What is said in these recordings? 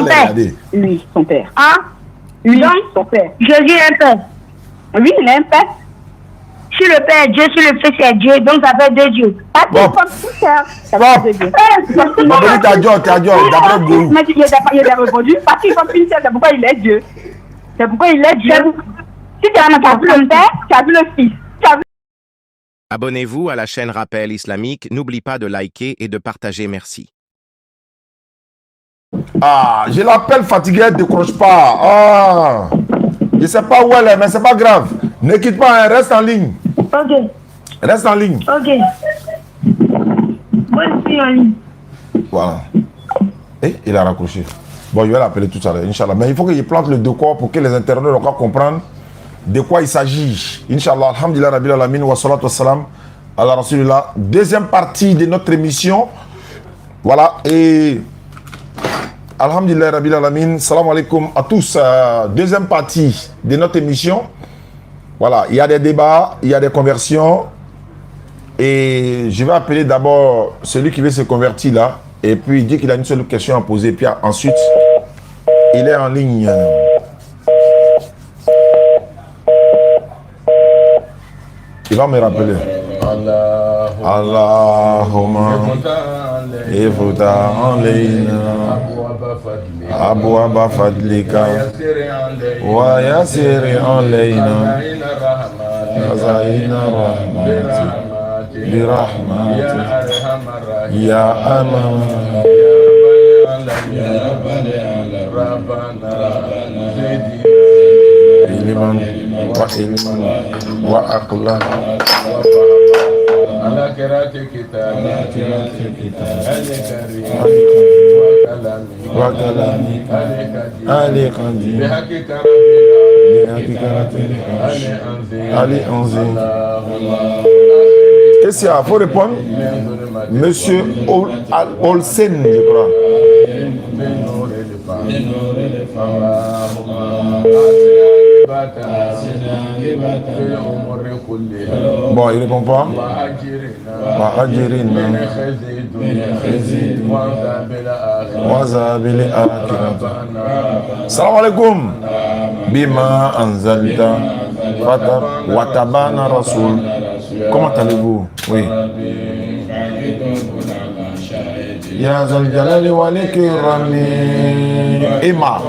père. Oui, son père. Hein? Oui, son père. Jésus est un père. Oui, il est un père. Si le père est Dieu, si le fils est Dieu, donc ça fait deux dieux. Pas tout comme tout ça. Ça va de Dieu. t'as Dieu, d'après Gourou. Mais il a répondu, parce qu'il comme une seule, c'est pourquoi il est Dieu. C'est pourquoi il est Dieu. Si tu as vu le père, tu as vu le fils. Abonnez-vous à la chaîne Rappel Islamique. N'oublie pas de liker et de partager. Merci. Ah, je l'appelle fatiguée, elle ne décroche pas. Ah, je ne sais pas où elle est, mais c'est pas grave. Ne quitte pas, hein, reste en ligne. Ok. Reste en ligne. Ok. Moi, je suis en ligne. Voilà. Et il a raccroché. Bon, je vais l'appeler tout à l'heure, Inch'Allah. Mais il faut qu'il plante le décor pour que les internautes comprennent de quoi il s'agit. Inch'Allah, alhamdulillah, rabbil alamin, wa salatu wa salam, ala rasulillah. Deuxième partie de notre émission. Voilà, et alhamdulillah, rabbil alamin, salam alaikum à tous. Deuxième partie de notre émission. Voilà, il y a des débats, il y a des conversions. Et je vais appeler d'abord celui qui veut se convertir là. Et puis il dit qu'il a une seule question à poser. Puis ensuite, il est en ligne. Il va me rappeler. Allahumma ifuta alayna abwaba fadlika wa yasiri alayna zaina rahmati birahmati ya aman ya rabbana ilman wa ilman wa aqlan على قراءة كتابك وكلامي علي قديم بحقك علي أنزل. Qu'est-ce qu'il y a? Il faut répondre. Monsieur Olsen, je crois. Bon, il répond pas. Salam alaikum. Bima anzalta fatar watabana rasul. Comment allez-vous? Oui. Ya zal jalali wal ikram. Emma.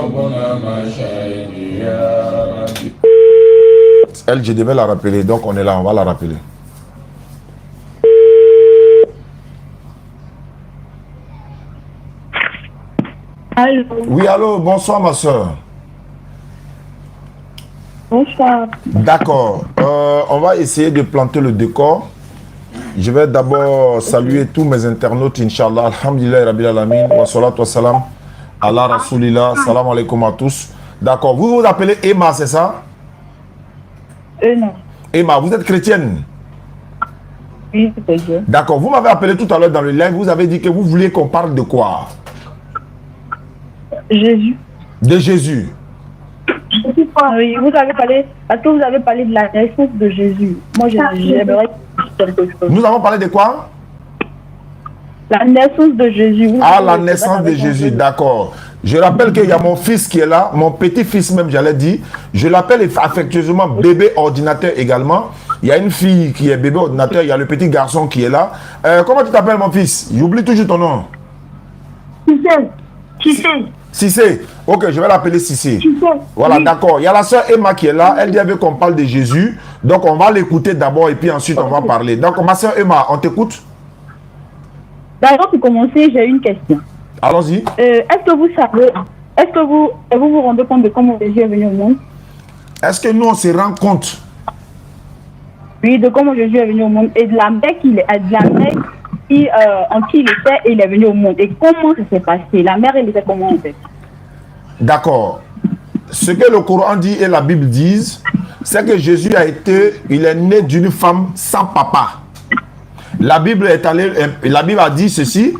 Elle, je devais la rappeler, donc on est là, on va la rappeler. Allô? Oui, allô, bonsoir ma soeur. Bonsoir. D'accord, on va essayer de planter le décor. Je vais d'abord saluer tous mes internautes, Inch'Allah, alhamdulillah, rabbil alamin, wa salatu wa salam, ala rasoulillah, salam alaikum à tous. D'accord, vous vous appelez Emma, c'est ça? Non. Emma, vous êtes chrétienne? Oui, c'est Dieu. D'accord, vous m'avez appelé tout à l'heure dans le live, vous avez dit que vous vouliez qu'on parle de quoi? Jésus. De Jésus. Oui, vous avez parlé, parce que vous avez parlé de la naissance de Jésus. Moi, j'aimerais quelque chose. Nous avons parlé de quoi? La naissance de Jésus. Ah, la naissance de Jésus, d'accord. Je rappelle qu'il y a mon fils qui est là, mon petit-fils même, j'allais dire. Je l'appelle affectueusement bébé ordinateur également. Il y a une fille qui est bébé ordinateur, il y a le petit garçon qui est là. Comment tu t'appelles mon fils? J'oublie toujours ton nom. Cissé. Cissé. Ok, je vais l'appeler Cissé. Voilà, oui. D'accord. Il y a la soeur Emma qui est là. Elle dit qu'on parle de Jésus. Donc, on va l'écouter d'abord et puis ensuite, on va parler. Donc, ma soeur Emma, on t'écoute? D'abord, pour commencer, j'ai une question. Allons-y. Est-ce que vous savez, est-ce que vous rendez compte de comment Jésus est venu au monde? Est-ce que nous, on se rend compte? Oui, de comment Jésus est venu au monde et de la mère en qui il était et il est venu au monde. Et comment ça s'est passé? La mère, elle était comment en fait? D'accord. Ce que le Coran dit et la Bible disent, c'est que Jésus il est né d'une femme sans papa. La Bible a dit ceci,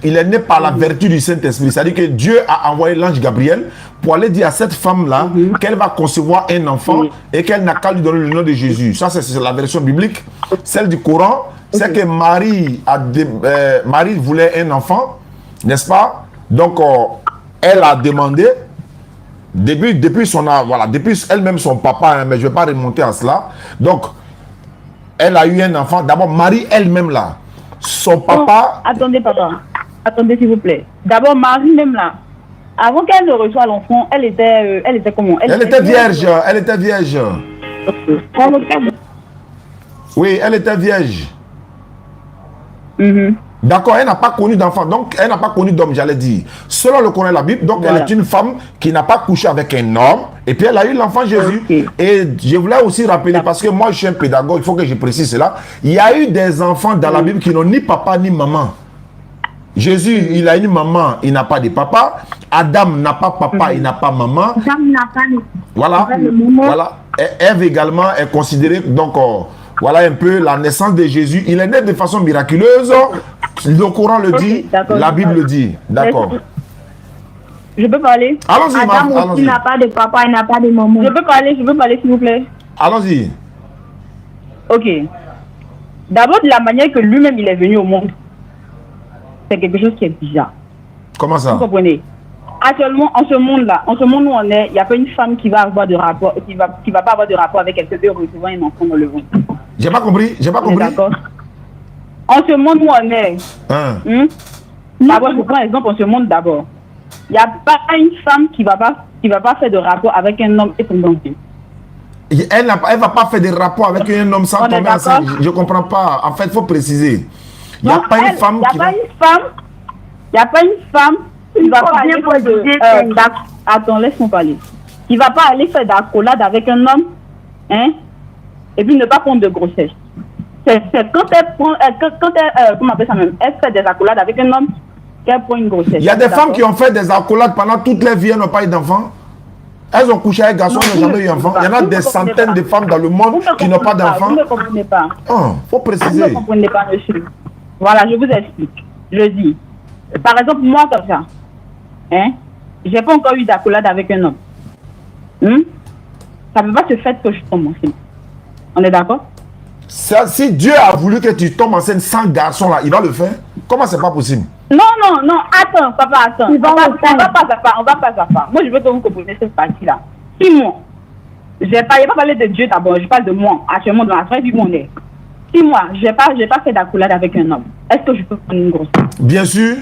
il est né par la vertu du Saint-Esprit. C'est-à-dire que Dieu a envoyé l'ange Gabriel pour aller dire à cette femme-là qu'elle va concevoir un enfant et qu'elle n'a qu'à lui donner le nom de Jésus. Ça, c'est la version biblique. Celle du Coran, c'est que Marie voulait un enfant, n'est-ce pas? Donc, elle a demandé, depuis elle-même son papa, hein, mais je ne vais pas remonter à cela. Donc, elle a eu un enfant. D'abord, Marie elle-même là, son papa... Attendez, papa. Attendez, s'il vous plaît. D'abord, Marie même là, avant qu'elle ne reçoive l'enfant, elle était comment? Elle était vierge. Elle était vierge. Oui, elle était vierge. D'accord, elle n'a pas connu d'enfant, donc elle n'a pas connu d'homme, j'allais dire. Selon le Coran et la Bible, donc elle est une femme qui n'a pas couché avec un homme, et puis elle a eu l'enfant Jésus. Et je voulais aussi rappeler, parce que moi je suis un pédagogue, il faut que je précise cela, il y a eu des enfants dans la Bible qui n'ont ni papa ni maman. Jésus, il a une maman, il n'a pas de papa. Adam n'a pas papa, il n'a pas maman. Voilà, voilà. Et Ève également est considérée, donc voilà un peu la naissance de Jésus. Il est né de façon miraculeuse. Le Coran le dit, la Bible le dit. D'accord. Je peux parler? Allons-y, Adam aussi n'a pas de papa, il n'a pas de maman. Je peux parler, s'il vous plaît? Allons-y. Ok. D'abord, de la manière que lui-même il est venu au monde, c'est quelque chose qui est bizarre. Comment ça? Vous comprenez? Actuellement, en ce monde-là, en ce monde où on est, il n'y a pas une femme qui va avoir de rapport, qui va pas avoir de rapport avec quelqu'un de recevoir un enfant dans le ventre. J'ai pas compris, j'ai pas compris. D'accord. En ce monde où on est, d'abord, je prends exemple en ce monde d'abord. Il n'y a pas une femme qui va pas faire de rapport avec un homme et son enfant. Elle ne va pas faire de rapport avec un homme sans tomber enceinte. Je ne comprends pas. En fait, il faut préciser. Il n'y a pas une femme qui va... Il n'y a pas une femme qui va pas aller faire de... Attends, laisse-moi parler. Qui va pas aller faire d'accolade avec un homme, hein, et puis ne pas prendre de grossesse. C'est quand elle prend... comment on appelle ça même? Elle fait des accolades avec un homme, qu'elle prend une grossesse. Il y a des femmes qui ont fait des accolades pendant toute leur vie, elles n'ont pas eu d'enfant. Elles ont couché avec un garçon, elles n'ont jamais eu d'enfant. Il y en a des centaines de femmes dans le monde qui n'ont pas d'enfant. Vous ne comprenez pas. Il faut préciser. Vous ne comprenez pas, monsieur. Voilà, je vous explique. Je dis, par exemple, moi comme ça, hein, j'ai pas encore eu d'accolade avec un homme. Ça ne peut pas se faire que je tombe enceinte. On est d'accord? Si Dieu a voulu que tu tombes enceinte sans garçon, là, il va le faire. Comment c'est pas possible? Non, attends, papa, attends. On va pas à part. Moi, je veux que vous compreniez cette partie-là. Si moi, je ne vais pas parler de Dieu d'abord, je parle de moi, actuellement dans la vraie vie où on est. Si moi, je n'ai pas fait d'accolade avec un homme, est-ce que je peux prendre une grossesse? Bien sûr.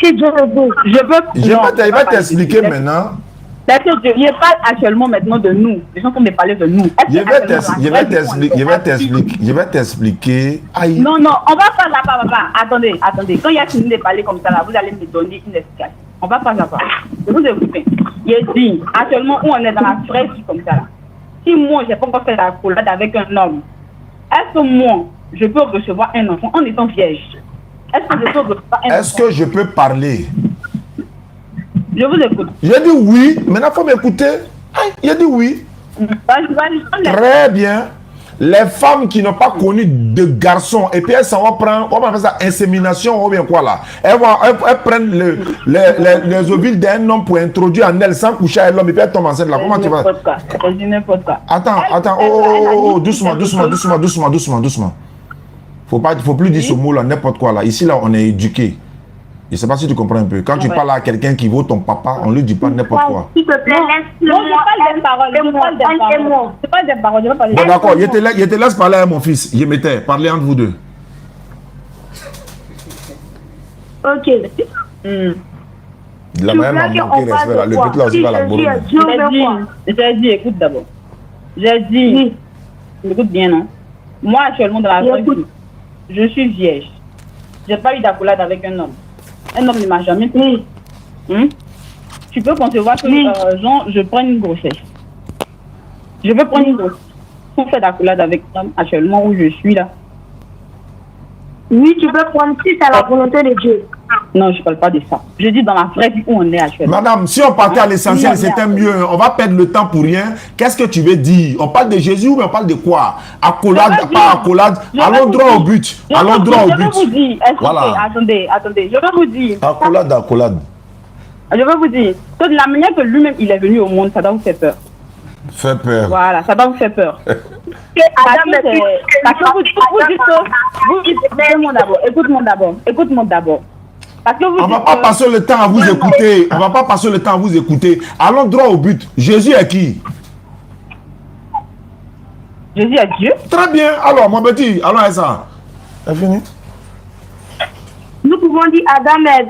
Si Dieu le veut, il va t'expliquer maintenant. Parce que je parle actuellement maintenant de nous. Les gens sont me parler de nous. Je vais t'expliquer. Non, on va pas là-bas, papa. Attendez. Quand il y a fini de parler comme ça, là, vous allez me donner une explication. On va pas là-bas. Je vous écoute. Il dit, actuellement, où on est dans la vraie vie comme ça, là. Si moi, je n'ai pas encore fait la accolade avec un homme, est-ce que moi, je peux recevoir un enfant en étant vierge? Est-ce que je peux recevoir un enfant? Est-ce que je peux parler? Je vous écoute. J'ai dit oui. Maintenant, il faut m'écouter. Il a dit oui. Très bien. Les femmes qui n'ont pas connu de garçons, et puis elles s'en vont prendre, on va faire ça, insémination ou bien quoi là. Elles prennent les ovules d'un homme pour introduire en elles sans coucher avec l'homme, et puis elles tombent enceinte là. Comment tu vas? Attends. Oh, doucement. Faut plus dire ce mot là, n'importe quoi là. Ici là, on est éduqué. Je ne sais pas si tu comprends un peu. Quand tu parles à quelqu'un qui vaut ton papa, on ne lui dit pas n'importe quoi. S'il te plaît, laisse-moi. Non, je parle des paroles. Bon, d'accord, je te laisse parler à mon fils. Je m'étais. Parlez entre vous deux. Ok. De la même manière, manquer respect là. Le but là aussi va la bourre. J'ai dit, écoute d'abord. J'ai dit, écoute bien, non? Moi, actuellement, dans la vie, je suis vierge. Je n'ai pas eu d'accolade avec un homme. Un homme ne m'a jamais pris. Tu peux concevoir que je prends une grossesse. Je veux prendre une grossesse. On fait d'accolade avec un homme actuellement où je suis là. Oui, tu peux prendre si c'est la volonté de Dieu. Non, je ne parle pas de ça. Je dis dans la vraie vie où on est actuellement. Madame, si on partait à l'essentiel, c'était mieux. On va perdre le temps pour rien. Qu'est-ce que tu veux dire? On parle de Jésus ou on parle de quoi? Accolade, pas accolade. Allons droit au but. Allons droit au but. Je veux vous dire. Voilà. Attendez. Je veux vous dire. Accolade. Je veux vous dire que de la manière que lui-même il est venu au monde, ça doit vous faire peur. Fait peur. Voilà, ça doit vous faire peur. Écoute-moi d'abord. Parce que on ne va pas passer le temps à vous écouter. On ne va pas passer le temps à vous écouter. Allons droit au but. Jésus est qui? Jésus est Dieu. Très bien. Alors, mon petit, allons à ça. C'est fini. Nous pouvons dire Adam est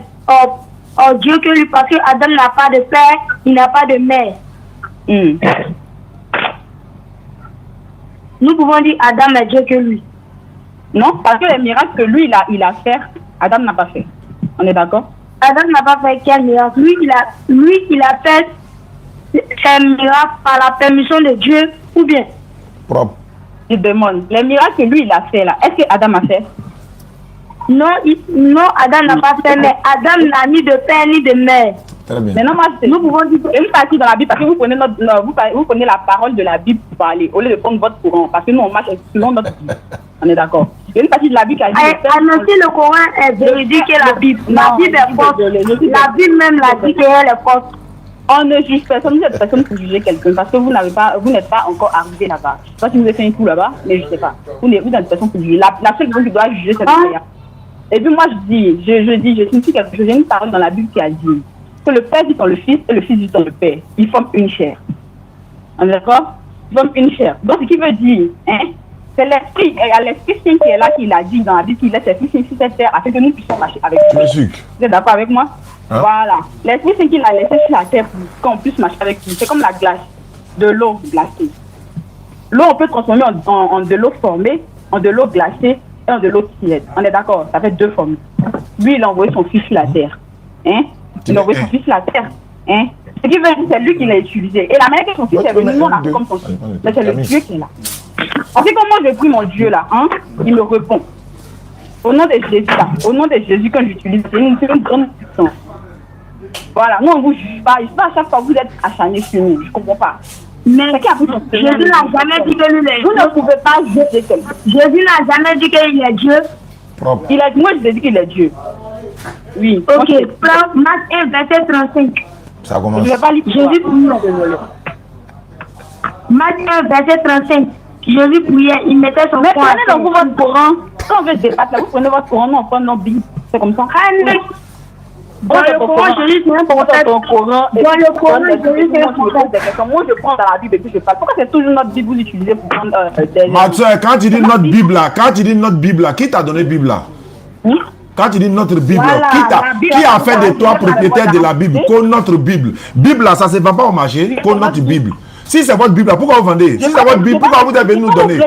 Dieu que lui, parce que Adam n'a pas de père, il n'a pas de mère. Nous pouvons dire Adam est Dieu que lui. Non, parce que les miracles que lui, il a fait, Adam n'a pas fait. On est d'accord? Adam n'a pas fait quel miracle? Lui, il a fait un miracle par la permission de Dieu, ou bien? Propre. Je demande, les miracles que lui, il a fait là, est-ce que Adam a fait? Non, Adam n'a pas fait, mais Adam n'a ni de père ni de mère. Très bien. Mais non, moi, nous pouvons dire une partie dans la Bible, parce que vous prenez, vous prenez la parole de la Bible pour parler, au lieu de prendre votre courant, parce que nous, on marche selon notre Bible. On est d'accord. Il y a une partie de la Bible qui a dit... Annoncer le Coran est véridique que la Bible. La Bible est forte. La Bible même l'a dit qu'elle est forte. On ne juge personne, vous êtes personne pour juger quelqu'un, parce que vous n'êtes pas encore arrivé là-bas. Je ne sais pas si vous avez fait un coup là-bas, mais je ne sais pas. Vous êtes personne pour juger. La seule personne qui doit juger, c'est le Père. Et puis moi, je signifie quelque chose. J'ai une parole dans la Bible qui a dit que le Père dit dans le Fils et le Fils dit dans le Père. Ils forment une chair. On est d'accord? Ils forment une chair. Donc, ce qui veut dire, c'est l'Esprit, il y a l'Esprit Saint qui est là, qui l'a dit dans la Bible, qu'il laisse ses fils sur cette terre afin que nous puissions marcher avec lui. Vous êtes d'accord avec moi? Voilà. L'Esprit Saint qu'il a laissé sur la terre pour qu'on puisse marcher avec lui. C'est comme la glace, de l'eau glacée. L'eau, on peut transformer en de l'eau formée, en de l'eau glacée et en de l'eau tiède. On est d'accord? Ça fait deux formes. Lui, il a envoyé son fils sur la terre. Il a envoyé son fils sur la terre. Ce qui veut dire, c'est lui qui l'a utilisé. Et la manière que son fils est venu, nous, on a fait comme son fils. Mais c'est le Dieu qui est là. En fait, quand moi je prie mon Dieu là, il me répond. Au nom de Jésus là, au nom de Jésus que j'utilise, c'est une grande puissance. Voilà, nous on ne vous juge pas. Je sais pas à chaque fois que vous êtes acharnés sur nous, je ne comprends pas. Mais Jésus n'a jamais dit que lui est Dieu. Vous ne pouvez pas juger quelqu'un. Jésus n'a jamais dit qu'il est Dieu. Propre. Moi je dis qu'il est Dieu. Oui. Ok, Marc 1, verset 35. Ça commence. Je ne vais pas lire. Jésus priait. Marc 1, verset 35. Jésus priait, il mettait son poing. Mais prenez donc votre Coran. Quand on veut débattre, là, vous prenez votre Coran, non, on prend nos Bibles. C'est comme ça. Dans le Coran, Jésus, c'est un prophète. Dans le Coran, Jésus, c'est un prophète. Moi, je prends dans la Bible et puis je parle. Pourquoi c'est toujours notre Bible que vous utilisez pour prendre des... Ma soeur, quand tu dis notre Bible là, qui t'a donné Bible là? Quand tu dis notre Bible, voilà, qui a fait de toi propriétaire de la Bible? Comme notre Bible. Bible là, ça ne se vend pas au marché, comme notre Bible. Si c'est votre Bible, pourquoi vous vendez? Si c'est votre Bible, pourquoi vous êtes venu nous donner?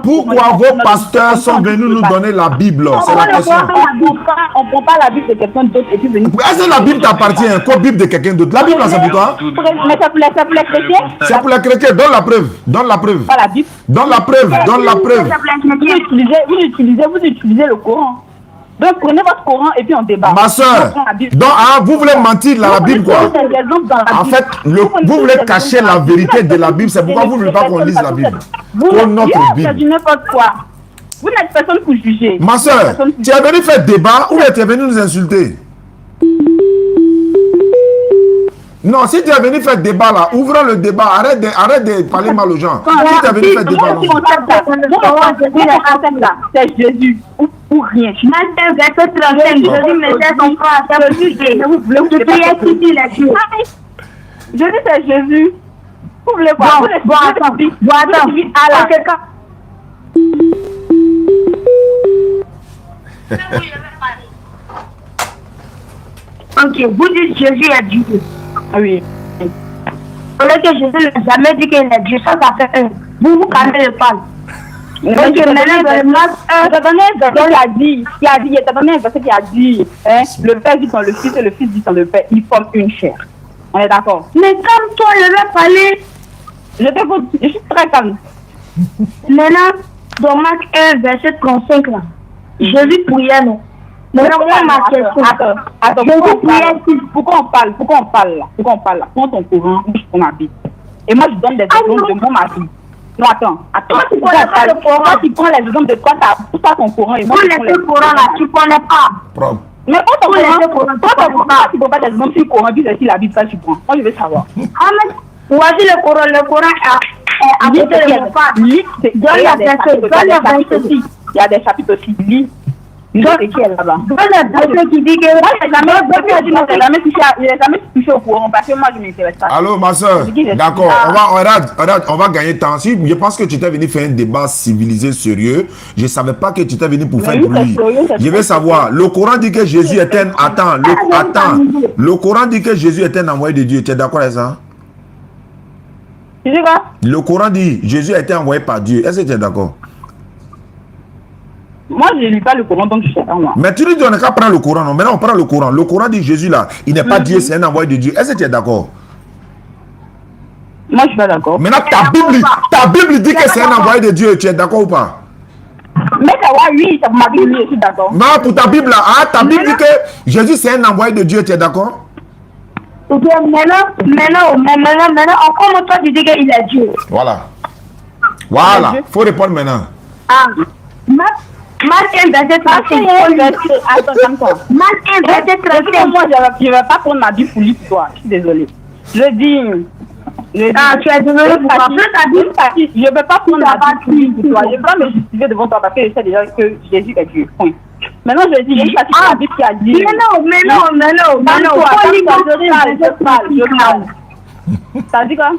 Pourquoi vos pasteurs sont venus nous donner la Bible? C'est la question. On ne prend pas la Bible de quelqu'un d'autre et puis venir. Est-ce que la Bible t'appartient? Quoi, Bible de quelqu'un d'autre? La Bible, c'est pour toi? Mais c'est pour les chrétiens. C'est pour les chrétiens. Donne la preuve. Donne la preuve. Pas la Bible. Donne la preuve. Donne la preuve. Vous utilisez le Coran. Donc prenez votre Coran et puis on débat. Ma soeur, donc vous voulez mentir dans la Bible quoi? En fait, vous voulez cacher la vérité de la Bible, c'est pourquoi vous ne voulez pas qu'on lise la Bible. Comme notre Bible. C'est n'importe quoi. Vous n'êtes personne pour juger. Ma soeur, tu es venu faire débat ou tu es venu nous insulter? Non, si tu es venu faire débat là, ouvrons le débat, arrête de parler mal aux gens. Si tu es venu faire débat là. C'est Jésus ou rien. Matin, verset 35, Jésus mettait son frère à sa Jésus c'est Jésus. Vous voulez voir? Bon, attends. Ok, vous dites Jésus est Dieu. Oui. Parce que Jésus n'a jamais dit qu'il est Dieu. Ça fait un. Vous calmez le parle. Il t'a donné un verset qui a dit, le Père dit dans le Fils et le Fils dit dans le Père, ils forment une chair. On est d'accord? Mais comme toi, je vais parler. Je suis très calme. Maintenant, dans Marc 1, verset 35 là, Jésus priait, non? Maintenant, moi, ma question. Attends, pourquoi on parle là? Prends ton courant, je prends ma Bible. Et moi, je donne des exemples de ma vie. Non, attends. Toi, tu prends les exemples de toi, ton courant et moi, je prends les courants là, tu connais pas. Mais quand ton courant, tu ne peux pas des exemples sur le courant, puis c'est si la Bible, ça, tu prends. Moi, je veux savoir. Ah, mais voici le courant est à côté de mon père. Il y a des chapitres aussi. Lis. C'est qui est là-bas? Qui dit que il n'a jamais touché au courant parce que moi je ne m'intéresse pas. Allô, ma soeur. D'accord, on va gagner temps. Si je pense que tu étais venu faire un débat civilisé, sérieux, je ne savais pas que tu étais venu pour faire bruit. Je veux savoir, le Coran dit que Jésus est un... Attends, le Coran dit que Jésus est un envoyé de Dieu. Tu es d'accord avec ça? Tu sais quoi? Le Coran dit Jésus a été envoyé par Dieu. Est-ce que tu es d'accord? Moi, je ne lis pas le Coran, donc je sais pas moi. Mais tu dis qu'on n'a qu'à prendre le Coran. Non? Maintenant, on prend le Coran. Le Coran dit Jésus là, il n'est pas Dieu, c'est un envoyé de Dieu. Est-ce que tu es d'accord? Moi, je suis pas d'accord. Maintenant, ta Bible dit que c'est un envoyé de Dieu. Tu es d'accord ou pas? Mais ça va, oui, ça m'a dit oui, je suis d'accord. Non, pour ta Bible là, hein, ta Bible dit que Jésus c'est un envoyé de Dieu. Tu es d'accord? Ok, maintenant, comment toi tu dis qu'il est Dieu? Voilà. Voilà, il faut répondre maintenant. Ah, Marc 1, verset 35. Attends, calme-toi. Marc 1, verset 35. Moi, je ne vais pas prendre ma Bible pour lire pour toi. Je suis désolée. Je dis. Ah, tu es désolé pour moi. Je ne vais pas prendre ma Bible pour lire pour toi. Je ne vais pas me justifier devant toi parce que je sais déjà que Jésus est Dieu. Point. Maintenant, je dis, il y a la Bible qui a dit. Mais non. Je parle. Ça dit quoi?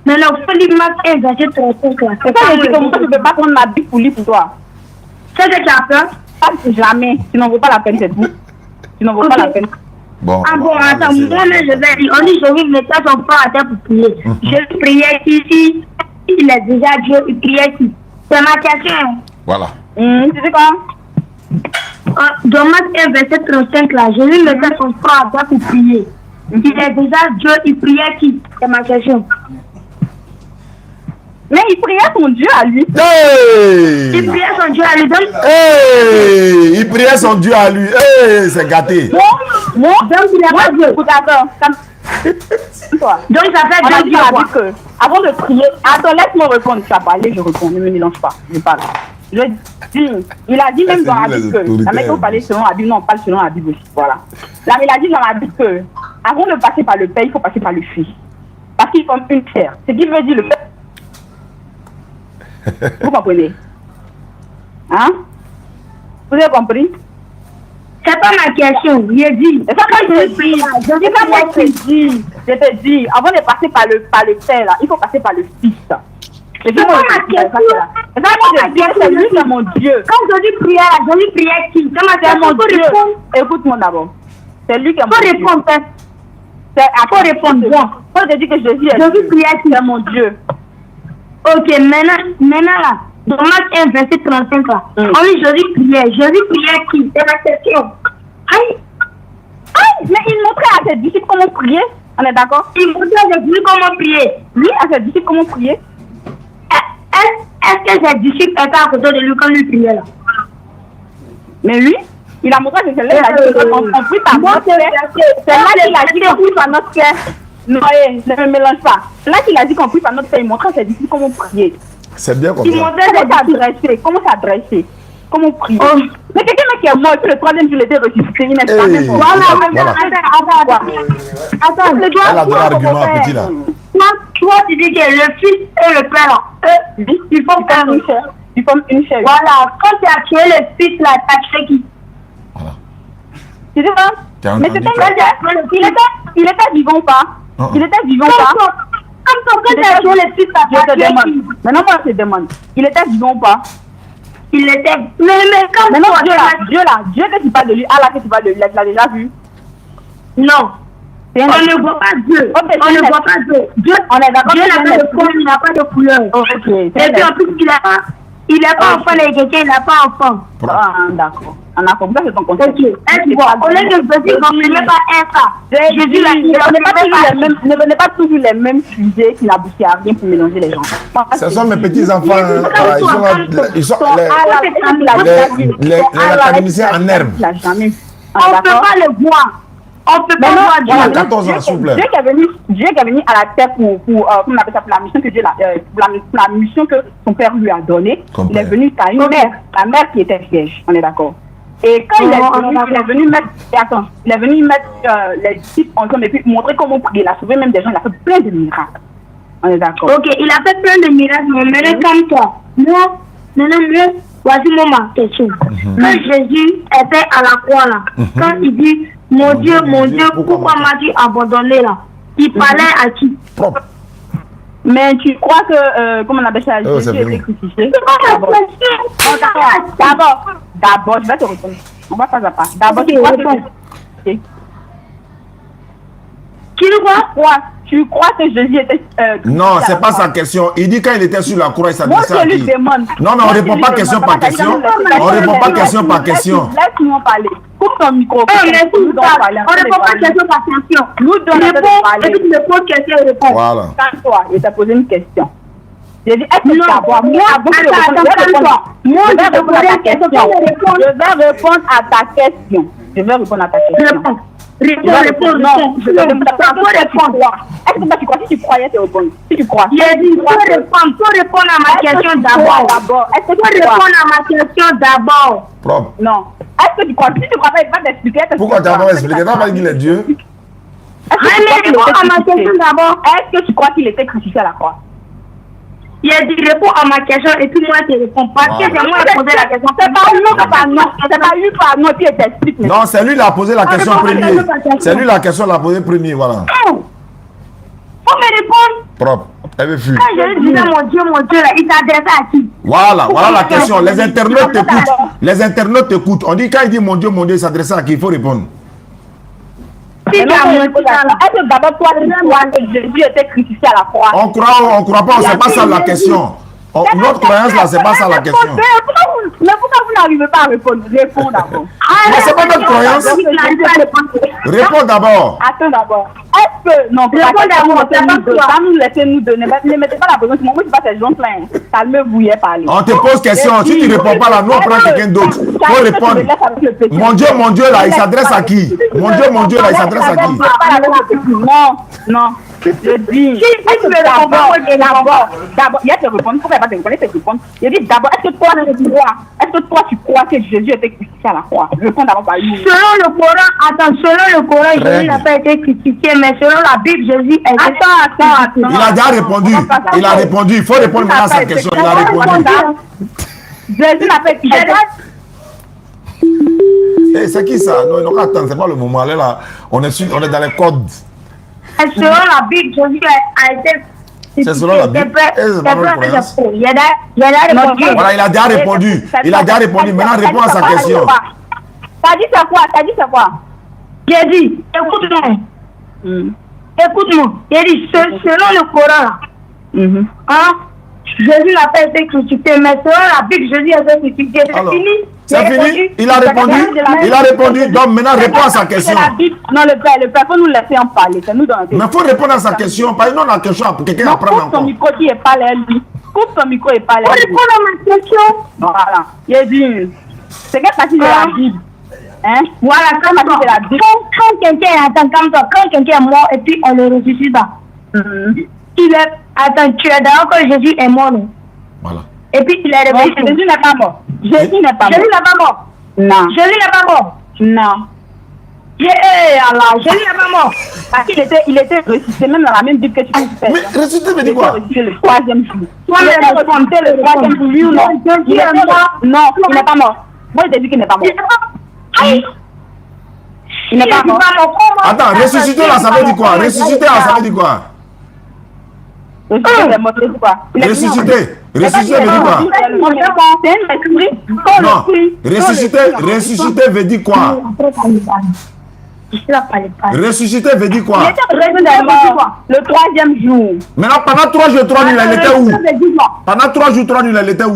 Mais non, faut lire Marc 1, verset 35. C'est ça, je dis que moi, je ne vais pas prendre ma Bible pour lire pour toi. C'est ce que tu as peur? Jamais. Tu n'en vaut pas la peine, c'est tout. Tu n'en vaut pas la peine. Bon, ah bon, attends, moi-même je vais dire. On dit Jésus mettait son frère à terre pour prier. Je priais ici. Il est déjà Dieu, il priait ici. C'est ma question. Voilà. Tu sais quoi? Dans Marc 1, verset 35, là, Jésus mettait son frère à terre pour prier. Il est déjà Dieu, il priait qui? C'est ma question. Mais il priait son Dieu à lui. Hey! Il priait son Dieu à lui. Hey! Il priait son Dieu à lui. Hey! C'est gâté. Moi, donc il a pas Dieu. D'accord. Donc ça fait deux Dieu. Que avant de prier, attends, laisse-moi répondre. Tu as parlé, je réponds. Ne me mélange pas. Je parle. Je dis, il a dit même dans la Bible que la mec vous parlez selon la Bible, non, on parle selon la Bible aussi. Voilà. Là, il a dit dans la Bible que avant de passer par le Père, il faut passer par le Fils. Parce qu'ils forment une chair. Ce qui veut dire le Père. Vous comprenez? Hein? Vous avez compris? C'est pas ma question, j'ai dit. C'est pas quand je dis. Je te dis, avant de passer par le Père, là, il faut passer par le Fils. C'est pas ma question. C'est lui, c'est mon Dieu. Quand Jésus priait qui? C'est mon Dieu. Écoute-moi d'abord. C'est lui qui est mon Dieu. Faut répondre. Bon. Quand je dis que Jésus priait qui? C'est mon Dieu. Ok, maintenant là, dans Marc 1, verset 35 là, on dit Jésus priait qui? C'est la question. Aïe, mais il montrait à ses disciples comment prier, on est d'accord? Il montrait à ses disciples comment prier. Lui, à ses disciples comment prier? Est-ce que ses disciples étaient à côté de lui quand lui priait là? Mais lui, il a montré que c'est là qu'il a dit qu'on prie par notre cœur. C'est là qu'il a dit qu'on prie par notre cœur. Non, ne me mélange pas. Là qu'il a dit qu'on prie par notre cœur, il montrait à ses disciples comment prier. C'est bien comme ça. Il ça. montrait comment s'adresser, comment prier. Mais quelqu'un qui est mort, puis le troisième jour, il était ressuscité, il n'est pas même. Voilà. Attends, le doigt. Elle a donné l'argument, petit là. Toi, tu dis que le Fils et le Père, ils forment une chair. Ils forment une chair. Voilà, quand tu as tué le Fils là, tu as tué qui? Voilà. Tu sais pas? Mais c'était il était vivant ou pas? Il était vivant ou pas? Comme quand tu as tué le Fils là, tu as tué qui? Maintenant, moi, je te demande. Il était vivant ou pas? Il était. Mais comme maintenant, Dieu que tu parles de lui, Allah que tu parles de lui, tu l'as déjà vu? Non. On ne voit pas Dieu. On ne voit pas Dieu. On est d'accord. Dieu n'a pas de forme, il n'a pas de couleur. Ok. Et puis en plus, il n'est pas enfant de quelqu'un, il n'a pas enfant. Ah, d'accord. On a compris, c'est ton concept. Ok. Est-ce que on est de petit, on ne met pas un ça. Jésus l'a dit. Ne venez pas toujours les mêmes sujets qui n'aboutissent à rien pour mélanger les gens. Ce sont mes petits-enfants. Ils sont les académiciens en herbe. On ne peut pas le voir. On peut pas voir Dieu. 14 ans, s'il vous plaît. Dieu qui est venu à la terre pour la mission que Dieu la mission que son père lui a donnée. Il est venu à une mère, la mère qui était vierge. On est d'accord. Et quand il est venu mettre les disciples ensemble et puis montrer comment prier, il a sauvé même des gens, il a fait plein de miracles. On est d'accord. Ok, il a fait plein de miracles, mais maintenant comme toi. Moi, voici ma question. Quand Jésus était à la croix là, quand il dit, mon Dieu, pourquoi m'as-tu abandonné là? Il parlait à qui? Propre. Mais tu crois que, comment on appelle ça, Jésus était crucifié? D'abord, je vais te répondre. On va pas à pas. D'abord, tu crois que... Tu crois que Jésus était... Non, c'est pas sa question. Il dit quand il était sur la croix, il s'adressait à qui? Non, on répond pas question par question. On répond pas question par question. Laisse-moi parler. Coupe ton micro. On ne répond pas question par question. Nous donnons parler. Et puis tu me poses question et réponds. Voilà. Calme-toi, je t'ai posé une question. J'ai dit, est-ce que d'abord, moi, je vais répondre à ta question. Je vais répondre à ta question. Réponds. Non, je vais répondre. Est-ce que tu crois? Si tu croyais, tu réponds. Si tu crois. J'ai dit, faut répondre à ma question d'abord. Est-ce que tu répondre à ma question d'abord? Propre. Non. Est-ce que tu crois? Si tu crois pas, il va t'expliquer. Pourquoi tu n'as pas expliqué? Tu n'as pas dit qu'il est Dieu? Réponds à ma question d'abord. Est-ce que tu crois qu'il était crucifié à la croix? Il a dit réponds à ma question et puis moi je réponds pas. Parce que c'est moi qui ai posé la question. C'est pas lui par non qui t'explique. Non, c'est lui qui a posé la question premier. C'est lui la question l'a posée premier, voilà. Faut me répondre. Propre. Elle veut fuir. Quand je lui disais mon Dieu, là, il s'adressait à qui? Voilà la question. Les internautes t'écoutent. Les internautes t'écoutent. On dit quand il dit mon Dieu, il s'adresse à qui? Il faut répondre. Est-ce que d'abord toi, tu crois que Jésus était crucifié à la croix? On croit pas, c'est pas ça la question. Notre croyance là, c'est pas ça la question. Mais pourquoi vous n'arrivez pas à répondre? Réponds d'abord. Mais c'est pas notre croyance. Réponds d'abord. Attends d'abord. Est-ce que... Non, pas nous laisser nous donner. Ne mettez pas la pression. Moi, je ne suis pas ces gens là. Calmez-vous, hier parler. On te pose question. Si tu ne réponds pas là, nous on prend quelqu'un d'autre. Faut répondre. Mon Dieu là, il s'adresse à qui? Mon Dieu là, il s'adresse à qui? Non. Je dis, est-ce que d'abord, il y a te répondre, pourquoi il va te répondre, te répondre. Je dis d'abord, est-ce que toi tu crois que Jésus était crucifié à la croix? Réponds d'abord par lui. Selon le Coran, Jésus n'a pas été crucifié, mais selon la Bible, Jésus a été... Attends. Il a déjà répondu. Il a répondu. Il faut répondre maintenant à sa question. Il a répondu. Jésus n'a pas été crucifié. C'est qui ça? Non, non, attends, c'est pas le moment. Là, on est dans les codes. Selon la Bible, Jésus a été... C'est selon la Bible. Voilà, il a déjà répondu. Maintenant, réponds à sa question. T'as dit c'est quoi? J'ai dit, écoute-moi. Écoute-moi. J'ai dit, selon le Coran, là, Jésus n'a pas été crucifié, mais selon la Bible, Jésus a été crucifié. C'est fini. C'est fini. Il a répondu. Donc maintenant, réponds à sa question. Non, le père, faut nous laisser en parler. C'est nous dans la mais il faut répondre à sa question. Pas une autre question pour quelqu'un apprendre encore. Coupe ton micro qui est pas là, lui. Coupe ton micro et pas là. Faut répondre à ma question. Voilà. Il dit, c'est quelle partie de la Bible? Hein? Voilà, quand quelqu'un est mort et puis on le ressuscite, attends, tu es d'accord que Jésus est mort, non? Voilà. Et puis il est réveillé. Jésus n'est pas mort. Jésus n'est pas mort. Non. Jésus n'est pas mort. Non. Jésus n'est pas mort. Parce qu'il était ressuscité, même dans la même Bible que tu peux faire. Mais ressuscité veut dire quoi? Il le troisième jour. Il était ressuscité le troisième jour, oui ou non? Il est mort. Non, il n'est pas mort. Moi, je t'ai dit qu'il n'est pas mort. Il n'est pas mort. Attends, ressuscité là, ça veut dire quoi? Ressuscité là, ça veut dire quoi? Ressuscité veut dire quoi? Non, ressuscité veut dire quoi? Ressuscité veut dire quoi? Le troisième jour. Maintenant, pendant 3 jours, 3 nuits, il était où? Pendant 3 jours, 3 nuits, il était où?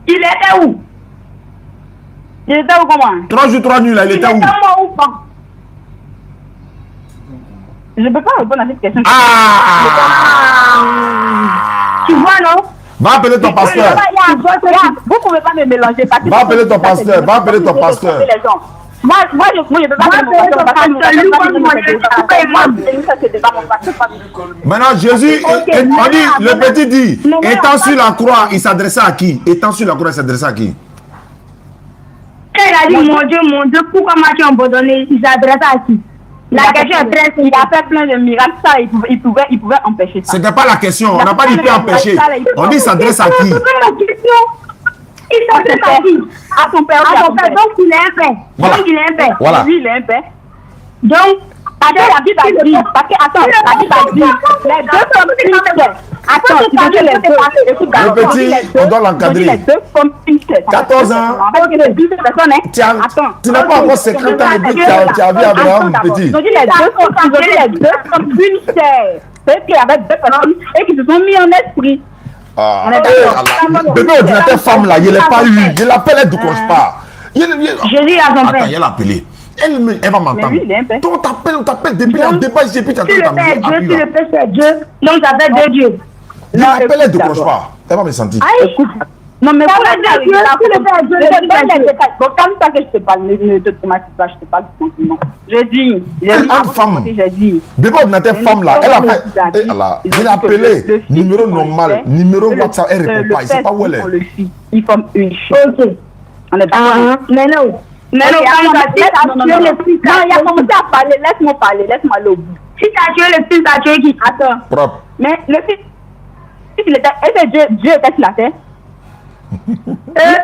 Il était où? Il était où comment? 3 jours, 3 nuits, il était où? Je ne peux pas répondre à cette question. Tu vois, non? Va appeler ton pasteur. Vous ne pouvez pas me mélanger. Va appeler ton pasteur. Va appeler ton pasteur. Moi, je ne peux pas Maintenant, Jésus, on dit, le petit dit, étant sur la croix, il s'adressait à qui? Étant sur la croix, il s'adressait à qui? Quand il a dit, mon Dieu, pourquoi m'as-tu abandonné? Il s'adressait à qui? La question est très simple. Il a fait plein de miracles, ça, il pouvait empêcher ça. Ce n'était pas la question, on n'a pas dit qu'il peut empêcher. On dit s'adresse à qui? Il s'appelle sa fille. À son père. À son père. Donc, il est un père. Voilà. Donc, il est un père. Voilà. Oui, il est un père. Donc, Parce que la Bible a dit, parce que, attends, la Bible a dit, les deux sommes une seule. Attends, tu veux dire les deux, écoute, Le petit, on doit l'encadrer. Les deux sommes une seule. 14 ans. En fait, il y a deux personnes, hein. Attends, tu n'as pas encore 50 ans et puis tu as vu Abraham, petit. Ils ont dit les deux sommes une seule. C'est qu'il y avait deux personnes et qui se sont mis en esprit. Ah, On est d'accord. bébé ordinateur femme là, je ne l'ai pas eu. Je l'appelle, elle ne décroche pas. Jésus a son Attends, père. elle l'a appelé. Elle va m'entendre. Mais oui, il est un père. On t'appelle depuis un débat ici et puis tu Si le attends ta père est musique. Dieu, si le père c'est Dieu, donc ça fait deux dieux. Je l'appelle, elle ne décroche d'accord. pas. Elle va me sentir. Écoute. Non, mais Ça pour veut la dire que si le père est Dieu, je le te père donne est les Dieu. détails. Bon, comme ça que je te parle, ne te traumatise pas, je te parle tranquillement. J'ai dit, femme. j'ai dit. Bébé ordinateur femme là, elle a fait. Je l'ai appelé. Numéro normal, numéro WhatsApp, elle ne répond pas. Il ne sait pas où elle est. Il forme une chose. Ok. On est d'accord. Mais non. Mais non, Non, quand tu as tué le fils, il a commencé à parler. Laisse-moi parler, laisse-moi aller au bout. si tu as tué le fils, tu as tué qui? Attends. Propre. Mais le fils, il était, est-ce que Dieu était sur la terre?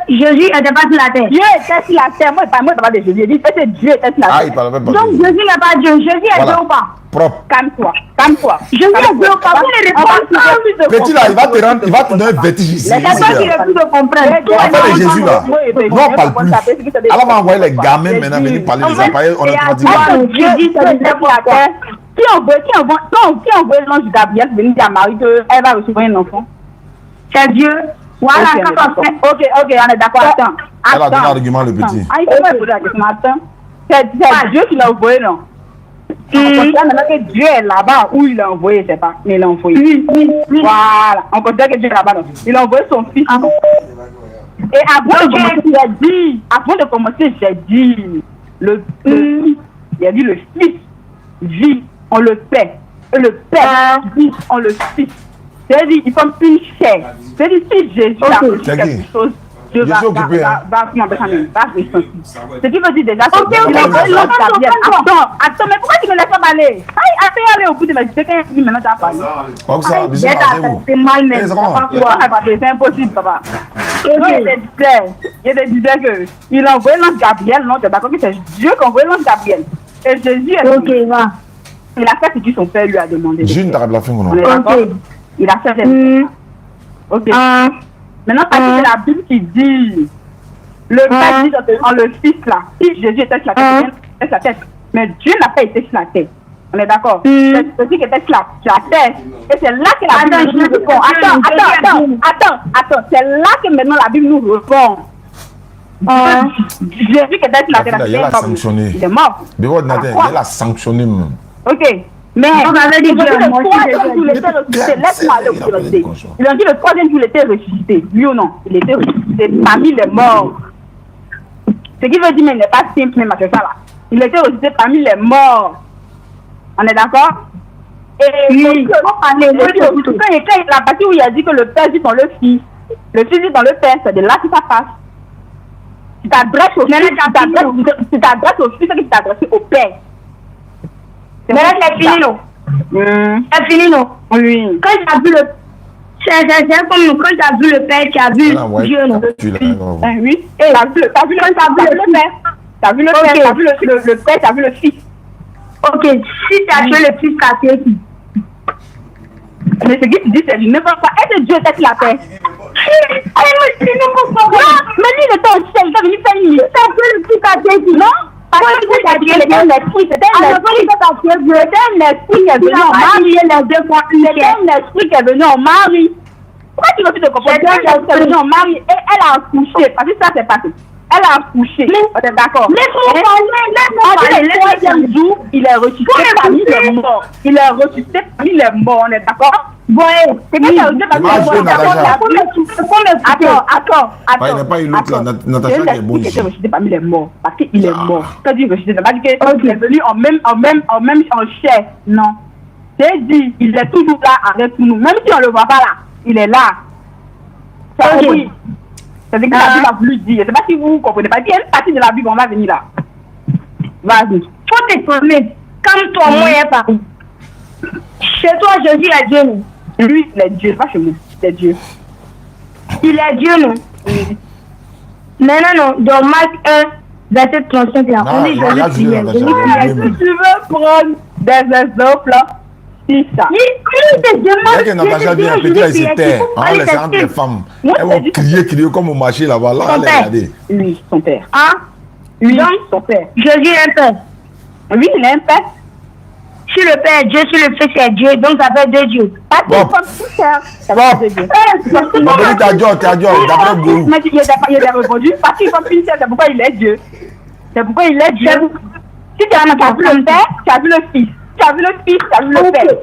Jésus n'était pas sur la terre. Dieu était sur la terre. Moi, je ne parle pas de Jésus. Je dis, est-ce que Dieu était sur la terre? Ah, il parle même pas. Donc Jésus n'est pas Dieu. Jésus est Dieu ou pas? Propre. Calme-toi, calme-toi. Jésus est Dieu ou pas? Vous ne répondez pas. Petit là, il va te donner un vertige ici. C'est toi qui refuse de comprendre. Appelle Jésus là. Nous on parle plus. Alors on va envoyer les gamins maintenant venir parler des appareils. On est traumatisé. Dieu dit que Dieu est sur la terre. Qui envoie l'ange Gabriel venir dire à Marie qu'elle va recevoir un enfant? C'est Dieu. Voilà, quand on fait. Ok, on est d'accord. Attends. Elle a donné l'argument le petit. Ah, il faut pas poser la question. Attends. C'est Dieu qui l'a envoyé, non? On considère maintenant que Dieu est là-bas où il l'a envoyé, c'est pas. Mais il l'a envoyé. Voilà. On considère que Dieu est là-bas, non? Il a envoyé son fils. Et avant de commencer, j'ai dit, le fils, il a dit le fils vit, on le paie. Et le père vit, on le fils. C'est-à-dire, ils forment une chair. C'est-à-dire, si Jésus a fait quelque chose, Dieu va ressentir. Ce qui veut dire déjà, attends, mais pourquoi tu me laisses pas parler? Après aller au bout de ma vie, c'est quand il maintenant tu as parlé. Comme ça, c'est mal, mais c'est impossible, papa. Il disait que il a envoyé l'ange Gabriel, non, tu es d'accord que c'est Dieu qui a envoyé l'ange Gabriel. Et Jésus est va. Il a fait ce que son père lui a demandé. June, t'as la fin ou non? On est d'accord? Il a fait ok. Maintenant, c'est la Bible qui dit le père dit dans le fils là, si Jésus était sur la tête, mais Dieu n'a pas été sur la tête. On est d'accord? C'est Jésus qui était sur la terre. Et c'est là que la Bible nous répond. Attends. C'est là que maintenant la Bible nous répond. Jésus qui était sur la terre, il a sanctionné. Il est mort. Il a sanctionné même. Ok. Mais on avait dit le troisième jour, il était ressuscité. Laisse-moi aller au ressuscité. Ils ont dit le troisième jour, il était ressuscité. Oui ou non? Il était ressuscité parmi les morts. Ce qui veut dire, mais il n'est pas simple, même à ce là. Il était ressuscité parmi les morts. On est d'accord? Et quand la partie où il a dit que le père vit dans le fils, le fils vit dans le père, c'est de là que ça passe. Tu t'adresses au fils, tu t'adresses au fils, tu t'adresses au père. Mais là, c'est fini, non? C'est fini, non? Oui. Quand tu as vu le... C'est comme nous, quand tu as vu le père, tu as vu Dieu, non? Oui. Et t'as vu le père. T'as vu le père, t'as vu le père, t'as vu le fils. Ok, si tu as tué le fils, tu as tué qui? Mais ce que tu dis, c'est n'importe quoi. Est-ce que Dieu était sur la terre? Mais lui, il était au ciel, il est venu faire une mission. Tu as tué le fils, tu as tué qui? Non? C'était un esprit qui est venu en Marie. C'était un esprit qui est venu en Marie. Pourquoi tu refuses de comprendre? C'était un esprit qui est venu en Marie et elle a accouché. Parce que ça, c'est passé. Elle a accouché. On est d'accord. Le troisième jour, il est ressuscité parmi les morts. Il est ressuscité parmi les morts. On est d'accord? Ouais. C'est que ça veut dire attends. Il n'a pas eu l'autre là. Natacha qui est bon ici. Il était ressuscité parmi les morts. Parce qu'il est mort. Quand il est ressuscité, ça veut dire qu'il est venu en chair. Non. C'est dit, il est toujours là avec nous. Même si on ne le voit pas là, il est là. Oui. C'est ce que la Bible a voulu dire. Je ne sais pas si vous comprenez pas. Il y a une partie de la Bible, on va venir là. Vas-y. Faut t'étonner. Comme toi, moi, il est Paris. Chez toi, Jésus est Dieu, non? Lui, il est Dieu, pas chez nous. C'est Dieu. Il est Dieu, non? Oui. Maintenant, non, dans Marc 1, verset 35, là, on dit Jésus priait. Si tu veux prendre des exemples, là, c'est ça. Dès que Natacha vient, petit là, il se tait. On laisse entre les femmes. Elles vont crier comme au marché là-bas. Là, regardez. Oui, son père. Hein? Oui, Donc, son père. Jésus est un père. Oui, il est un père. Si le père est Dieu, si le fils est Dieu, donc ça fait deux dieux. Pas de comme tout ça. Ça va de Dieu. Bon, t'as dit, d'après Gourou. Mais il a répondu. Parce qu'il comme une c'est pourquoi il est Dieu. C'est pourquoi il est Dieu. Si tu as vu le père, tu as vu le fils. Tu as vu le fils, tu as vu le père.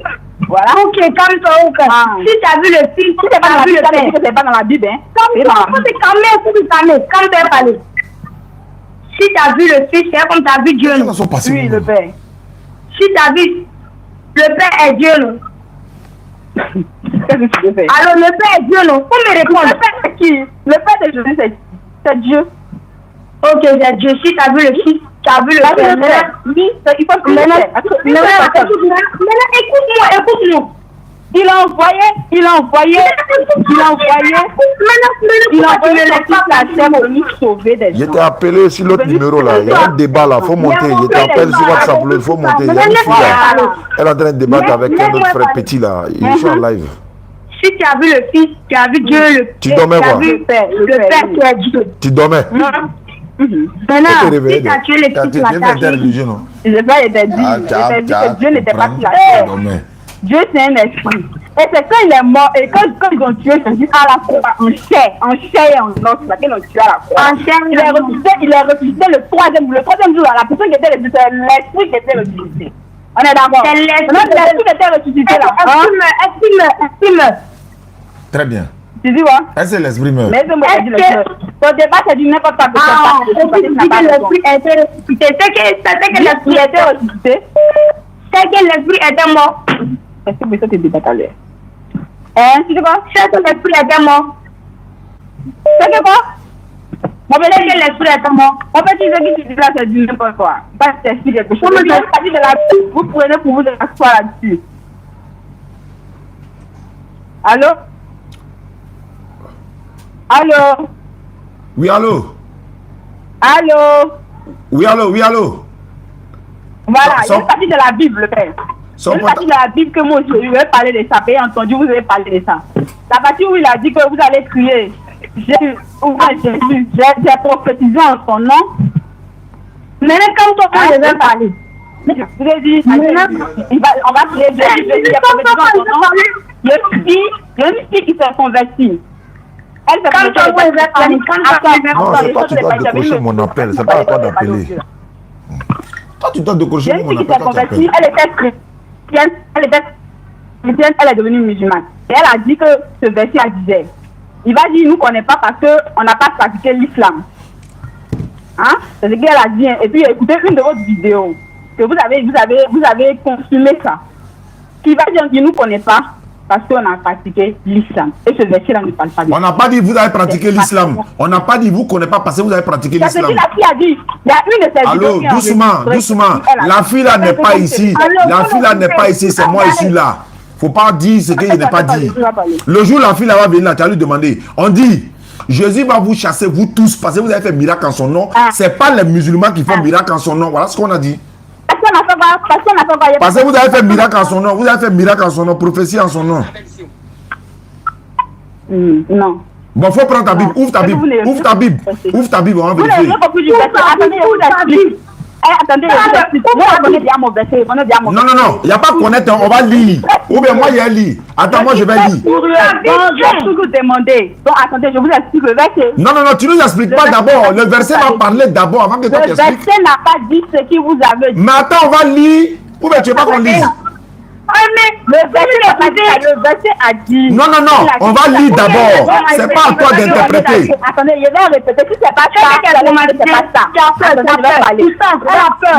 Voilà. Ok, calme-toi, ok. Si tu as vu le fils, si tu as vu le père. C'est pas dans la Bible, hein. Faut te calmer. Calme-toi, parler. Si tu as vu le fils, c'est comme tu as vu Dieu. Oui, le père. Si tu as vu, le père est Dieu, non? Qu'est-ce que tu veux faire? Alors, le père est Dieu, non? Faut me répondre. Le père, c'est qui? Le père de Jésus, c'est Dieu. Ok, c'est Dieu. Si tu as vu le fils, tu as vu le père. Oui, il faut que Maintenant, écoute-moi. Il a envoyé les pour nous sauver des gens. Je t'ai appelé sur l'autre numéro là. Il y a un débat là. Il faut monter. Je t'appelle sur WhatsApp. Il faut monter. Il y a une fille là. Elle est en train de débattre avec un autre frère petit là. Ils sont en live. Si tu as vu le fils, tu as vu Dieu. Tu dormais quoi? Le père qui est Dieu. Tu dormais? Maintenant, si tu as tué le fils, tu as tué. Je n'ai pas été dit. Que Dieu n'était pas sur la terre. Dieu, c'est un esprit. Et c'est quand il est mort, et quand ils ont tué Jésus à la croix, en chair et en os, c'est qu'ils l'ont tué à la croix. Il est ressuscité le troisième jour, la personne qui était ressuscitée, c'est l'esprit qui était ressuscité. On est d'accord. C'est l'esprit qui était ressuscité là. Estime. Très bien. Tu dis quoi? Est-ce que l'esprit meurt? Mais c'est moi qui dis le cœur. Ton débat, c'est du n'importe quoi. L'esprit était ressuscité. C'est que l'esprit était ressuscité. C'est que l'esprit était mort. Est-ce que ça te débat à l'heure? Tu dis quoi? C'est que l'esprit était mort. C'est que quoi? C'est que l'esprit était mort. En fait, ce que tu dis là, c'est du n'importe quoi. Pas de t'expliquer quelque chose. Vous prenez pour vous asseoir là-dessus. Allô? Allô? Oui, allô? Allô? Oui, allô? Voilà, il y a une partie de la Bible, le père. Il y a une partie de la Bible que moi, je vais parler de ça. Vous avez entendu, vous avez parlé de ça. La partie où il a dit que vous allez crier Jésus, j'ai prophétisé en son nom. Maintenant, comme toi, je vais parler. Je vous ai dit, on va prier Jésus, j'ai prophétisé en son nom. Il y a une fille qui s'est convertie. Elle s'est convertie. Non, c'est toi qui dois décrocher mon appel. C'est pas à toi d'appeler. Toi, tu dois décrocher mon appel. Elle était chrétienne, elle est devenue musulmane. Et elle a dit que ce verset, elle disait, il va dire, nous ne connaissons pas parce qu'on n'a pas pratiqué l'islam. Hein? C'est ce qu'elle a dit. Et puis, écoutez une de vos vidéos, que vous avez consumé ça. Qui va dire, il ne nous connaît pas parce qu'on a pratiqué l'islam. Et ce verset-là ne parle pas de On n'a pas dit vous avez pratiqué l'islam. On n'a pas dit vous ne connaissez pas parce que vous avez pratiqué l'islam. C'est ce qu'il a dit. Il y a une de ces allô, doucement. La fille là n'est pas ici. La fille là n'est pas ici. C'est moi ici là. Faut pas dire ce qu'il n'est pas dit. Le jour où la fille là va venir là, tu vas lui demander. On dit, Jésus va vous chasser, vous tous, parce que vous avez fait miracle en son nom. C'est pas les musulmans qui font miracle en son nom. Voilà ce qu'on a dit. Parce que vous avez fait miracle en son nom. Vous avez fait miracle en son nom, prophétie en son nom. Non. Bon, faut prendre ta Bible. Ouvre ta Bible. Ouvre ta Bible, on va vérifier. Attendez, non, il n'y a pas à connaître, on va lire. Ou bien moi, il y a lire. Attends, moi, je vais lire. Je vais vous demander. Donc, attendez, je vous explique le verset. Non, tu ne nous expliques pas d'abord. Le verset va parler d'abord avant que toi t'expliques. Le verset n'a pas dit ce qu'il vous avait dit. Mais attends, on va lire. Ou bien tu veux pas qu'on lise? Le verset a dit. Non, on va lire d'abord. C'est pas à toi d'interpréter. Attendez, je vais répéter. Si c'est pas ça, c'est pas ça. Attendez, je vais parler.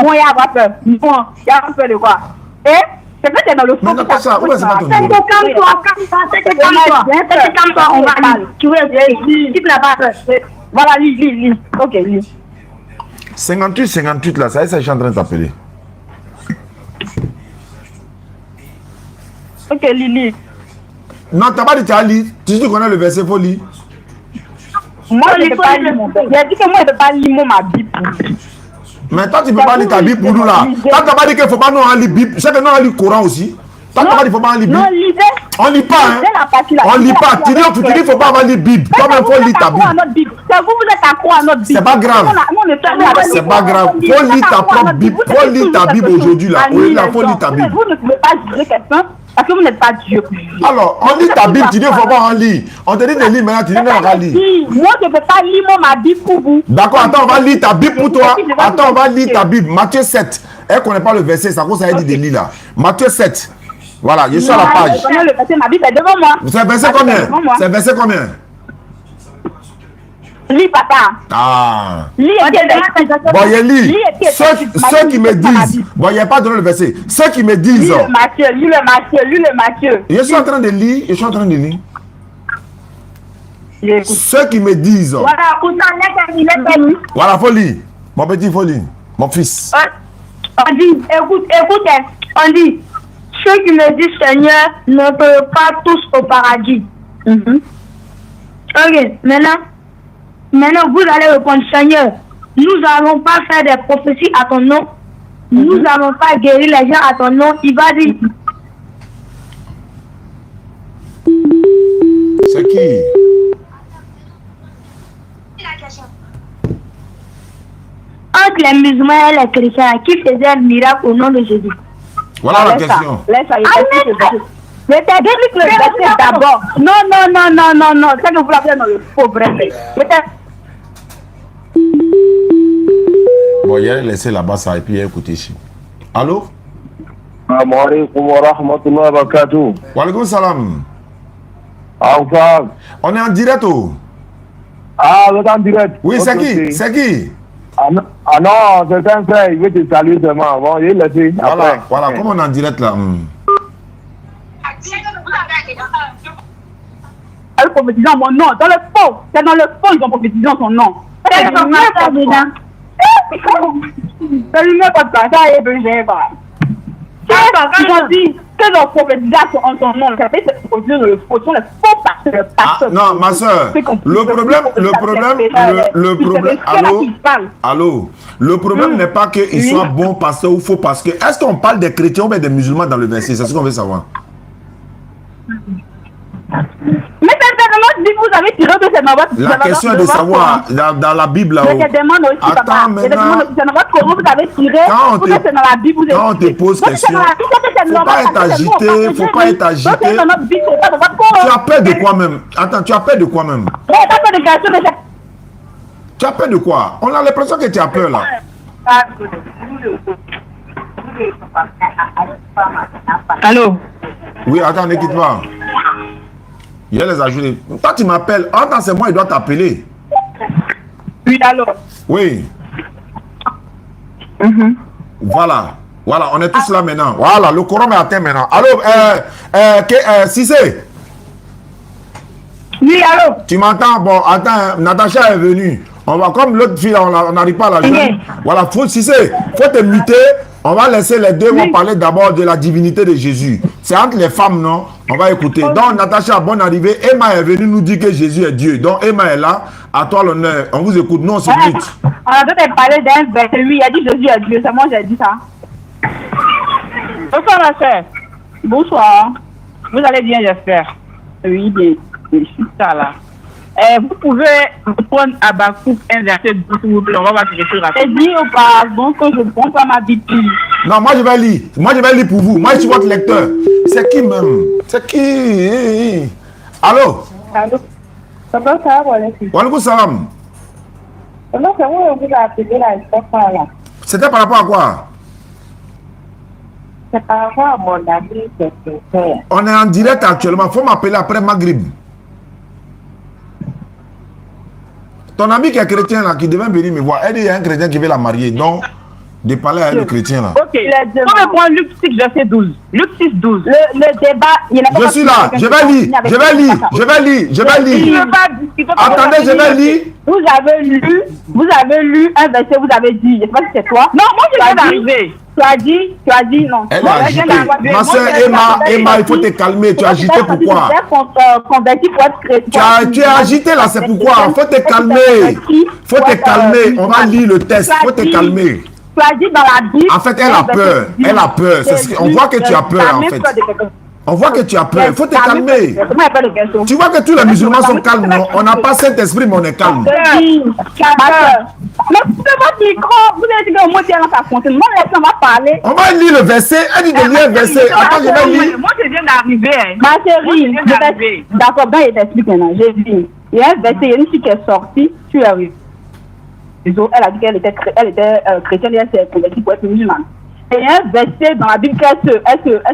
Moi, il y a pas peur. Bon, il y a peur de quoi? C'est peut être dans le fond. Non, pas ça. Où est-ce que c'est pas ton calme-toi. On va lire. Tu veux si tu n'as pas peur. Voilà, lis. Ok, lis. 58 là, ça y est, je suis en train de t'appeler. Ok, lis. Non, t'as pas dit tu as lu. Tu dis qu'on a le verset, il faut lire. Moi, je ne peux pas lire mon Bible. J'ai dit que moi, je ne peux pas lire ma Bible. Mais toi, tu ne peux pas lire ta Bible pour nous là. Toi, tu n'as pas dit qu'il ne faut pas nous en lire Bible. Je sais que nous, on lit le Coran aussi. Toi, tu n'as pas dit qu'il ne faut pas en lire Bible. Non, lisez. On lit pas, hein. On lit pas. Tu dis qu'il ne faut pas avoir lire Bible. Toi-même, il faut lire ta Bible. C'est vous, vous êtes accro à notre Bible. C'est pas grave. C'est pas grave. Il faut lire ta propre Bible. Il faut lire ta Bible aujourd'hui là. Il faut lire ta Bible. Vous ne pouvez pas juger quelqu'un parce que vous n'êtes pas Dieu. Alors, on lit ta Bible, tu dis qu'il ne faut pas en lire. On te dit de lire maintenant, tu dis non, on va lire. Moi, je ne peux pas lire ma Bible pour vous. D'accord, attends, on va lire ta Bible pour toi. Attends, on va lire ta Bible. Matthieu 7. Elle ne connaît pas le verset, ça cause ça a dit de lire là. Matthieu 7. Voilà, je suis à la page. Le verset, ma Bible est devant moi. C'est verset combien? C'est verset combien? Lis, papa. Ah. Lis, bon, il lit. Ceux qui me disent. Bon, il n'y a pas donné le verset. Ceux qui me disent. Lis le Matthieu. Je suis en train de lire. Ceux qui me disent. Voilà, faut lire. Mon petit, faut lire. Mon fils. On dit, écoute, on dit, ceux qui me disent Seigneur ne peuvent pas tous au paradis. Ok, maintenant vous allez répondre, Seigneur, nous n'allons pas faire des prophéties à ton nom, nous n'allons pas guérir les gens à ton nom. Il va dire. C'est qui? Entre les musulmans et les chrétiens, qui faisait un miracle au nom de Jésus? Voilà la question. Laisse ça, je t'explique le verset d'abord. Non. C'est que vous l'avez dans le faux vrai. Bon, il a laissé là-bas ça et puis il a écouté ici. Allô? Assalamu alaikum wa rahmatullahi wa barakatuh. Wa alaikum salam. Enfin. On est en direct ou? Ah, vous êtes en direct. Oui, c'est qui? C'est qui? Ah non, c'est un frère, il veut te saluer seulement. Bon, il l'a dit. Voilà, comme on est en direct là. Elle prophétise en mon nom, dans le faux. C'est dans le faux, ils ont prophétisé en son nom. C'est le même pas de ça, et bien, ils ont dit que leur prophétisation en son nom, ça fait cette prophétisation dans le faux, sont les faux pasteurs. Non, ma soeur, le problème n'est pas qu'ils soient bons pasteurs ou faux pasteurs. Est-ce qu'on parle des chrétiens ou des musulmans dans le verset? C'est ce qu'on veut savoir. Mais c'est vous avez tiré de cette mauvaise. La question est de savoir dans la Bible là-haut. Attends, maintenant. Vous avez tiré. Quand on te pose question, faut pas être agité, faut pas être agité. Tu as peur de quoi même? Attends, tu as peur de quoi même? Tu as peur de quoi? On a l'impression que tu as peur là. Allô? Oui, attends, ne quitte pas. Il y a les ajoutés. Toi, tu m'appelles. Attends, c'est moi, il doit t'appeler. Oui, allô? Oui. Voilà, on est tous là maintenant. Voilà, le courant est atteint maintenant. Allô, Cissé? Oui, allô? Tu m'entends? Bon, attends, Natacha est venue. On va, comme l'autre fille, on n'arrive pas à la joindre. Voilà, Cissé, faut te muter. On va laisser les deux, on va parler d'abord de la divinité de Jésus. C'est entre les femmes, non? On va écouter. Donc, Natacha, bonne arrivée. Emma est venue nous dire que Jésus est Dieu. Donc, Emma est là. À toi l'honneur. On vous écoute. Non, c'est but. On a peut-être parlé d'un verset. Lui, il a dit Jésus est Dieu. C'est moi, j'ai dit ça. Bonsoir, ma soeur. Bonsoir. Vous allez bien, j'espère. Oui, bien. Je suis ça là. Vous pouvez prendre Habakkuk un verset 12, s'il vous plaît. On va voir quelque chose rapide. C'est dit auparavant que je ne prends pas ma Bible. Non, moi je vais lire. Moi je vais lire pour vous. Moi je suis votre lecteur. C'est qui même? C'est qui? Allô? Allô? Comment ça va, Walaikum? Walaikum salam. Comment ça va, on vous a appelé là? C'était par rapport à quoi? C'est par rapport à mon ami, c'est frère. On est en direct actuellement. Il faut m'appeler après Maghrib. Ton ami qui est chrétien là, qui devait venir me voir, elle dit qu'il y a un chrétien qui veut la marier. Donc, de parler à le chrétien là. Ok, on va prendre Luc 6, verset 12. Luc 6, 12. Le débat, il n'y a pas. Je suis là, je vais lire. Attendez, je vais lire. Vous avez lu un verset, vous avez dit, je ne sais pas si c'est toi. Non, moi je viens d'arriver. Tu as dit non. Elle a agité. Ma soeur Emma, il faut te calmer. Tu as agité pourquoi? Converti pour être chrétien. Tu as agité là, c'est pourquoi? Faut te calmer. Faut te calmer. On va lire le test. Faut te calmer. Tu as dit dans la Bible. En fait, elle a peur. Elle a peur. On voit que tu as peur en fait. On voit que tu as peur. Il faut te calmer. Tu vois que tous les musulmans sont calmes, non? On n'a pas Saint-Esprit, mais on est calme. Mais votre micro, vous avez dit que moi, je vais raconter. Moi, on va parler. On va lire le verset. Elle dit de lire le verset. Attends, je vais lire. Moi, je viens d'arriver. Ma chérie, d'accord, ben, il t'explique maintenant. J'ai dit, il y a un verset, il y a une fille qui est sortie, tu es arrivé. Elle a dit qu'elle était chrétienne et elle s'est convertie pour être musulmane. Et il y a un verset dans la Bible qu'elle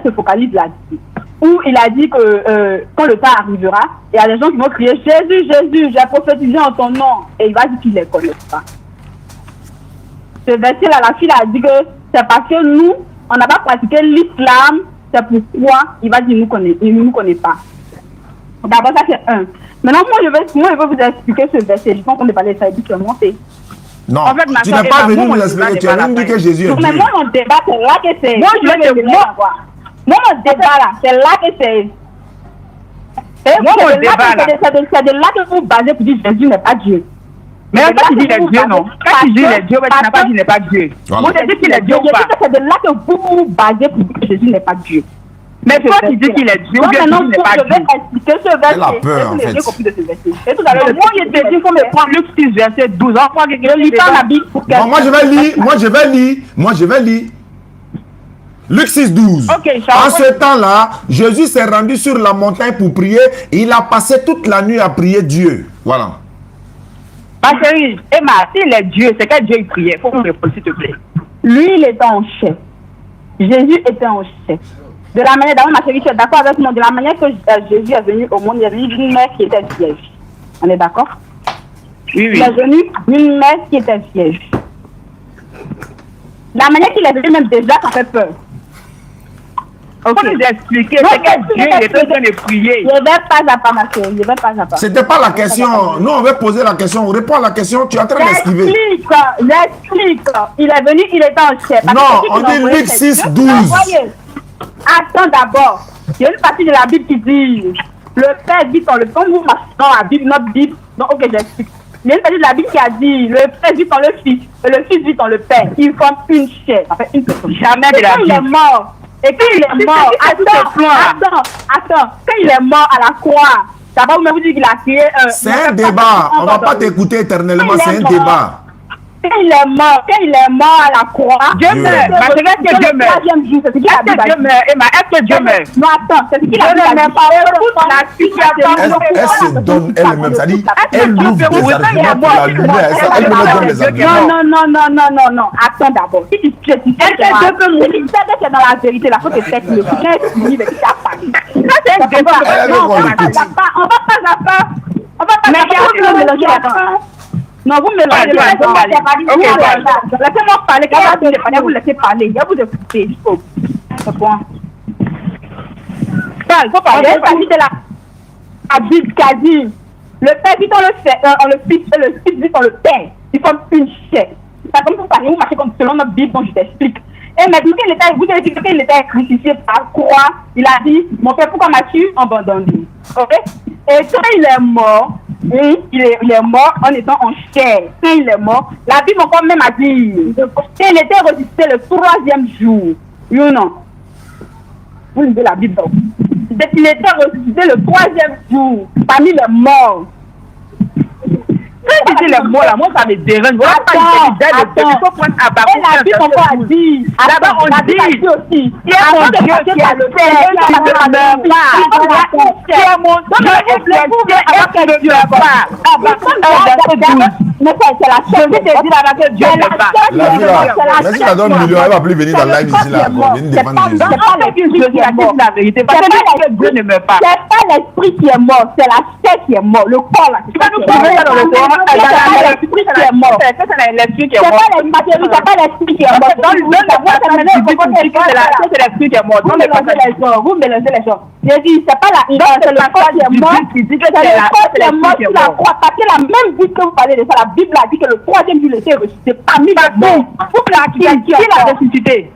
se focalise là-dessus. Où il a dit que quand le temps arrivera, il y a des gens qui vont crier Jésus, Jésus, j'ai prophétisé en ton nom. Et il va dire qu'il ne les connaît pas. Ce verset-là, la fille a dit que c'est parce que nous, on n'a pas pratiqué l'islam, c'est pourquoi il va dire il ne nous connaît pas. D'abord, ça c'est un. Maintenant, moi, je vais vous expliquer ce verset. Je pense qu'on est parlé de ça et puis tu es monté. Non, en fait, tu n'es pas venu nous expliquer, tu as même dit que Jésus est Dieu. Mais moi, mon débat, c'est là que c'est. Moi, je vais te voir. Moi, mon débat là, c'est là que c'est. Moi, mon débat là. C'est de là que vous basez pour dire Jésus n'est pas Dieu. Mais quand tu dis les dieux, non. Quand tu dis les dieux, tu n'as pas dit qu'il n'est pas Dieu. Moi, je dis qu'il est Dieu ou pas. C'est de là que vous vous basez pour dire que Jésus n'est pas Dieu. Mais toi, tu dis qu'il est Dieu ou bien Jésus n'est pas Dieu. Je vais expliquer ce verset. Elle a peur, en fait. J'ai compris de ce verset. Et tout à l'heure, moi, je te dis qu'il faut me prendre Luc 6, verset 12. Je lis pas la Bible pour bon, moi, je vais lire. Luc 6, 12. Okay, en ce temps-là, Jésus s'est rendu sur la montagne pour prier. Et il a passé toute la nuit à prier Dieu. Voilà. Ma chérie, Emma, s'il est Dieu, c'est quel Dieu il priait? Il faut qu'on réponde, s'il te plaît. Lui, il était en chef. Jésus était en chef. De la manière, d'abord, ma chérie, tu es d'accord avec moi? De la manière que Jésus est venu au monde, il est venu d'une mère qui était vierge. On est d'accord? Oui, oui. Il est venu d'une mère qui était vierge. La manière qu'il est venu, même déjà, ça fait peur. Il faut nous expliquer, c'est quel Dieu il est en train de prier. Je vais pas à pas, ma chérie, je vais pas à pas. C'était pas la question. Nous, on va poser la question. On répond à la question. Tu es en train d'esquiver. J'explique. Il est venu, il était en chef. Non, on dit Luc 6, 12. Attends d'abord. Il y a une partie de la Bible qui dit le Père vit dans le Fils. Vous marchez dans la Bible, notre Bible. Donc, ok, j'explique. Il y a une partie de la Bible qui a dit le Père vit dans le Fils et le Fils vit dans le Père. Ils forment une chair. En fait, une personne. Jamais de la Bible. Il est mort. Et quand il est mort, attends, quand il est mort à la croix, ça va vous dire qu'il a créé un. C'est un débat. On ne va pas t'écouter éternellement, c'est un débat. Quand il est mort à la croix, Dieu meurt. Ma chérie, est-ce que Dieu meurt? Est-ce que Dieu meurt? Emma, est-ce que Dieu meurt? Non, attends, c'est ce qu'il a dit. Elle se donne elle-même, ça dit, elle ouvre des arguments pour la lumière. Elle me donne les arguments. Non, attends d'abord. Si tu sais que c'est dans la vérité, la faute est faite, le prince fini, mais tu as parlé. Ça, c'est un débat. On va pas mélanger la fin. Non, vous mélangez la laissez-moi parler, quand vous laissez parler, il y a vous écouter. C'est bon. Il faut parler. Il s'agit de la Bible qui a dit le Père vit dans le Fils et le Fils vit dans le Père. Ils forment une chair. C'est comme vous parlez, vous marchez comme selon notre Bible dont je t'explique. Et maintenant, vous avez dit qu'il était crucifié par croix, il a dit mon Père, pourquoi m'as-tu abandonné? Ok? Et quand il est mort, il est mort en étant en chair. Quand il est mort, la Bible encore même a dit qu'il était ressuscité le 3e jour. Oui ou non? Vous lisez la Bible. Il était ressuscité le 3e jour parmi les morts. Quand tu dis les mots là, moi ça me dérange. Il faut prendre à bas. Et la Bible encore a dit. Là-bas on dit aussi. Il y a mon Dieu qui est le Père. Il y a mon Dieu qui est le Dieu. Mais c'est la chose. Je te dis là-bas que Dieu n'est pas. La vie là, mais si la donne million, elle va plus venir dans la live ici là. Venir défendre Jésus. C'est pas Dieu qui est la vérité. Parce que Dieu ne meurt pas. C'est pas l'esprit qui est mort, c'est la chair qui est mort. Le corps là. Tu vas nous prouver ça dans le Coran. C'est pas l'esprit qui est mort. C'est l'esprit qui est C'est mort. pas l'esprit qui est mort. Dans le c'est l'esprit qui est mort. Vous mélangez les choses. J'ai dit, c'est pas c'est le corps qui est mort. Qui dit que C'est le corps qui est mort sur la croix. Parce que la même Bible que vous parlez de ça, la Bible a dit que le 3e jour il était ressuscité parmi les morts. Qui l'a ressuscité?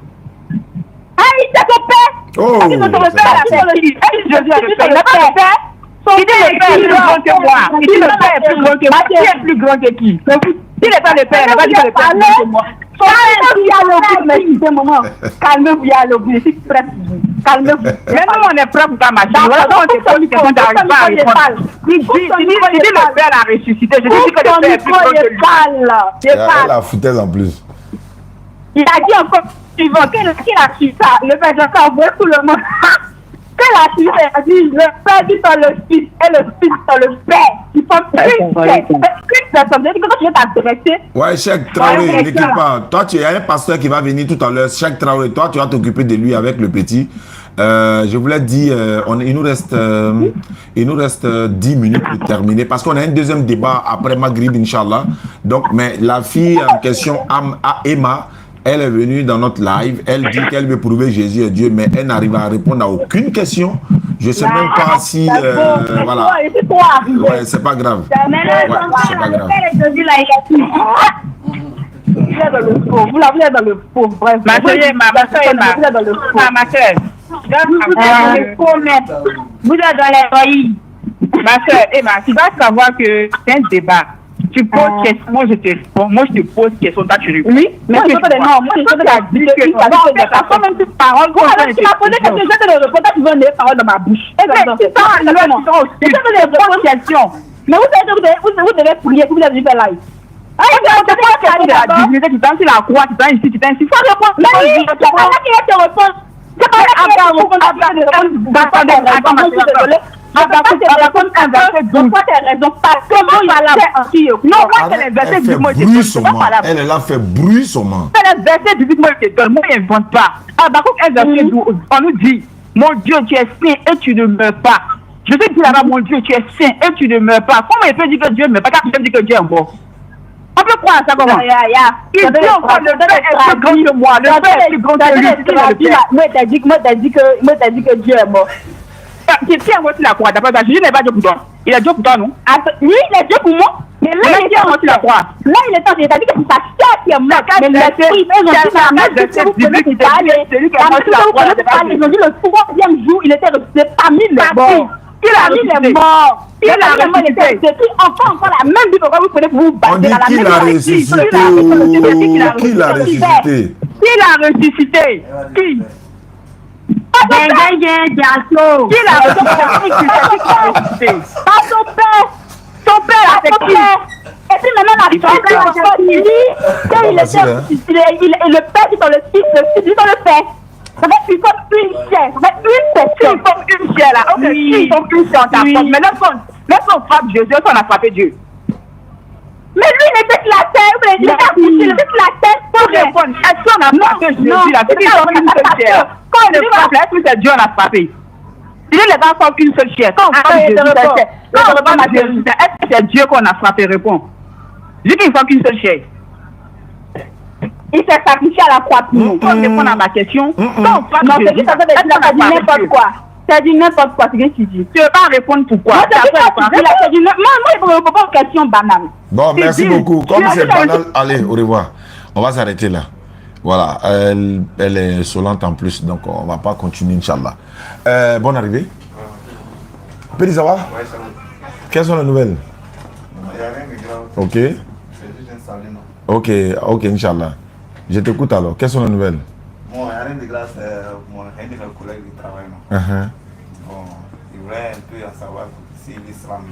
c'est ton père. Oh, C'est ton père, la père. Jésus est le père. Il n'est pas le père. Il dit le père est plus grand que moi. Il dit le père est plus grand que moi. Qui est plus grand que qui? S'il n'est pas le père, il n'a pas dit que le père est plus grand que moi. Calmez-vous, Yalobi, je suis prête. Calmez-vous. Maintenant, on est prêt pour ta machine. Voilà, donc on te pose une question, tu n'arrives pas à répondre. Il dit le père l'a ressuscité. Je dis que le père est plus grand que lui. Elle a foutaise en plus. Il a dit encore suivant, qu'il a su ça. Le père a encore envoyé tout le monde. Qu'elle a su ça, il a dit le père dit dans le fils et le fils dans le père. Ils sont une personne. Quand tu veux t'adresser. Ouais, Cheikh Traoré, n'écoute pas. Toi, tu as un pasteur qui va venir tout à l'heure. Cheikh Traoré, toi, tu vas t'occuper de lui avec le petit. Je voulais dire, il nous reste 10 minutes pour terminer parce qu'on a un deuxième débat après Maghrib, Inch'Allah. Donc, mais la fille en question, Emma, elle est venue dans notre live. Elle dit qu'elle veut prouver Jésus est Dieu, mais elle n'arrive à répondre à aucune question. Je ne sais même pas si. Voilà. Ouais, c'est pas grave. Ouais, c'est pas grave. Vous êtes dans le faux. Vous êtes dans le faux. Bref. Ma soeur Emma. Vous êtes dans le faux. Ma soeur. Vous êtes dans les royaumes. Ma soeur Emma, tu vas savoir que c'est un débat. Tu poses question, moi je te réponds, moi je te pose question, toi tu réponds. Oui, mais moi je te dis que tu as quand même toute parole. Tu m'as posé quelque chose, je te le réponds, tu veux des paroles dans ma bouche. Mais c'est ça, je te réponds question. Mais vous devez prier, vous devez faire live. Ah, c'est pas la divinité, tu t'en sur la croix, tu t'en ici, tu t'en ici. Faut répondre. Mais oui, c'est pas là qu'il te répondre. C'est pas là qu'il te répondre. Elle a fait bruissement. Elle verset 18, moi je te donne, moi je n'invente pas. On nous dit, mon Dieu, tu es saint et tu ne meurs pas. Je te dis là-bas, mon Dieu, tu es saint et tu ne meurs pas. Comment il peut dire que Dieu ne meurt pas quand tu peux dire que Dieu est mort? On peut croire ça comment? Il dit encore le Père est plus grand que moi. Le Père est plus grand que lui. Moi, t'as dit que Dieu est mort. Qui tient moi sur la croix, d'après ça, Jésus n'est pas Dieu pour toi. Il est Dieu pour toi, non? Oui, il est Dieu pour moi. Mais là, il est sur la croix. Là, il est en train de dire que c'est sa chair qui est morte. Mais l'esprit, ils ont dit le troisième jour, il était ressuscité parmi les morts. Il est mort. Il a ressuscité. Encore la même vie, pourquoi vous prenez pour vous battre dans la même ressuscité. Qui l'a ressuscité? Qui l'a ressuscité? Qui? Qui l'a ressuscité? Pas son père. Son père a fait qui? Et puis maintenant, la femme, il dit qu'il était ressuscité. Le père dit dans le fils, le fils dit dans le père. Ça fait une chair. Ça fait une personne. Ils font une chair là. Ok, ils font une chair en ta forme. Mais lorsqu'on frappe Jésus, on a frappé Dieu. Mais lui, il était sur la terre. Il était sur la terre pour répondre. Est-ce qu'on a frappé Jésus là? C'est qu'ils font une seule chair. Quand on le frappe là, est-ce que c'est Dieu on a frappé? Il dit les gens font une seule chair. Quand on frappe Jésus, est-ce que c'est Dieu qu'on a frappé? Réponds. Dis qu'ils font qu'une seule chair. Il s'est sacrifié à la croix pour nous. Quand on répond à ma question, non, c'est juste ça veut dire n'importe quoi. Tu as dit n'importe quoi, c'est ce que tu dis. Tu ne veux pas répondre pourquoi. Moi, il ne répond pas aux questions banales. Bon, merci beaucoup. Comme c'est banal, allez, au revoir. On va s'arrêter là. Voilà, elle est solente en plus, donc on ne va pas continuer, Inch'Allah. Bonne arrivée. Pédisawa, quelles sont les nouvelles? Il n'y a rien de grave. Ok. C'est juste installé, non? Ok, Inch'Allah. Je t'écoute alors. Quelles sont les nouvelles? Bon, il n'y a rien de grave, c'est un de mes collègues de travail, non? Bon, il voulait un peu en savoir si l'islam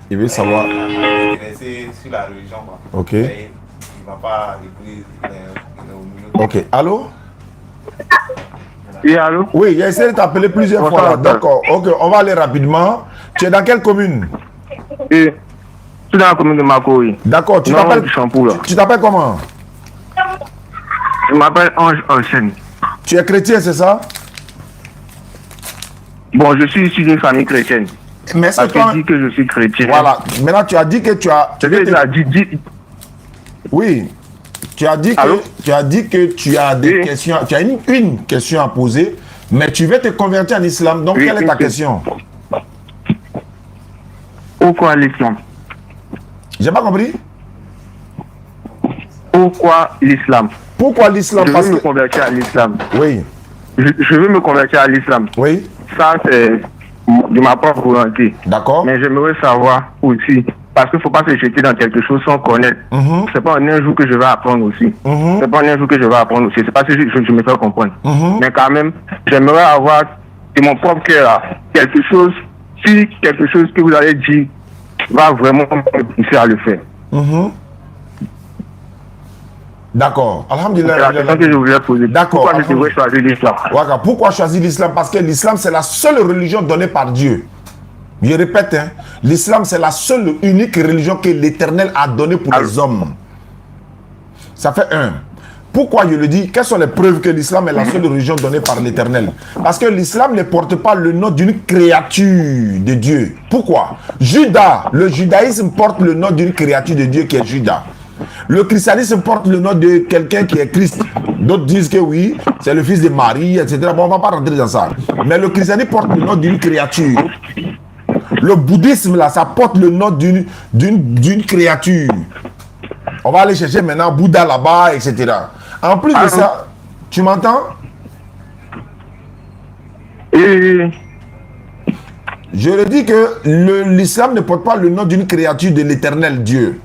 il veut savoir. Intéressé sur la religion, quoi. Ok. Et il ne va pas écouter le Ok, allô? Oui, allô? Oui, il a essayé de t'appeler plusieurs fois. Là. D'accord, ok, on va aller rapidement. Tu es dans quelle commune? Oui, je suis dans la commune de Mako, oui. D'accord, tu t'appelles comment? Je m'appelle Ange Olsen. Tu es chrétien, c'est ça? Bon, je suis issu d'une famille chrétienne. Mais c'est toi... dit que je suis chrétien. Voilà, maintenant tu as dit que tu as... Oui, tu as dit que tu as des questions, tu as une question à poser, mais tu veux te convertir en islam, donc quelle est ta question? Pourquoi l'islam? J'ai pas compris. Pourquoi l'islam? Pourquoi l'islam? Je veux me convertir à l'islam. Oui. je veux me convertir à l'islam. Oui. Ça, c'est de ma propre volonté. D'accord. Mais j'aimerais savoir aussi, parce qu'il ne faut pas se jeter dans quelque chose sans connaître. C'est pas en un jour que je vais apprendre aussi. C'est pas en un jour que je vais apprendre aussi. C'est pas que je me fais comprendre. Mais quand même, j'aimerais avoir de mon propre cœur quelque chose, si quelque chose que vous avez dit va vraiment me pousser à le faire. D'accord. Alhamdulillah. C'est la question que je voulais poser. D'accord. Pourquoi je devrais choisir l'islam? Pourquoi choisir l'islam? Parce que l'islam, c'est la seule religion donnée par Dieu. Je répète, hein, l'islam, c'est la seule unique religion que l'Éternel a donnée pour les hommes. Ça fait un. Pourquoi je le dis? Quelles sont les preuves que l'islam est la seule religion donnée par l'Éternel? Parce que l'islam ne porte pas le nom d'une créature de Dieu. Pourquoi? Judas, le judaïsme porte le nom d'une créature de Dieu qui est Judas. Le christianisme porte le nom de quelqu'un qui est Christ. D'autres disent que oui, c'est le fils de Marie, etc. Bon, on ne va pas rentrer dans ça. Mais le christianisme porte le nom d'une créature. Le bouddhisme, là, ça porte le nom d'une créature. On va aller chercher maintenant Bouddha là-bas, etc. En plus de ça, tu m'entends? Je le dis que l'islam ne porte pas le nom d'une créature de l'éternel Dieu.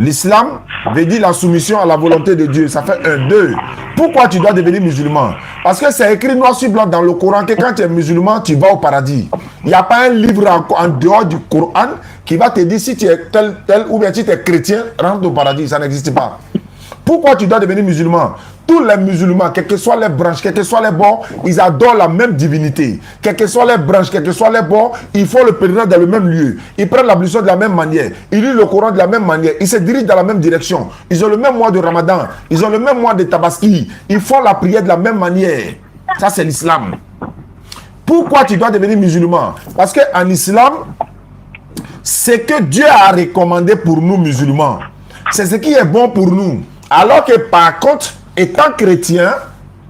L'islam veut dire la soumission à la volonté de Dieu. Ça fait 1, 2. Pourquoi tu dois devenir musulman? Parce que c'est écrit noir sur blanc dans le Coran que quand tu es musulman, tu vas au paradis. Il n'y a pas un livre en dehors du Coran qui va te dire si tu es tel ou bien si tu es chrétien, rentre au paradis. Ça n'existe pas. Pourquoi tu dois devenir musulman? Tous les musulmans, quelles que soient les branches, quels que soient les bords, ils adorent la même divinité. Quelles que soient les branches, quels que soient les bords, ils font le pèlerinage dans le même lieu. Ils prennent l'ablution de la même manière. Ils lisent le Coran de la même manière. Ils se dirigent dans la même direction. Ils ont le même mois de Ramadan. Ils ont le même mois de Tabaski. Ils font la prière de la même manière. Ça, c'est l'islam. Pourquoi tu dois devenir musulman? Parce qu'en islam, ce que Dieu a recommandé pour nous musulmans, c'est ce qui est bon pour nous. Alors que par contre, étant chrétien,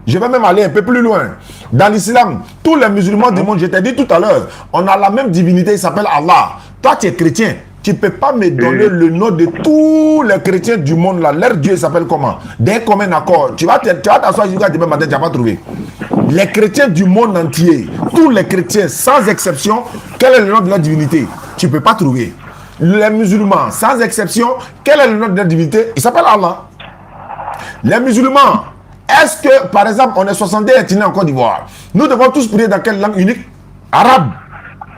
je vais même aller un peu plus loin. Dans l'islam, tous les musulmans du monde, je t'ai dit tout à l'heure, on a la même divinité, il s'appelle Allah. Toi, tu es chrétien. Tu ne peux pas me donner le nom de tous les chrétiens du monde là. Leur Dieu s'appelle comment? D'un commun accord. Tu vas t'asseoir jusqu'à demain matin, tu n'as pas trouvé. Les chrétiens du monde entier, tous les chrétiens, sans exception, quel est le nom de leur divinité? Tu ne peux pas trouver. Les musulmans, sans exception, quel est le nom de leur divinité? Il s'appelle Allah. Les musulmans, est-ce que, par exemple, on est 62 ethnies en Côte d'Ivoire, nous devons tous prier dans quelle langue unique? Arabe.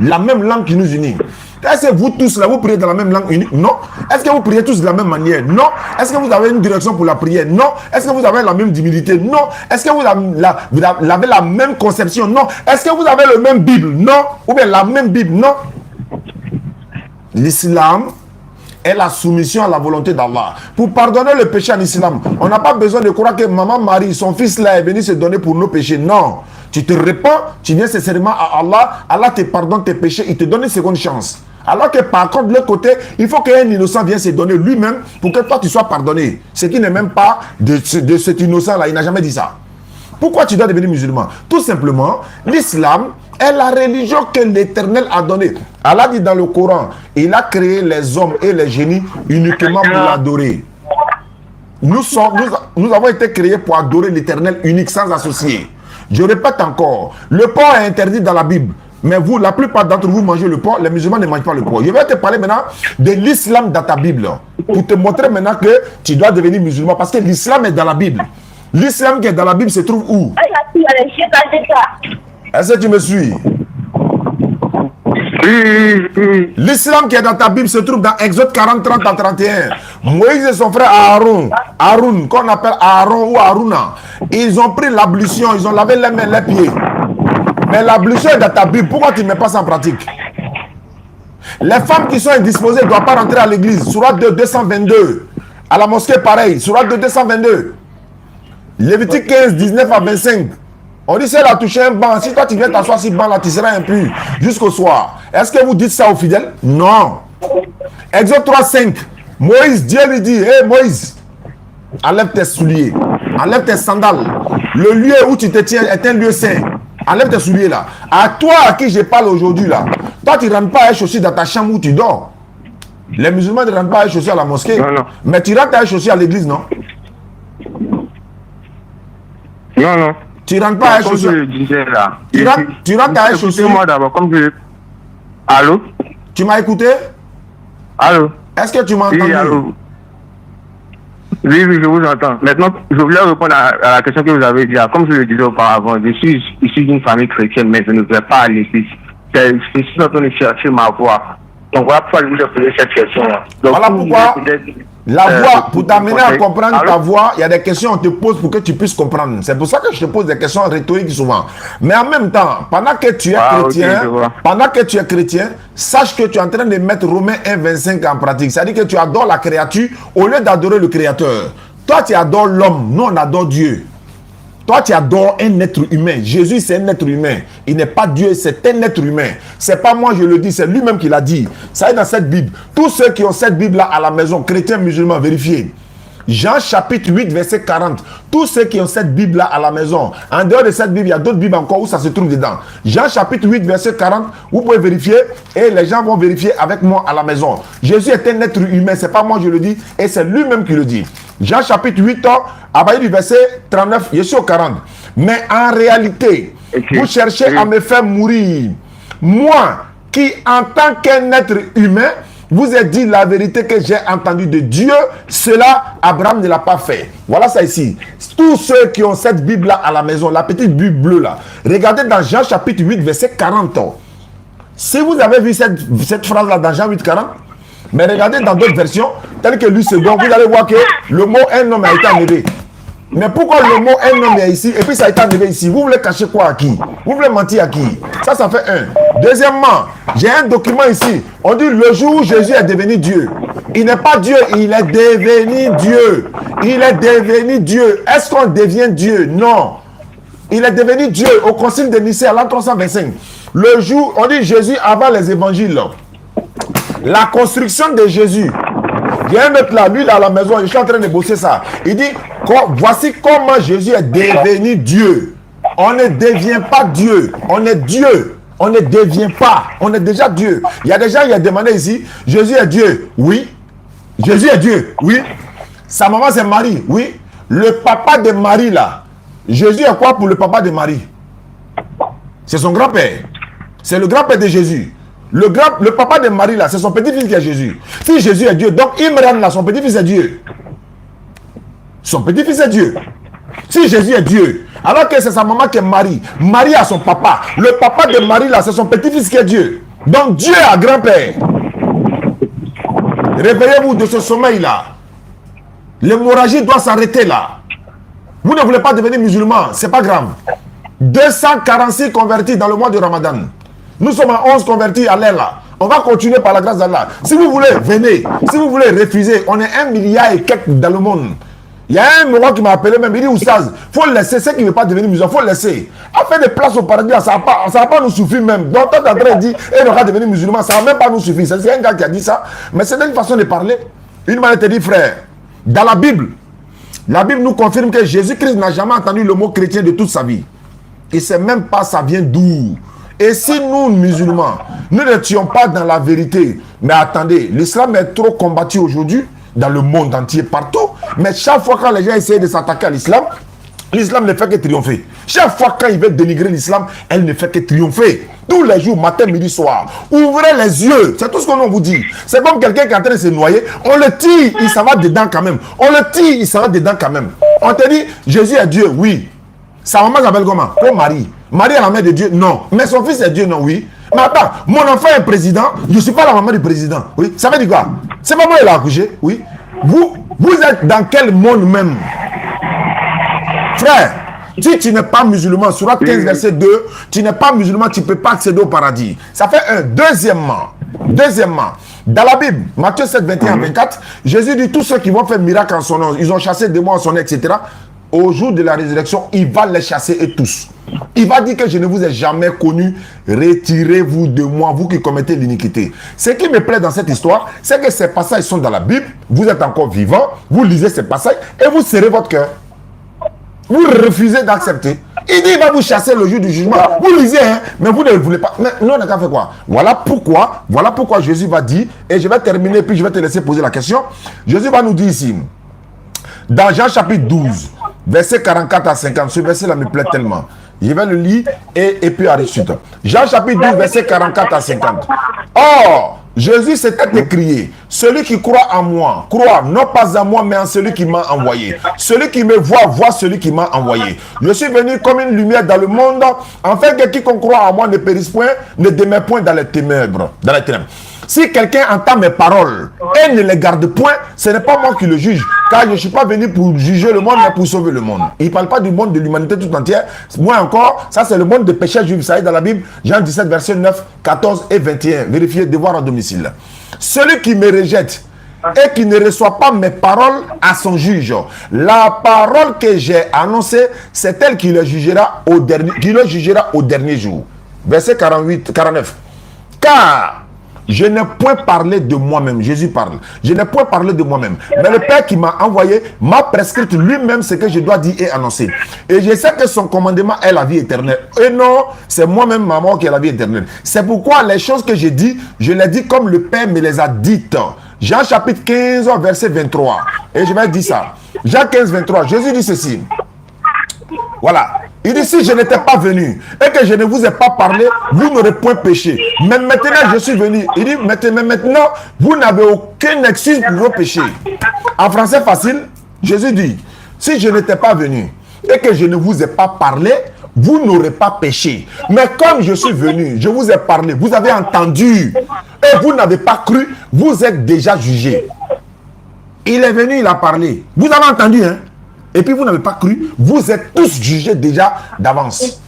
La même langue qui nous unit. Est-ce que vous tous là, vous priez dans la même langue unique? Non. Est-ce que vous priez tous de la même manière? Non. Est-ce que vous avez une direction pour la prière? Non. Est-ce que vous avez la même divinité? Non. Est-ce que vous avez la même conception? Non. Est-ce que vous avez le même Bible? Non. Ou bien la même Bible? Non. L'islam est la soumission à la volonté d'Allah. Pour pardonner le péché en islam, on n'a pas besoin de croire que maman Marie, son fils là, est venu se donner pour nos péchés. Non. Tu te répands, tu viens sincèrement à Allah, Allah te pardonne tes péchés, il te donne une seconde chance. Alors que par contre, de l'autre côté, il faut qu'un innocent vienne se donner lui-même pour que toi tu sois pardonné. Ce qui n'est même pas de cet innocent-là, il n'a jamais dit ça. Pourquoi tu dois devenir musulman? Tout simplement, l'islam est la religion que l'Éternel a donnée. Allah dit dans le Coran, il a créé les hommes et les génies uniquement pour l'adorer. Nous avons été créés pour adorer l'Éternel unique, sans associer. Je répète encore, le porc est interdit dans la Bible. Mais vous, la plupart d'entre vous mangez le porc, les musulmans ne mangent pas le porc. Je vais te parler maintenant de l'islam dans ta Bible. Pour te montrer maintenant que tu dois devenir musulman. Parce que l'islam est dans la Bible. L'islam qui est dans la Bible se trouve où? Est-ce que tu me suis? L'islam qui est dans ta Bible se trouve dans Exode 40, 30 à 31. Moïse et son frère Aaron, qu'on appelle Aaron ou Aruna, ils ont pris l'ablution, ils ont lavé les mains, les pieds. Mais l'ablution est dans ta Bible, pourquoi tu ne mets pas ça en pratique? Les femmes qui sont indisposées ne doivent pas rentrer à l'église. Sourate 2, 222. À la mosquée, pareil. Sourate 2, 222. Lévitique 15, 19 à 25. On dit, si elle a touché un banc, si toi tu viens t'asseoir sur ce banc là, tu seras impur jusqu'au soir. Est-ce que vous dites ça aux fidèles? Non. Exode 3, 5. Moïse, Dieu lui dit, hé Moïse, enlève tes souliers, enlève tes sandales. Le lieu où tu te tiens est un lieu saint. Enlève tes souliers là. À toi à qui je parle aujourd'hui là, toi tu ne rentres pas à chaussures dans ta chambre où tu dors. Les musulmans ne rentrent pas à chaussures à la mosquée. Non, non. Mais tu rentres à chaussures à l'église, non? Non, non. Tu rentres pas à comme je le disais là. Tu rentres à chaussure. Moi d'abord, comme je... Allô? Tu m'as écouté? Allô? Est-ce que tu m'as entendu? Oui, allô? Oui, je vous entends. Maintenant, je voulais répondre à la question que vous avez dit. Comme je le disais auparavant, je suis issu d'une famille chrétienne, mais je ne vais pas à l'église. Je suis en train de chercher ma voix. Donc voilà pourquoi je vous ai posé cette question-là. Voilà pourquoi la voix, pour t'amener à comprendre ta voix, il y a des questions qu'on te pose pour que tu puisses comprendre. C'est pour ça que je te pose des questions rhétoriques souvent. Mais en même temps, pendant que tu es chrétien, sache que tu es en train de mettre Romains 1,25 en pratique. C'est-à-dire que tu adores la créature au lieu d'adorer le Créateur. Toi, tu adores l'homme. Nous, on adore Dieu. Toi, tu adores un être humain. Jésus, c'est un être humain. Il n'est pas Dieu, c'est un être humain. C'est pas moi, je le dis, c'est lui-même qui l'a dit. Ça est dans cette Bible. Tous ceux qui ont cette Bible-là à la maison, chrétiens, musulmans, vérifiez. Jean chapitre 8, verset 40. Tous ceux qui ont cette Bible-là à la maison, en dehors de cette Bible, il y a d'autres Bibles encore où ça se trouve dedans. Jean chapitre 8, verset 40, vous pouvez vérifier et les gens vont vérifier avec moi à la maison. Jésus est un être humain, c'est pas moi je le dis, et c'est lui-même qui le dit. Jean chapitre 8, à partir du verset 39, je suis au 40. Mais en réalité, vous cherchez à me faire mourir. Moi, qui en tant qu'un être humain, vous ai dit la vérité que j'ai entendue de Dieu, cela, Abraham ne l'a pas fait. Voilà ça ici. Tous ceux qui ont cette Bible-là à la maison, la petite Bible bleue là, regardez dans Jean chapitre 8, verset 40. Si vous avez vu cette phrase-là dans Jean 8, 40, mais regardez dans d'autres versions, telles que lui second, vous allez voir que le mot un homme a été enlevé. Mais pourquoi le mot un homme est ici et puis ça a été enlevé ici? Vous voulez cacher quoi à qui? Vous voulez mentir à qui? Ça fait un. Deuxièmement, j'ai un document ici. On dit le jour où Jésus est devenu Dieu. Il n'est pas Dieu, il est devenu Dieu. Il est devenu Dieu. Est-ce qu'on devient Dieu? Non. Il est devenu Dieu au concile de Nicée à l'an 325. Le jour, on dit Jésus avant les évangiles. La construction de Jésus. Il y a un autre là, lui là à la maison, je suis en train de bosser ça. Il dit, voici comment Jésus est devenu Dieu. On ne devient pas Dieu, on est Dieu. On ne devient pas, on est déjà Dieu. Il y a des gens qui ont demandé ici, Jésus est Dieu, oui. Jésus est Dieu, oui. Sa maman c'est Marie, oui. Le papa de Marie là, Jésus est quoi pour le papa de Marie? C'est son grand-père. C'est le grand-père de Jésus. Le papa de Marie là, c'est son petit-fils qui est Jésus. Si Jésus est Dieu, donc Imran là, son petit-fils est Dieu. Son petit-fils est Dieu. Si Jésus est Dieu, alors que c'est sa maman qui est Marie. Marie a son papa. Le papa de Marie là, c'est son petit-fils qui est Dieu. Donc Dieu a grand-père. Réveillez-vous de ce sommeil là. L'hémorragie doit s'arrêter là. Vous ne voulez pas devenir musulman, c'est pas grave. 246 convertis dans le mois de Ramadan. Nous sommes à 11 convertis à l'air là. On va continuer par la grâce d'Allah. Si vous voulez, venez. Si vous voulez refuser, on est 1 milliard et quelques dans le monde. Il y a un moment qui m'a appelé même, il dit Oustaz, il faut laisser ceux qui ne veulent pas devenir musulmans, il faut laisser. À faire des places au paradis, ça ne va pas nous suffire même. Donc, toi, tu es en train de dire, il va devenir musulman, ça ne va même pas nous suffire. C'est un gars qui a dit ça, mais c'est une façon de parler. Une manière de te dire, frère, dans la Bible nous confirme que Jésus-Christ n'a jamais entendu le mot chrétien de toute sa vie. Il ne sait même pas ça vient d'où. Et si nous, musulmans, nous ne tuons pas dans la vérité, mais attendez, l'islam est trop combattu aujourd'hui, dans le monde entier, partout. Mais chaque fois quand les gens essayent de s'attaquer à l'islam, l'islam ne fait que triompher. Chaque fois quand ils veulent dénigrer l'islam, elle ne fait que triompher. Tous les jours, matin, midi, soir. Ouvrez les yeux. C'est tout ce qu'on vous dit. C'est comme quelqu'un qui est en train de se noyer. On le tire, il s'en va dedans quand même. On le tire, il s'en va dedans quand même. On te dit, Jésus est Dieu, oui. Sa maman s'appelle comment? Comme Marie. Marie est la mère de Dieu? Non. Mais son fils est Dieu? Non, oui. Mais attends, mon enfant est président, je ne suis pas la maman du président. Oui. Ça veut dire quoi? C'est maman qui l'a accouché? Oui. Vous êtes dans quel monde même? Frère, si tu n'es pas musulman, Surat 15, verset 2, tu n'es pas musulman, tu ne peux pas accéder au paradis. Ça fait un. Deuxièmement, dans la Bible, Matthieu 7, 21 24, Jésus dit tous ceux qui vont faire miracle en son nom, ils ont chassé des démons en son nom, etc. Au jour de la résurrection, il va les chasser et tous. Il va dire que je ne vous ai jamais connu. Retirez-vous de moi, vous qui commettez l'iniquité. Ce qui me plaît dans cette histoire, c'est que ces passages sont dans la Bible. Vous êtes encore vivant. Vous lisez ces passages et vous serrez votre cœur. Vous refusez d'accepter. Il dit il va vous chasser le jour du jugement. Vous lisez, hein, mais vous ne le voulez pas. Mais nous, on a qu'à faire quoi? Voilà pourquoi Jésus va dire, et je vais terminer, puis je vais te laisser poser la question. Jésus va nous dire ici, dans Jean chapitre 12, Verset 44 à 50. Ce verset-là me plaît tellement. Je vais le lire et puis ensuite. Jean chapitre 12, verset 44 à 50. Or, Jésus s'était écrié, celui qui croit en moi, croit non pas en moi, mais en celui qui m'a envoyé. Celui qui me voit, voit celui qui m'a envoyé. Je suis venu comme une lumière dans le monde, afin que quiconque croit en moi ne périsse point, ne demeure point dans les ténèbres. Si quelqu'un entend mes paroles et ne les garde point, ce n'est pas moi qui le juge, car je ne suis pas venu pour juger le monde, mais pour sauver le monde. Il ne parle pas du monde de l'humanité tout entière. Moi encore, ça c'est le monde de péché juif. Ça est dans la Bible, Jean 17, verset 9, 14 et 21. Vérifiez, devoir à domicile. Celui qui me rejette et qui ne reçoit pas mes paroles à son juge, la parole que j'ai annoncée, c'est elle qui le jugera au dernier jour. Verset 49. Car je n'ai point parlé de moi-même. Jésus parle. Je n'ai point parlé de moi-même. Mais le Père qui m'a envoyé m'a prescrit lui-même ce que je dois dire et annoncer. Et je sais que son commandement est la vie éternelle. Et non, c'est moi-même, ma mort, qui est la vie éternelle. C'est pourquoi les choses que j'ai dit, je les dis comme le Père me les a dites. Jean chapitre 15, verset 23. Et je vais dire ça. Jean 15, 23. Jésus dit ceci. Voilà. Il dit, si je n'étais pas venu et que je ne vous ai pas parlé, vous n'aurez point péché. Mais maintenant, je suis venu. Il dit, mais maintenant, vous n'avez aucune excuse pour vos péchés. En français facile, Jésus dit, si je n'étais pas venu et que je ne vous ai pas parlé, vous n'aurez pas péché. Mais comme je suis venu, je vous ai parlé, vous avez entendu et vous n'avez pas cru, vous êtes déjà jugé. Il est venu, il a parlé. Vous avez entendu, hein? Et puis vous n'avez pas cru, vous êtes tous jugés déjà d'avance.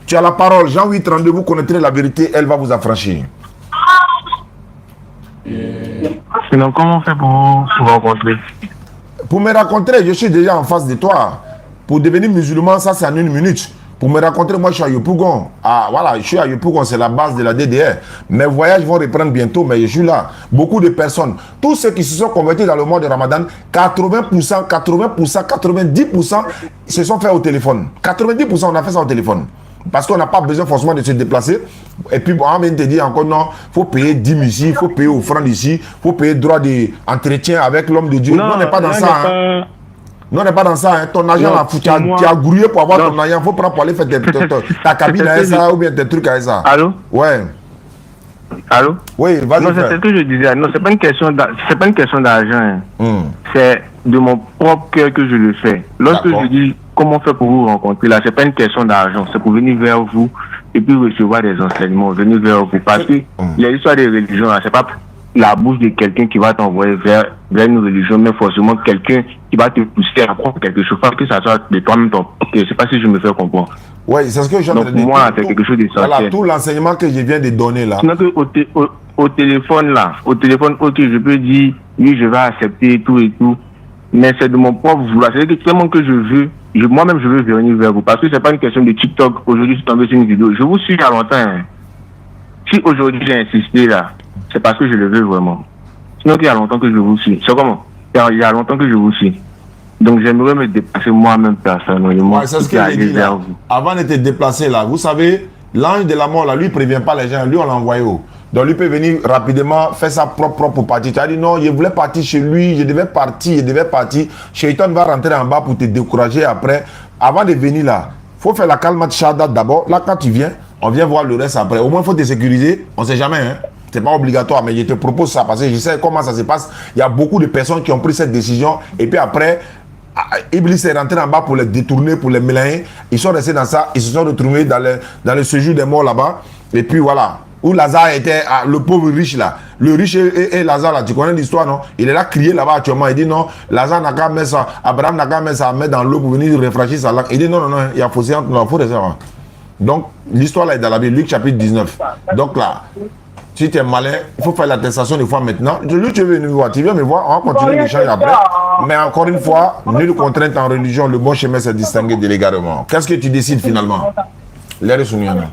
Tu as la parole, Jean 8, 32, vous connaîtrez la vérité, elle va vous affranchir. Sinon, comment on fait pour vous rencontrer? Pour me rencontrer, je suis déjà en face de toi. Pour devenir musulman, ça c'est en 1 minute. Pour me rencontrer, moi je suis à Yopougon. Ah voilà, je suis à Yopougon, c'est la base de la DDR. Mes voyages vont reprendre bientôt, mais je suis là. Beaucoup de personnes, tous ceux qui se sont convertis dans le mois de Ramadan, 80%, 90% se sont faits au téléphone. 90% on a fait ça au téléphone. Parce qu'on n'a pas besoin forcément de se déplacer. Et puis, on va te dire encore non, il faut payer 10 000 ici, il faut payer offrande ici, il faut payer droit d'entretien avec l'homme de Dieu. Non, on n'est pas dans ça. Hein. Non, on n'est pas dans ça. Hein. Ton argent, tu as grouillé pour avoir ton argent. Il faut prendre pour aller faire ta cabine à ça ou bien tes trucs à ça. Allô? Ouais. Allô? Oui, vas-y. Non, c'est ce que je disais. Non, c'est pas une question d'argent. Hein. C'est de mon propre cœur que je le fais. Lorsque je dis comment faire pour vous rencontrer, là, c'est pas une question d'argent. C'est pour venir vers vous et puis recevoir des enseignements, venir vers vous. Parce que l'histoire des religions, là, c'est pas la bouche de quelqu'un qui va t'envoyer vers une religion, mais forcément quelqu'un qui va te pousser à apprendre quelque chose, parce que ça soit de toi-même ton. Je ne sais pas si je me fais comprendre. Oui, c'est ce que je viens de dire. Donc moi, c'est quelque chose d'essentiel. Voilà, tout l'enseignement que je viens de donner là. Sinon, au téléphone là, ok, je peux dire, oui, je vais accepter tout et tout, mais c'est de mon propre vouloir. C'est tellement que je veux, moi-même je veux venir vers vous, parce que c'est pas une question de TikTok. Aujourd'hui, je suis tombé sur une vidéo. Je vous suis il y a longtemps. Hein. Si aujourd'hui j'ai insisté là, c'est parce que je le veux vraiment. Sinon, il y a longtemps que je vous suis. C'est comment? Il y a longtemps que je vous suis. Donc, j'aimerais me déplacer moi-même personnellement. Ouais, c'est ce que j'ai dit là. Avant de te déplacer là, vous savez, l'ange de la mort là, lui, il ne prévient pas les gens. Lui, on l'a envoyé où? Donc, lui peut venir rapidement faire sa propre partie. Tu as dit non, je voulais partir chez lui, je devais partir. Shaitan va rentrer en bas pour te décourager après. Avant de venir là, il faut faire la calmate shahada d'abord. Là, quand tu viens, on vient voir le reste après. Au moins, il faut te sécuriser. On ne sait jamais, hein. C'est pas obligatoire, mais je te propose ça parce que je sais comment ça se passe. Il y a beaucoup de personnes qui ont pris cette décision et puis après, Iblis est rentré en bas pour les détourner, pour les mélanger. Ils sont restés dans ça, ils se sont retrouvés dans le séjour des morts là-bas. Et puis voilà, où Lazare était, le pauvre riche là. Le riche et Lazare là, tu connais l'histoire, non? Il est là crié là-bas actuellement. Il dit non, Lazare n'a qu'à mettre ça, Abraham n'a qu'à mettre ça, mettre dans l'eau pour venir rafraîchir sa langue. Il dit non, il y a fossé entre nous, il faut rester avant. Donc, l'histoire là est dans la Bible, Luc chapitre 19. Donc là, si tu es malin, il faut faire l'attestation une fois maintenant. Lui, tu veux venir me voir. Tu viens me voir, on va continuer l'échange après. Mais encore une fois, nulle contrainte en religion, le bon chemin c'est distingué de l'égarement. Qu'est-ce que tu décides finalement? L'air Souniana.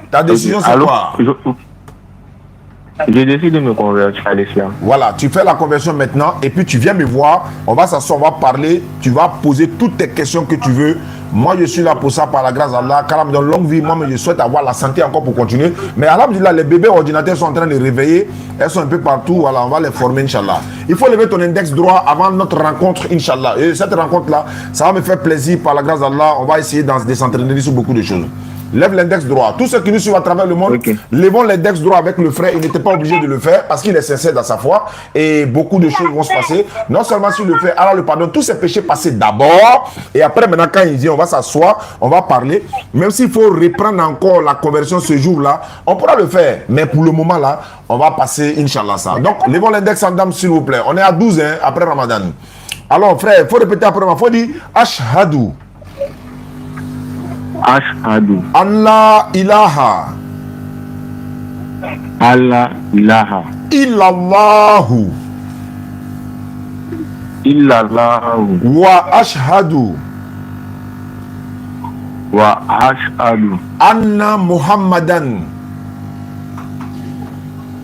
Ta décision c'est quoi? Je décide de me convertir à l'islam. Voilà, tu fais la conversion maintenant et puis tu viens me voir. On va s'asseoir, on va parler. Tu vas poser toutes tes questions que tu veux. Moi, je suis là pour ça par la grâce d'Allah. Car dans longue vie, moi, je souhaite avoir la santé encore pour continuer. Mais alhamdulillah, les bébés ordinateurs sont en train de réveiller. Elles sont un peu partout. Voilà, on va les former, Inch'Allah. Il faut lever ton index droit avant notre rencontre, Inch'Allah. Et cette rencontre-là, ça va me faire plaisir par la grâce d'Allah. On va essayer de s'entraîner sur beaucoup de choses. Lève l'index droit. Tous ceux qui nous suivent à travers le monde, levons l'index droit avec le frère. Il n'était pas obligé de le faire parce qu'il est sincère dans sa foi et beaucoup de choses vont se passer. Non seulement s'il le fait, Allah le pardonne. Tous ces péchés passés d'abord et après, maintenant, quand il dit on va s'asseoir, on va parler. Même s'il faut reprendre encore la conversion ce jour-là, on pourra le faire. Mais pour le moment là, on va passer, Inch'Allah, ça. Donc, levons l'index en dame, s'il vous plaît. On est à 12 hein, après Ramadan. Alors, frère, il faut répéter après moi. Il faut dire Ashhadu. Ashhadu. Allah ilaha. Allah ilaha. Illallahu. Illallahu. Wa ashhadu. Wa ashhadu. Anna Muhammadan.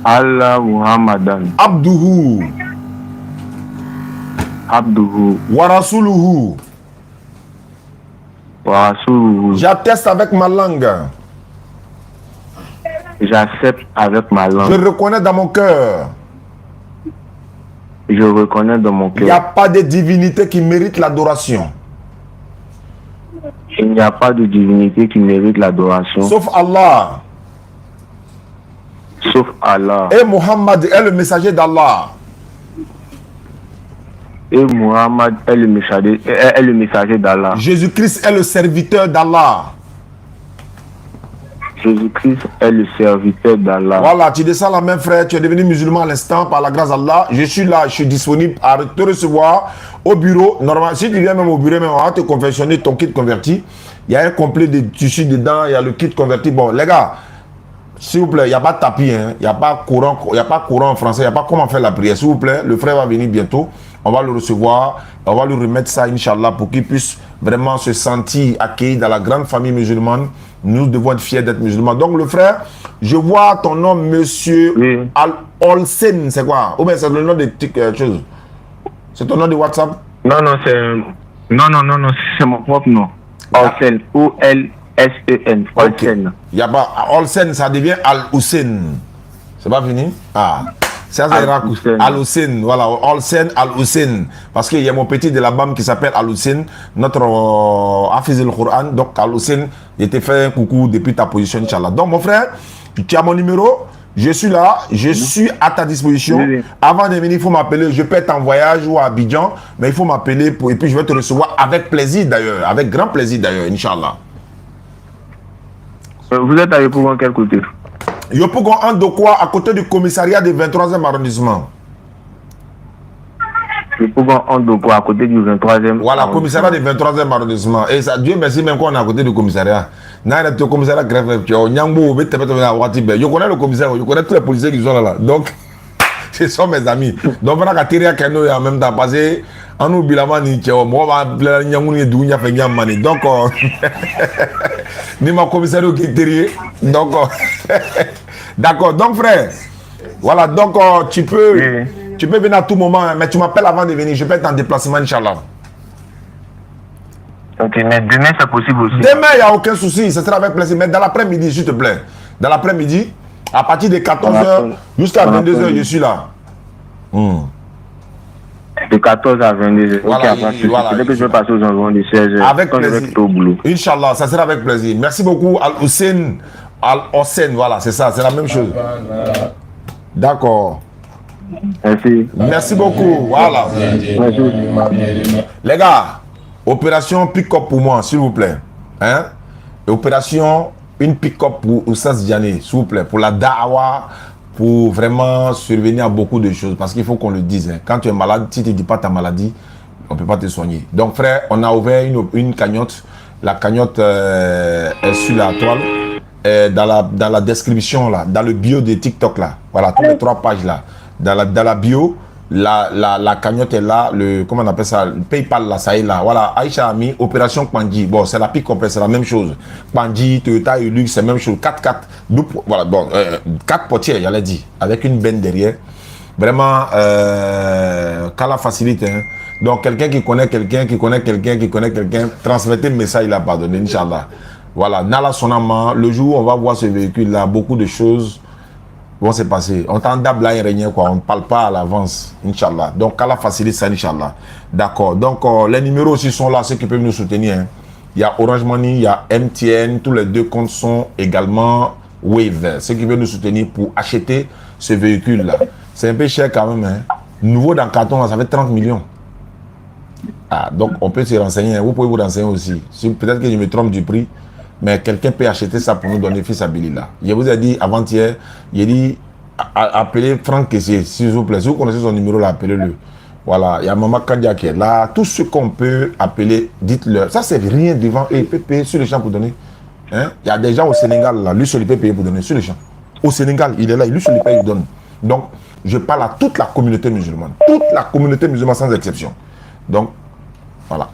Allah Muhammadan. Abduhu. Abduhu. Wa rasuluhu. Wa rasuluhu. J'atteste avec ma langue. J'accepte avec ma Je langue. reconnais dans mon cœur. Je reconnais dans mon Il n'y a cœur. pas de divinité qui mérite l'adoration. Il n'y a pas de divinité qui mérite l'adoration. Sauf Allah. Sauf Allah. Et Muhammad est le messager d'Allah. Et Muhammad est le messager d'Allah. Jésus-Christ est le serviteur d'Allah. Jésus-Christ est le serviteur d'Allah. Voilà, tu descends la main, frère. Tu es devenu musulman à l'instant par la grâce d'Allah. Je suis là, je suis disponible à te recevoir au bureau. Normalement, si tu viens même au bureau, même, on va te confectionner ton kit converti. Il y a un complet de tissu dedans, il y a le kit converti. Bon, les gars, s'il vous plaît, il n'y a pas de tapis, hein. Il n'y a pas courant, en français, il n'y a pas comment faire la prière. S'il vous plaît, le frère va venir bientôt. On va le recevoir, on va lui remettre ça, Inch'Allah, pour qu'il puisse vraiment se sentir accueilli dans la grande famille musulmane. Nous devons être fiers d'être musulmans. Donc, le frère, je vois ton nom, monsieur Oui. Al-Olsen, c'est quoi? Ou bien c'est le nom de chose? C'est ton nom de WhatsApp? Non, non, c'est mon propre nom. Olsen. O-L-S-E-N. Olsen. Il y a pas Olsen, ça devient Al-Hussein. C'est pas fini? Ah. Ça, c'est Al-Hussein. Al-Hussein, voilà, Olsen Al-Hussein. Parce qu'il y a mon petit de la BAM qui s'appelle Al-Hussein, notre Hafiz al-Quran. Donc, Al-Hussein, il était fait un coucou depuis ta position, Inch'Allah. Donc, mon frère, tu as mon numéro, je suis là, je suis à ta disposition. Oui, oui. Avant de venir, il faut m'appeler. Je peux être en voyage ou à Abidjan, mais il faut m'appeler et puis je vais te recevoir avec plaisir d'ailleurs, avec grand plaisir d'ailleurs, Inch'Allah. Vous êtes à Yopougon quel côté? Yopougon Andokwa, à côté du commissariat du 23e arrondissement. Yopougon Andokwa, à côté du 23e. Voilà, commissariat du 23e arrondissement. Et ça, Dieu merci, même quand on est à côté du commissariat. Le commissariat grève, je connais le commissaire, je connais tous les policiers qui sont là. Donc, ce sont mes amis. Donc, on a tiré à Kano en même temps. Parce que, on oublie la manie, moi, on va appeler donc, ni ma commissaire qui est tiré. Donc, d'accord. Donc, frère, voilà, donc, tu peux venir à tout moment, mais tu m'appelles avant de venir. Je peux être en déplacement, Inch'Allah. Ok, mais demain c'est possible aussi. Demain, il n'y a aucun souci, ce sera avec plaisir. Mais dans l'après-midi, s'il te plaît. Dans l'après-midi, à partir de 14h jusqu'à 22h, je suis là. De 14 à 22h. Voilà, Ok, voilà, peut-être que je vais passer aux environs de 16h. Avec quand je vais plaisir. quitter au boulot. Inch'Allah, ça sera avec plaisir. Merci beaucoup, Al-Hussein. Al-Hussein, voilà, c'est ça, c'est la même chose. D'accord. Merci. Merci beaucoup, voilà. Merci. Les gars, opération pick-up pour moi, s'il vous plaît. Hein? Et opération, une pick-up pour Oussas Diané, s'il vous plaît. Pour la da'wa, pour vraiment survenir à beaucoup de choses. Parce qu'il faut qu'on le dise. Hein. Quand tu es malade, si tu ne dis pas ta maladie, on ne peut pas te soigner. Donc, frère, on a ouvert une cagnotte. La cagnotte est sur la toile. Dans la description, là, dans le bio de TikTok, là. Voilà, toutes les 3 pages, là. Dans la bio, la cagnotte est là, comment on appelle ça, le PayPal là, ça est là. Voilà, Aïcha a mis opération Kpanji. Bon, c'est la pique complète, c'est la même chose. Kpanji, Toyota, Hilux, c'est la même chose. 4x4, voilà, bon, 4 portières, il y a dit, avec une benne derrière. Vraiment, Kala facilite. Hein. Donc, quelqu'un qui connaît quelqu'un, transmettez le message, il a pardonné, Inch'Allah. Voilà, Nala Sonama, le jour où on va voir ce véhicule-là, beaucoup de choses vont se passer. On t'en là et rien, quoi. On ne parle pas à l'avance, Inch'Allah. Donc, Kala facilite ça, Inch'Allah. D'accord. Donc, les numéros aussi sont là, ceux qui peuvent nous soutenir. Hein. Il y a Orange Money, il y a MTN, tous les deux comptes sont également Wave. Ceux qui veulent nous soutenir pour acheter ce véhicule-là. C'est un peu cher quand même. Hein. Nouveau dans le carton, là, ça fait 30 millions. Ah, donc, on peut se renseigner. Vous pouvez vous renseigner aussi. Peut-être que je me trompe du prix, mais quelqu'un peut acheter ça pour nous donner fils à Billy là. Je vous ai dit avant-hier, j'ai dit appelez Franck Kessier, s'il vous plaît. Si vous connaissez son numéro là, appelez-le. Voilà, il y a Maman Kandia qui est là. Tout ce qu'on peut appeler, dites-le. Ça, c'est rien devant. Et il peut payer sur les champs pour donner. Hein? Il y a des gens au Sénégal là, lui, il peut payer pour donner sur les champs. Au Sénégal, il est là, lui, il paye, il donne. Donc, je parle à toute la communauté musulmane. Toute la communauté musulmane sans exception. Donc, voilà.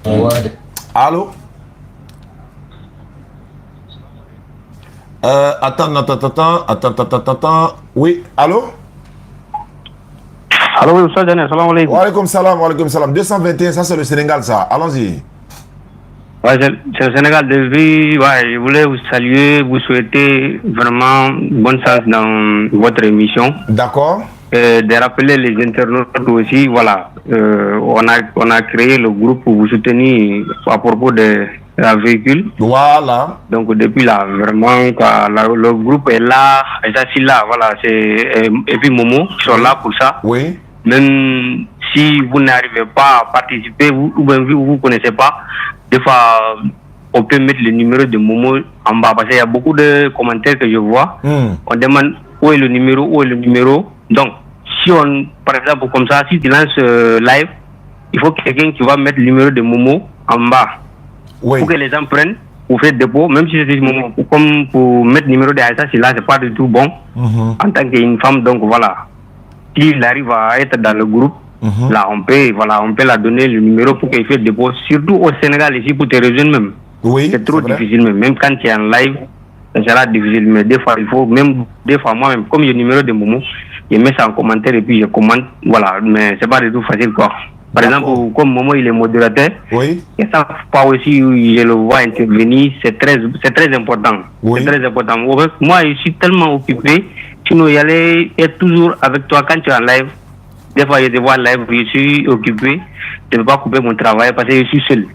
Ouais. Allô? Attends. Oui, allô? Allô, oui, Oustaz Daniel, salam alaikum. Wa alaikum salam. 221, ça c'est le Sénégal, ça. Allons-y. Ouais, c'est le Sénégal de vie. Ouais, je voulais vous saluer, vous souhaiter vraiment bonne chance dans votre émission. D'accord. De rappeler les internautes aussi, voilà. On a créé le groupe pour vous soutenir à propos de la véhicule. Voilà. Donc depuis là, vraiment, quoi, le groupe est là, et ça c'est là, voilà. Et puis Momo, qui sont là pour ça. Oui. Même si vous n'arrivez pas à participer, ou bien vous ne connaissez pas, des fois, on peut mettre le numéro de Momo en bas. Parce qu'il y a beaucoup de commentaires que je vois. On demande où est le numéro. Donc, si on, par exemple, comme ça, si tu lances live, il faut quelqu'un qui va mettre le numéro de Momo en bas. Oui. Pour que les gens prennent, pour faire dépôt, même si c'est Momo, comme pour mettre le numéro de Aïssa, c'est là, c'est pas du tout bon. En tant qu'une femme, donc voilà. S'il arrive à être dans le groupe, là, on peut la donner le numéro pour qu'il fasse dépôt, surtout au Sénégal, ici, pour tes régions même. Oui. C'est trop difficile, même quand tu es en live, ça sera difficile. Mais des fois, il faut, même des fois, moi-même, comme j'ai le numéro de Momo, je mets ça en commentaire et puis je commente, voilà, mais c'est pas du tout facile, quoi. Par exemple, comme Momo, il est modérateur, oui. Et ça, pas aussi, je le vois intervenir, c'est très important. Oui. C'est très important. Moi, je suis tellement occupé, sinon, il y allait être toujours avec toi quand tu es en live. Des fois, je te vois live, je suis occupé, je ne peux pas couper mon travail parce que je suis seul.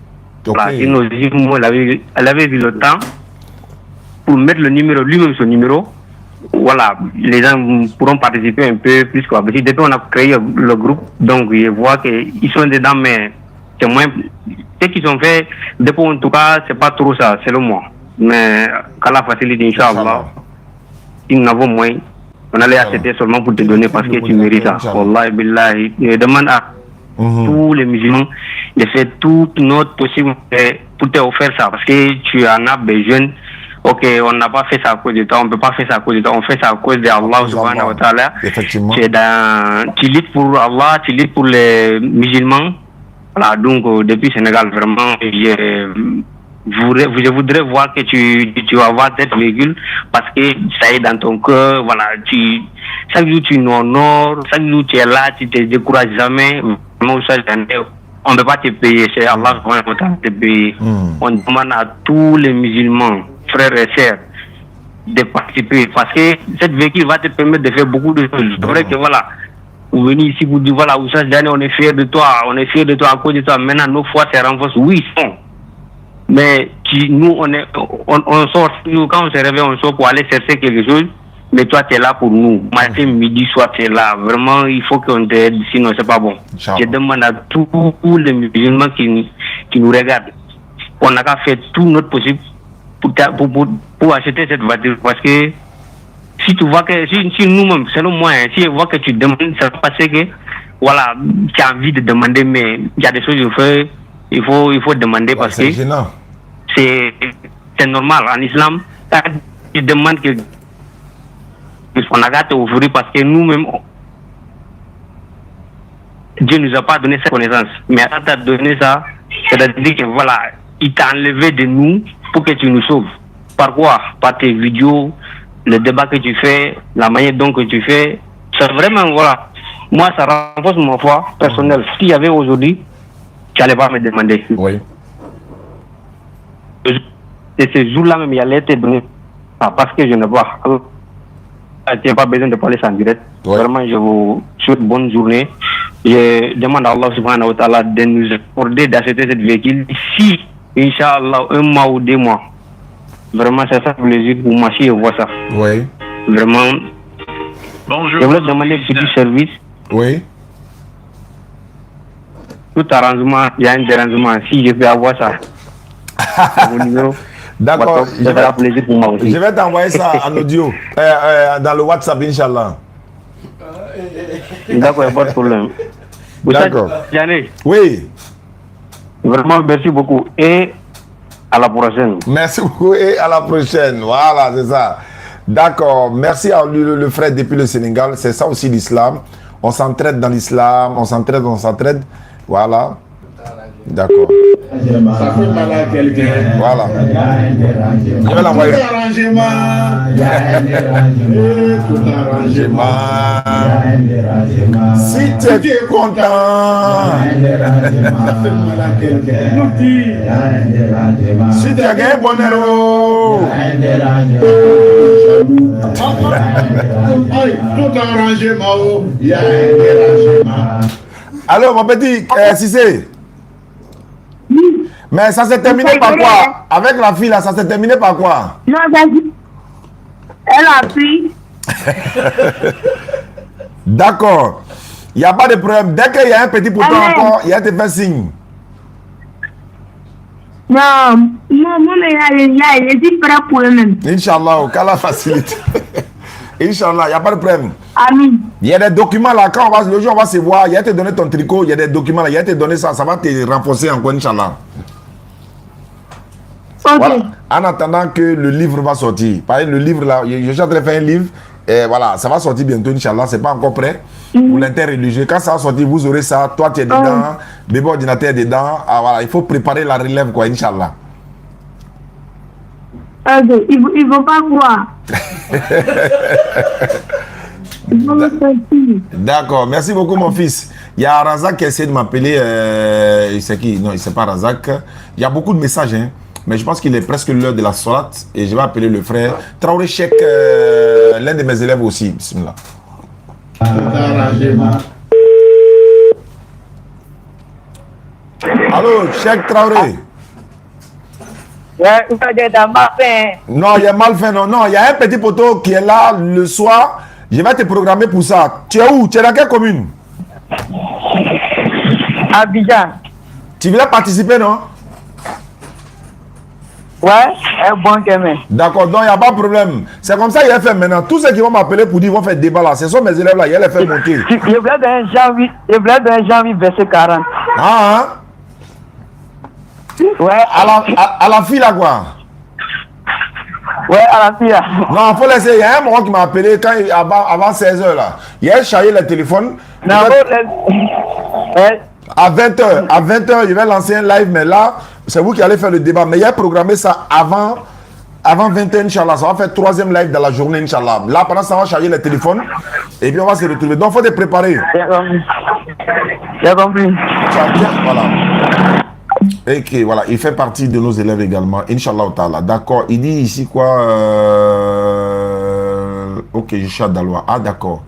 Okay. Voilà, sinon, moi, elle avait vu le temps pour mettre le numéro, lui-même son numéro. Voilà, les gens pourront participer un peu plus quoi. Parce que depuis on a créé le groupe, donc je vois qu'ils sont dedans, mais c'est moins. Ce qu'ils ont fait, depuis en tout cas, c'est pas trop ça, selon moi. Mais qu'à la facilité, Inch'Allah, si nous avons moins, on allait accepter seulement pour te donner parce que tu mérites ça. Wallah, billahi, je demande à tous les musulmans de faire tout notre possible pour te offrir ça. Parce que tu en as besoin. Ok, on n'a pas fait ça à cause de toi, on ne peut pas faire ça à cause de toi, on fait ça à cause de Allah subhanahu wa ta'ala. Effectivement. Tu luttes pour Allah, tu luttes pour les musulmans. Voilà, donc depuis Sénégal, vraiment, je voudrais voir que tu vas avoir cette véhicule parce que ça est dans ton cœur. Voilà, chaque jour tu nous honores, chaque jour tu es là, tu ne te décourages jamais. Vraiment, on ne peut pas te payer, c'est Allah subhanahu wa ta'ala te payer. On demande à tous les musulmans, frères et sœurs, de participer parce que cette véhicule va te permettre de faire beaucoup de choses. C'est vrai que voilà, vous venez ici pour dire voilà, Oustaz Daniel, on est fiers de toi à cause de toi. Maintenant, nos foi se renforcent. Oui, ils sont. Mais nous, on sort, nous, quand on se réveille, on sort pour aller chercher quelque chose. Mais toi, tu es là pour nous. Matin, midi, soir, tu es là. Vraiment, il faut qu'on t'aide, sinon, c'est pas bon. Je demande à tous les musulmans qui nous regardent. On n'a qu'à faire tout notre possible pour acheter cette voiture. Parce que si tu vois que, si nous-mêmes, selon moi, si je vois que tu demandes, ça va passer que, voilà, tu as envie de demander, mais il y a des choses il faut demander parce que c'est normal. En islam, quand tu demandes que on a qu'à te offrir parce que nous-mêmes, Dieu ne nous a pas donné cette connaissance. Mais quand tu as donné ça, c'est-à-dire que voilà, il t'a enlevé de nous pour que tu nous sauves. Par quoi? Par tes vidéos, le débat que tu fais, la manière dont que tu fais. C'est vraiment, voilà. Moi, ça renforce ma foi personnelle. S'il y avait aujourd'hui, tu n'allais pas me demander. Oui. Et ce jour-là même, il allait te donner. Parce que je ne vois. Tu n'as pas besoin de parler ça en direct. Oui. Vraiment, je vous souhaite bonne journée. Je demande à Allah subhanahu wa ta'ala de nous accorder d'acheter cette véhicule ici, Inch'Allah, 1 mois ou 2 mois. Vraiment, c'est ça plaisir pour moi si je vois ça. Oui. Vraiment. Bonjour. Je voulais demander un petit service. Oui. Tout arrangement, il y a un dérangement. Si je peux avoir ça. Mon numéro. D'accord. Ça fera plaisir pour moi aussi. Je vais t'envoyer ça en audio. Dans le WhatsApp, Inch'Allah. D'accord, pas de problème. D'accord. Yannick, Oui. vraiment, merci beaucoup. Et à la prochaine. Merci beaucoup et à la prochaine. Voilà, c'est ça. D'accord. Merci à lui, le frère depuis le Sénégal. C'est ça aussi l'islam. On s'entraide dans l'islam. On s'entraide. Voilà. D'accord. Ça fait mal à quelqu'un. Voilà. Je vais l'envoyer. Tout arrangement. Tout arrangement. Si tu es content. Ça fait mal à quelqu'un. Nous dis. Si tu as gagné bon héros. Tout arrangement. Il y a un dérangement. Alors, mon petit Cissé. Mais ça s'est terminé par quoi? Avec la fille là, ça s'est terminé par quoi? Non, elle a pris. D'accord. Il n'y a pas de problème. Dès qu'il y a un petit bouton encore, il y a te fait signe. Non, mon meilleur, il est dit prêt pour eux-mêmes. Inch'Allah, qu'Allah facilite. Inch'Allah, il n'y a pas de problème. Amen. Il y a des documents là, quand le jour on va se voir, il y a te donner ton tricot, il y a des documents là, il y a te donner ça, ça va te renforcer encore, Inch'Allah. Ok. Voilà. En attendant que le livre va sortir. Par exemple, le livre là, je suis en train de faire un livre, et voilà, ça va sortir bientôt, Inch'Allah, c'est pas encore prêt. Pour l'interreligieux, quand ça va sortir, vous aurez ça, toi tu es dedans, bébé ordinateur est dedans, ah, voilà, il faut préparer la relève, quoi, Inch'Allah. Ok, ils vont pas croire. Ils vont me sentir. D'accord, merci beaucoup mon fils. Il y a Razak qui essaie de m'appeler, c'est qui? Non, c'est pas Razak. Il y a beaucoup de messages, hein. Mais je pense qu'il est presque l'heure de la solat et je vais appeler le frère Traoré Cheikh, l'un de mes élèves aussi. Bismillah. Allô, Cheikh Traoré. Non, il est mal fait, non. Non, il y a un petit poteau qui est là le soir. Je vais te programmer pour ça. Tu es où? Tu es dans quelle commune? Abidjan. Tu voulais participer, non? Ouais, un bon gamin. D'accord, donc il n'y a pas de problème. C'est comme ça qu'il a fait maintenant. Tous ceux qui vont m'appeler pour dire qu'ils vont faire débat là, ce sont mes élèves là, il les fait monter. Je voulais dans un janvier verset 40. Ah, hein? Ouais, À la fille là quoi? ouais, à la fille là. Non, il faut laisser. Il y a un moment qui m'a appelé avant 16h là. Il a chargé le téléphone. Non, À 20h, je vais lancer un live, mais là, c'est vous qui allez faire le débat. Mais il a programmé ça avant 20h, Inch'Allah. Ça va faire 3e live dans la journée, Inch'Allah. Là, pendant ça, on va charger le téléphone et puis on va se retrouver. Donc, il faut te préparer. J'ai compris. Voilà. Ok, voilà. Il fait partie de nos élèves également, Inch'Allah ta'ala. D'accord. Il dit ici quoi Ok, je suis à Daloa. Ah, d'accord.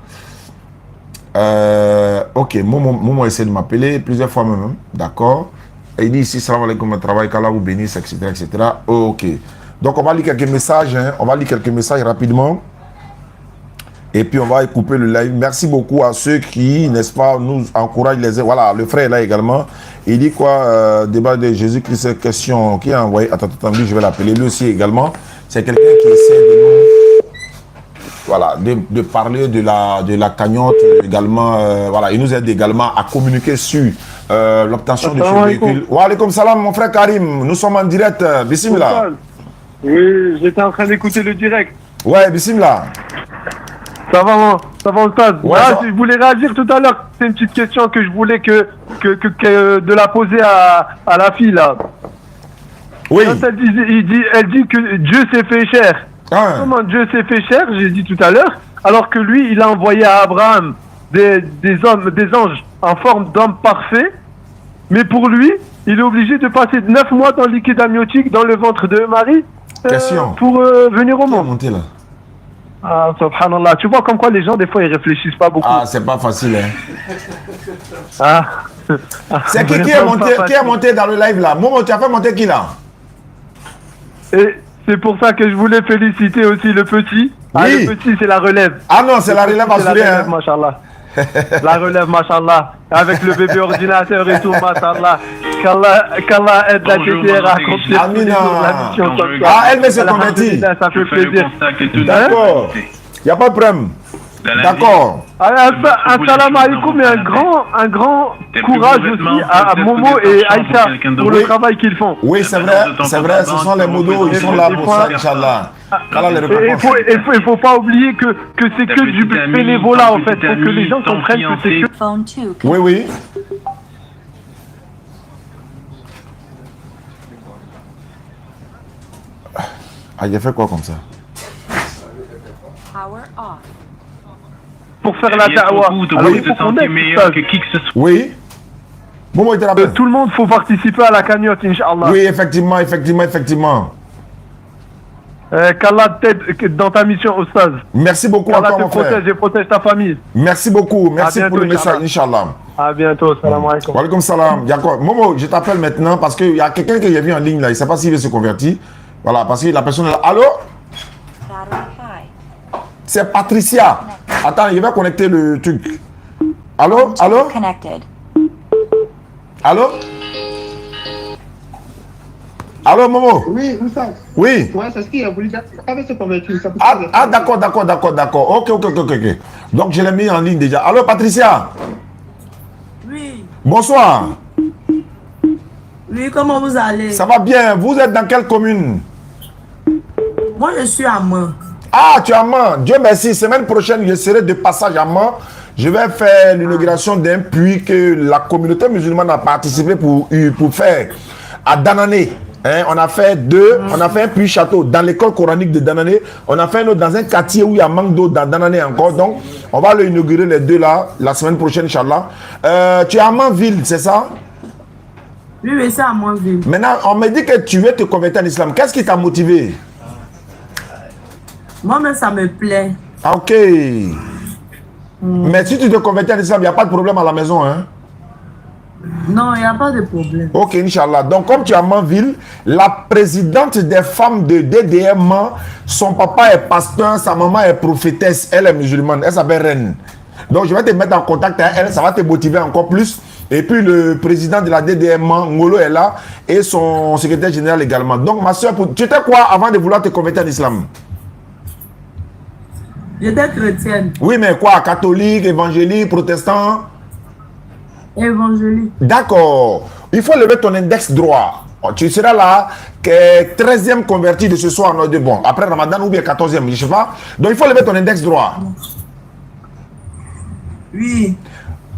Ok, Momo essaie de m'appeler plusieurs fois même. D'accord. Et il dit ici, salam alaikum, un travail, qu'Allah vous bénisse, etc., etc. Ok. Donc, on va lire quelques messages. Hein. On va lire quelques messages rapidement. Et puis, on va couper le live. Merci beaucoup à ceux qui, n'est-ce pas, nous encouragent les... Voilà, le frère est là également. Il dit quoi débat de Jésus-Christ, question qui a envoyé. Attends, je vais l'appeler. Lui aussi également. C'est quelqu'un qui essaie de nous... Voilà, de parler de la cagnotte également. Voilà, il nous aide également à communiquer sur l'obtention de ce véhicule. Wa alaykoum salam, mon frère Karim. Nous sommes en direct. Bismillah. Oui, j'étais en train d'écouter le direct. Ouais, bismillah. Ça va, Oustaz. Ouais, Là, ça va. je voulais réagir tout à l'heure. C'est une petite question que je voulais que de la poser à la fille, là. Oui. Quand elle dit que Dieu s'est fait chair. Ah. Comment Dieu s'est fait chair, j'ai dit tout à l'heure, alors que lui, il a envoyé à Abraham des anges en forme d'homme parfait, mais pour lui, il est obligé de passer 9 mois dans le liquide amniotique dans le ventre de Marie pour venir au monde. Monter là. Ah, subhanallah. Tu vois comme quoi les gens, des fois, ils réfléchissent pas beaucoup. Ah, c'est pas facile, hein. C'est qui est monté dans le live là? Momo, tu as fait monter qui là? Et c'est pour ça que je voulais féliciter aussi le petit. Ah, Oui. le petit, c'est la relève. Ah non, c'est la relève à C'est la soulever, relève, hein. machallah. La relève, machallah. Avec le bébé ordinateur et tout, machallah. Qu'Allah aide la TTR à accomplir tous les jours la mission comme ça. Ah, elle veut se convertir. Ça fait plaisir. D'accord. Il n'y a pas de problème. D'accord. Assalamu alaikum et un grand courage aussi à Momo et Aïcha pour le travail qu'ils font. Oui, c'est vrai, ce sont les modos, ils sont là pour ça, Inch'Allah. Il faut pas oublier que c'est que du bénévolat en fait, pour que les gens comprennent que c'est que... Oui, oui. Ah, il a fait quoi comme ça? Pour faire la da'wah. Alors il faut qu'on aide Oui. Bon, il te rappelle. tout le monde faut participer à la cagnotte, Inch'Allah. Oui, effectivement. Qu'Allah t'aide dans ta mission, Oustaz. Merci beaucoup qu'Allah encore, te mon frère. protège et protège ta famille. Merci beaucoup. Merci bientôt, pour le message, Inch'Allah. À bientôt. Salam alaikum. Wa alaikum salam. D'accord. Momo, je t'appelle maintenant parce qu'il y a quelqu'un que j'ai vu en ligne là. Il ne sait pas s'il veut se convertir. Voilà, parce que la personne est là. Allô? C'est Patricia. Attends, il va connecter le truc. Allô? Allô? Allô? Allô, Momo? Oui, Oustaz. Oui. Ouais, c'est ce qu'il a voulu dire. Il veut se convertir. Ah, d'accord. Ok. Donc, je l'ai mis en ligne déjà. Allô, Patricia? Oui. Bonsoir. Oui, comment vous allez? Ça va bien. Vous êtes dans quelle commune? Moi, je suis à Mans. Ah, tu es à Mans. Dieu merci. Semaine prochaine, je serai de passage à Mans. Je vais faire l'inauguration d'un puits que la communauté musulmane a participé pour faire à Danané. Hein, on a fait un puits château dans l'école coranique de Danané. On a fait un autre dans un quartier où il y a manque d'eau dans Danané encore. Donc, on va l'inaugurer les deux là, la semaine prochaine, Inch'Allah. Tu es à Manville, c'est ça? Oui, c'est à Manville. Maintenant, on me dit que tu veux te convertir en islam. Qu'est-ce qui t'a motivé? Moi-même, ça me plaît. Ah, ok. Mais si tu te convertis en islam, il n'y a pas de problème à la maison, hein? Non, il n'y a pas de problème. Ok, Inch'Allah. Donc, comme tu es à Manville, la présidente des femmes de DDM, son papa est pasteur, sa maman est prophétesse, elle est musulmane, elle s'appelle Reine. Donc, je vais te mettre en contact avec elle, ça va te motiver encore plus. Et puis, le président de la DDM, Ngolo, est là, et son secrétaire général également. Donc, ma soeur, tu étais quoi avant de vouloir te convertir en islam? J'étais chrétienne. Oui, mais quoi? Catholique, évangélique, protestant? Évangélique. D'accord. Il faut lever ton index droit. Tu seras là, 13e converti de ce soir. Bon, après Ramadan ou bien 14e, je ne sais pas. Donc il faut lever ton index droit. Oui.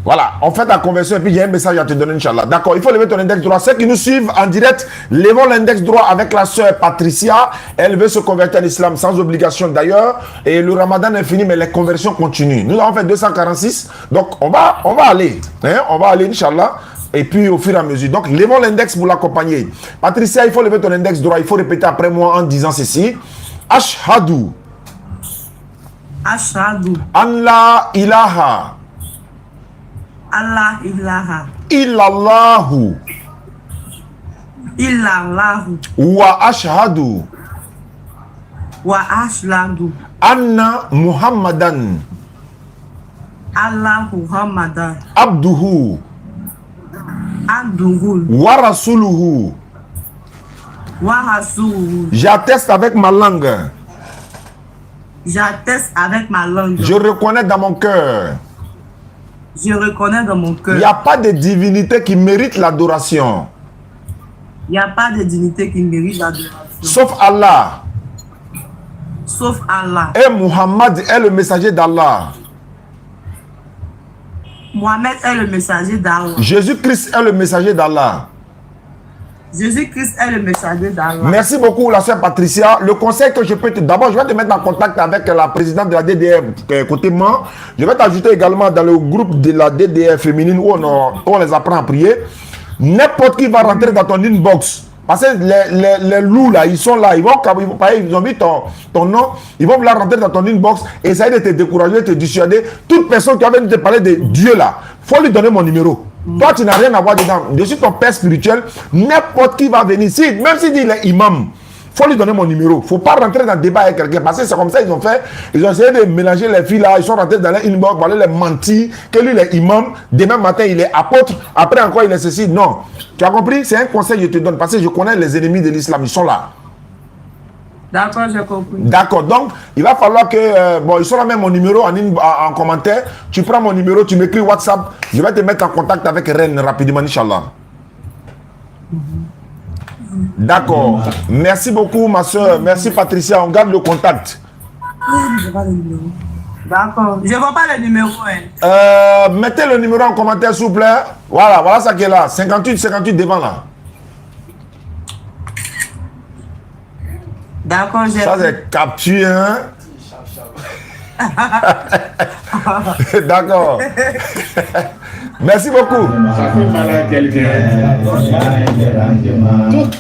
Voilà, on fait ta conversion et puis il y a un message à te donner, Inch'Allah. D'accord, il faut lever ton index droit. Ceux qui nous suivent en direct, levons l'index droit avec la sœur Patricia. Elle veut se convertir en islam sans obligation d'ailleurs. Et le Ramadan est fini, mais les conversions continuent. Nous avons fait 246, donc on va aller. Hein, on va aller, Inch'Allah. Et puis au fur et à mesure. Donc levons l'index pour l'accompagner. Patricia, il faut lever ton index droit. Il faut répéter après moi en disant ceci. Ashhadu. Ashhadu. An la ilaha. Allah ilaha. Illallahu. Illallahu. Wa ashhadu. Wa ashhadu. Anna Muhammadan. Allah Muhammadan. Abduhu. Abduhu. Wa rasuluhu. Wa rasuluhu. J'atteste avec ma langue. J'atteste avec ma langue. Je reconnais dans mon cœur. Je reconnais dans mon cœur. Il n'y a pas de divinité qui mérite l'adoration. Il n'y a pas de divinité qui mérite l'adoration. Sauf Allah. sauf Allah. Et Muhammad est le messager d'Allah. Mohamed est le messager d'Allah. Jésus-Christ est le messager d'Allah. Jésus-Christ est le messager d'Allah. Merci beaucoup, la sœur Patricia. Le conseil que je peux te... D'abord, je vais te mettre en contact avec la présidente de la DDR côté moi. Je vais t'ajouter également dans le groupe de la DDR féminine où on les apprend à prier. N'importe qui va rentrer dans ton inbox. Parce que les loups là, ils sont là, ils ont mis ton nom, ils vont vouloir rentrer dans ton inbox, essayer de te décourager, de te dissuader. Toute personne qui a venu te parler de Dieu là, faut lui donner mon numéro. Toi, tu n'as rien à voir dedans. Je suis ton père spirituel. N'importe qui va venir ici, même s'il dit il est imam, faut lui donner mon numéro. Faut pas rentrer dans le débat avec quelqu'un. Parce que c'est comme ça ils ont fait. Ils ont essayé de mélanger les filles là. Ils sont rentrés dans l'inbox, pour aller les mentir. Que lui, il est imam. Demain matin, il est apôtre. Après encore, il est ceci. Non. Tu as compris? C'est un conseil que je te donne. Parce que je connais les ennemis de l'islam. Ils sont là. D'accord, j'ai compris. D'accord. Donc, il va falloir que... bon, ils sont là même mon numéro en commentaire. Tu prends mon numéro, tu m'écris WhatsApp. Je vais te mettre en contact avec Reine rapidement, Inch'Allah. D'accord. Merci beaucoup, ma soeur. Merci, Patricia. On garde le contact. D'accord. Je ne vois pas le numéro. Hein. Mettez le numéro en commentaire, s'il vous plaît. Voilà, voilà ça qui est là. 58, 58 devant là. D'accord, j'ai... Ça, c'est capturé, hein? D'accord. Merci beaucoup. Ça fait mal à quelqu'un.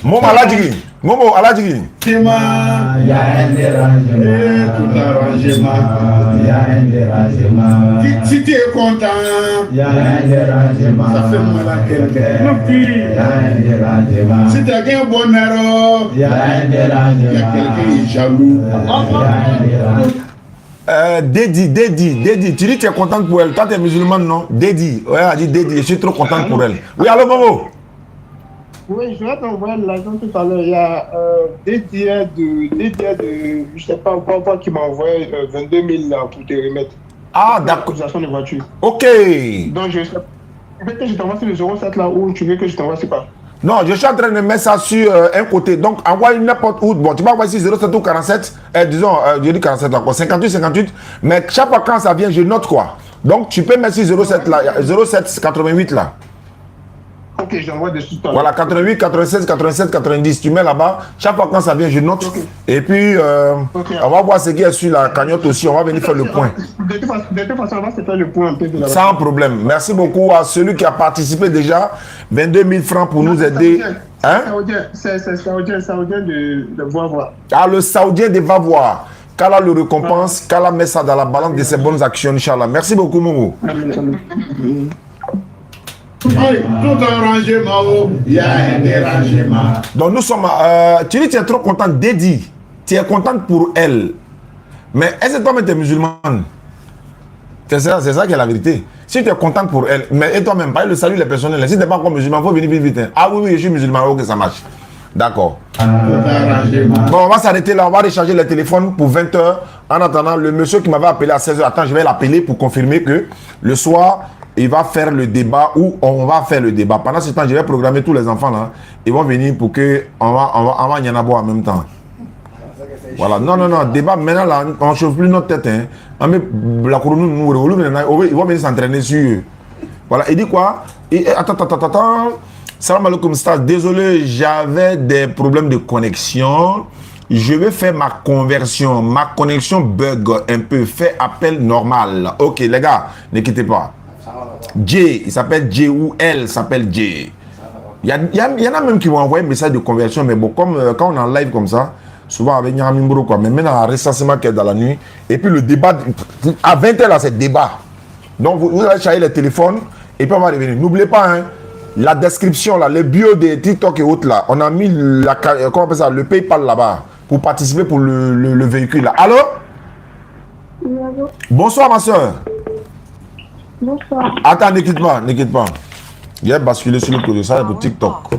Momo Aladjigi. Momo Aladjigi. Il y a un dérangement. Tout arrangement. Il y a un dérangement. Si tu es content, il y a un dérangement. Ça fait mal à quelqu'un. Il y a un dérangement. Si tu as un bonheur, il y a un dérangement. Il y a quelqu'un qui est jaloux. Dédi, tu dis que tu es contente pour elle. Toi, tu es musulmane, non? Dédi, ouais, elle a dit Dédi, je suis trop contente pour elle. Oui, allô, Momo? Oui, je vais t'envoyer l'argent tout à l'heure. Il y a des dias de, je sais pas quoi, qui m'a envoyé 22 000 là, pour te remettre. Ah, d'accord. De voiture. Ok. Donc, je sais pas. Peut-être que je t'envoie sur le 07 là où tu veux que je t'envoie, c'est pas. Non, je suis en train de mettre ça sur un côté. Donc, envoie n'importe où. Bon, tu vas envoyer ici 07 ou 47. Disons, je dis 47 là, quoi. 58, 58. Mais chaque fois quand ça vient, je note quoi. Donc, tu peux mettre sur 07 là, 07 88 là. Ok, j'envoie dessus. Voilà, 88, 96, 87, 90. Tu mets là-bas. Chaque fois quand ça vient, je note. Okay. Et puis, on va voir ce qui est sur la cagnotte aussi. On va venir faire le point. De toute façon, on va se faire le point un peu de la... Sans problème. Merci beaucoup à celui qui a participé déjà. 22 000 francs pour nous aider. Hein? C'est Saoudien de Vavois. Ah, le Saoudien de Vavois. Qu'Allah le récompense, qu'Allah met ça dans la balance de ses bonnes actions, Inch'Allah. Merci beaucoup, Momo. Tout arrangement, il y a un dérangement. Donc nous sommes... tu dis que tu es trop contente, Dédi. Tu es contente pour elle. Mais est-ce que toi-même tu es musulmane? C'est ça qui est la vérité. Si tu es contente pour elle, mais et toi-même, pas le salut les personnels. Si tu n'es pas encore musulman, il faut venir vite. Hein. Ah oui, je suis musulman, ok, ça marche. D'accord. Bon, on va s'arrêter là, on va recharger les téléphones pour 20h. En attendant, le monsieur qui m'avait appelé à 16h, attends, je vais l'appeler pour confirmer que le soir, il va faire le débat ou on va faire le débat. Pendant ce temps, je vais programmer tous les enfants là. Ils vont venir pour que on va y en avoir en même temps. Voilà. Non. Débat maintenant là, on ne chauffe plus notre tête. Hein. On met la couronne, ils vont venir s'entraîner sur eux. Voilà. Il dit quoi? Attends. Salam alaikum stage. Désolé, j'avais des problèmes de connexion. Je vais faire ma conversion. Ma connexion bug un peu. Fais appel normal. Ok les gars, ne quittez pas. J, il s'appelle J ou elle s'appelle J. Il y en a même qui vont envoyer un message de conversion, mais bon, comme quand on est en live comme ça, souvent avec Nyamimbro, quoi, mais maintenant, un recensement qui est dans la nuit, et puis le débat, à 20h là, c'est débat. Donc vous allez charger les téléphones, et puis on va revenir. N'oubliez pas, hein, la description, là, le bio de TikTok et autres, là, on a mis comment on appelle ça, le PayPal là-bas, pour participer pour le véhicule là. Allô? Bonsoir ma soeur. Bonsoir. Attends, ne quitte pas. Il a basculé sur le côté, ça pour TikTok.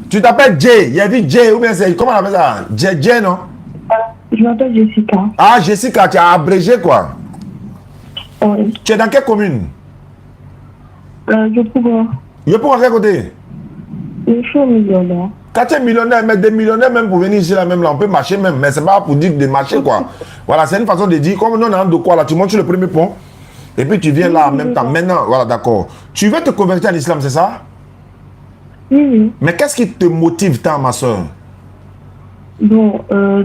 Tu t'appelles Jay, il y a dit Jay, ou bien c'est, comment on appelle ça? Jay, non? Je m'appelle Jessica. Ah, Jessica, tu as abrégé quoi? Oui. Tu es dans quelle commune? Je pourrais. Je peux à quel côté? Je suis millionnaire. Quand tu es millionnaire, mais des millionnaires même pour venir ici là, même là, on peut marcher même, mais c'est pas pour dire de marcher quoi. Voilà, c'est une façon de dire, comme nous on a un de quoi là, tu montes sur le premier pont, et puis tu viens là en même temps. Maintenant, voilà, d'accord. Tu veux te convertir à l'islam, c'est ça? Oui. Mais qu'est-ce qui te motive tant, ma soeur? Bon,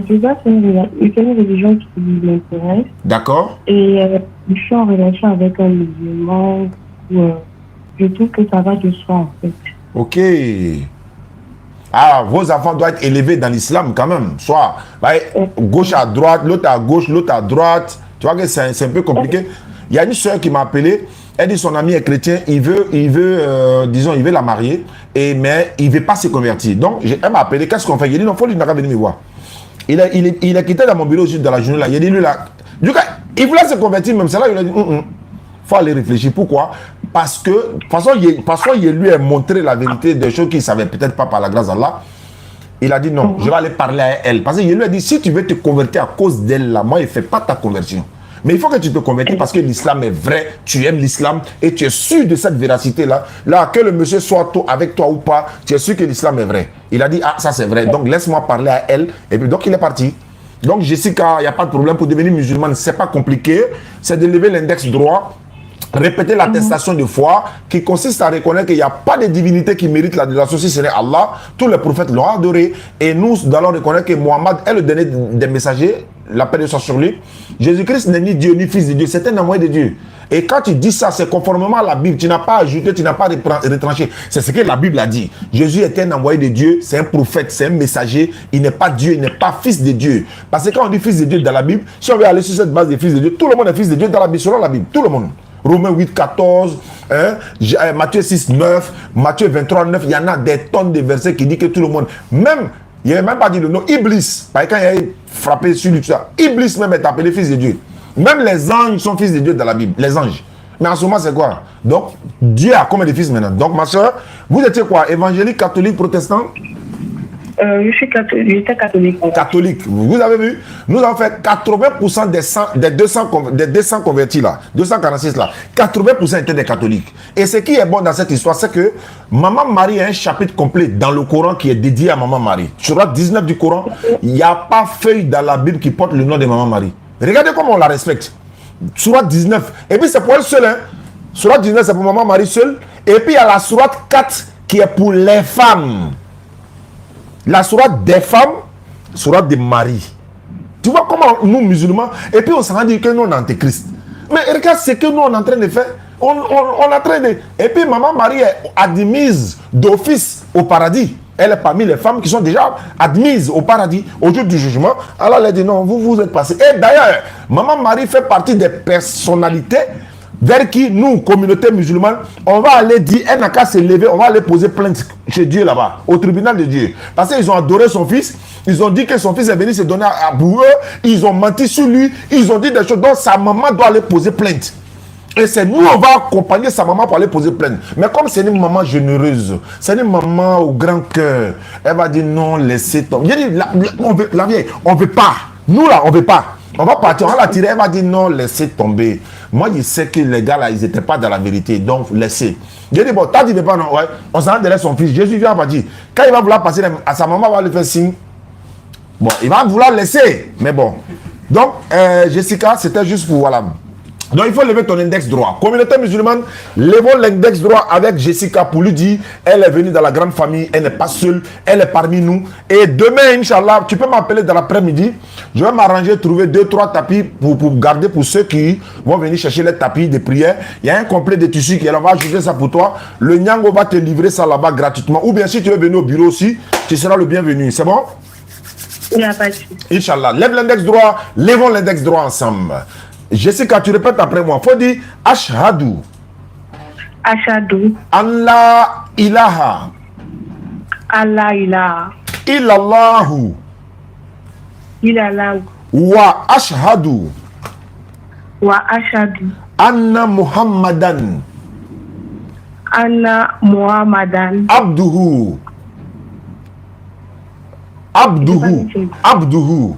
déjà, c'est une religion qui m'intéresse. D'accord. Et je suis en relation avec un musulman où je trouve que ça va de soi, en fait. Ok. Ah, vos enfants doivent être élevés dans l'islam quand même. Soit gauche à droite, l'autre à gauche, l'autre à droite. Tu vois que c'est un peu compliqué. Il y a une soeur qui m'a appelé. Elle dit son ami est chrétien, il veut la marier, mais il ne veut pas se convertir. Donc, elle m'a appelé, qu'est-ce qu'on fait? Il dit non, il faut lui venir me voir. Il est quitté dans mon bureau juste dans la journée là. Il a dit lui là, du coup, il voulait se convertir, même c'est là, il a dit, faut aller réfléchir. Pourquoi? Parce que, de toute façon, il lui a montré la vérité des choses qu'il ne savait peut-être pas par la grâce d'Allah. Il a dit non, je vais aller parler à elle. Parce qu'il lui a dit, si tu veux te convertir à cause d'elle là, moi, il ne fait pas ta conversion. Mais il faut que tu te convertis parce que l'islam est vrai, tu aimes l'islam et tu es sûr de cette véracité-là. Là, que le monsieur soit avec toi ou pas, tu es sûr que l'islam est vrai. Il a dit, ah, ça c'est vrai, donc laisse-moi parler à elle. Et puis donc il est parti. Donc Jessica, il n'y a pas de problème pour devenir musulmane, c'est pas compliqué. C'est de lever l'index droit, répéter l'attestation de foi qui consiste à reconnaître qu'il n'y a pas de divinité qui mérite l'adoration si ce n'est Allah. Tous les prophètes l'ont adoré et nous allons reconnaître que Mohammed est le dernier des messagers, la paix de soit sur lui. Jésus-Christ n'est ni Dieu ni fils de Dieu, c'est un envoyé de Dieu. Et quand tu dis ça, c'est conformément à la Bible. Tu n'as pas ajouté, tu n'as pas retranché. C'est ce que la Bible a dit. Jésus est un envoyé de Dieu, c'est un prophète, c'est un messager. Il n'est pas Dieu, il n'est pas fils de Dieu. Parce que quand on dit fils de Dieu dans la Bible, si on veut aller sur cette base des fils de Dieu, tout le monde est fils de Dieu dans la Bible, selon la Bible. Tout le monde. Romains 8, 14, Matthieu 6, 9, Matthieu 23, 9. Il y en a des tonnes de versets qui disent que tout le monde, même, il n'y a même pas dit le nom, Iblis. Parce que quand il a frappé sur lui, tout ça, Iblis même est appelé fils de Dieu. Même les anges sont fils de Dieu dans la Bible, les anges. Mais en ce moment, c'est quoi? Donc, Dieu a combien de fils maintenant? Donc, ma soeur, vous étiez quoi? Évangélique, catholique, protestant? Je suis catholique. J'étais catholique. Catholique. Vous avez vu? Nous avons fait 80% des 200 convertis là, 246 là. 80% étaient des catholiques. Et ce qui est bon dans cette histoire, c'est que Maman Marie a un chapitre complet dans le Coran qui est dédié à Maman Marie. Sur la 19 du Coran, il n'y a pas feuille dans la Bible qui porte le nom de Maman Marie. Regardez comment on la respecte. Surat 19. Et puis c'est pour elle seule. Hein. Surat 19, c'est pour Maman Marie seule. Et puis il y a la Surat 4 qui est pour les femmes. La sourate des femmes, sourate des maris. Tu vois comment nous, musulmans, et puis on s'en dit que nous, on est antéchrist. Mais regarde ce que nous, on est en train de faire. On est en train de... Et puis Maman Marie est admise d'office au paradis. Elle est parmi les femmes qui sont déjà admises au paradis. Au jour du jugement, Allah a dit non, vous êtes passés. Et d'ailleurs, Maman Marie fait partie des personnalités vers qui nous, communauté musulmane, on va aller dire, elle n'a qu'à se lever, on va aller poser plainte chez Dieu là-bas, au tribunal de Dieu. Parce qu'ils ont adoré son fils, ils ont dit que son fils est venu se donner à pour eux, ils ont menti sur lui, ils ont dit des choses, donc sa maman doit aller poser plainte. Et c'est nous, on va accompagner sa maman pour aller poser plainte. Mais comme c'est une maman généreuse, c'est une maman au grand cœur, elle va dire non, laissez tomber. J'ai dit, la vieille, on ne veut pas. Nous là, on ne veut pas. On va partir, on va la tirer, elle va dire non, laissez tomber. Moi, je sais que les gars là, ils n'étaient pas dans la vérité, donc laissez. J'ai dit, bon, t'as dit, pas non, ouais, on s'en va derrière son fils. Jésus vient partir. Quand il va vouloir passer à sa maman, va lui faire signe. Bon, il va vouloir laisser, mais bon. Donc, Jessica, c'était juste pour, voilà. Donc, il faut lever ton index droit. Communauté musulmane, levons l'index droit avec Jessica pour lui dire, elle est venue dans la grande famille, elle n'est pas seule, elle est parmi nous. Et demain, Inch'Allah, tu peux m'appeler dans l'après-midi. Je vais m'arranger, trouver 2-3 tapis pour garder pour ceux qui vont venir chercher les tapis de prière. Il y a un complet de tissu qui est là, on va ajouter ça pour toi. Le Nyango va te livrer ça là-bas gratuitement. Ou bien si tu veux venir au bureau aussi, tu seras le bienvenu. C'est bon? Il n'y a pas de souci. Inch'Allah, lève l'index droit, levons l'index droit ensemble. Jessica, tu répètes après moi. Faut dire Ashhadu. Ashhadu. Allah ilaha. Allah ilaha. Illallahu. Illallahu. Wa ashhadu. Wa ashhadu. Anna Muhammadan. Anna Muhammadan. Abduhu. Abduhu. Abduhu.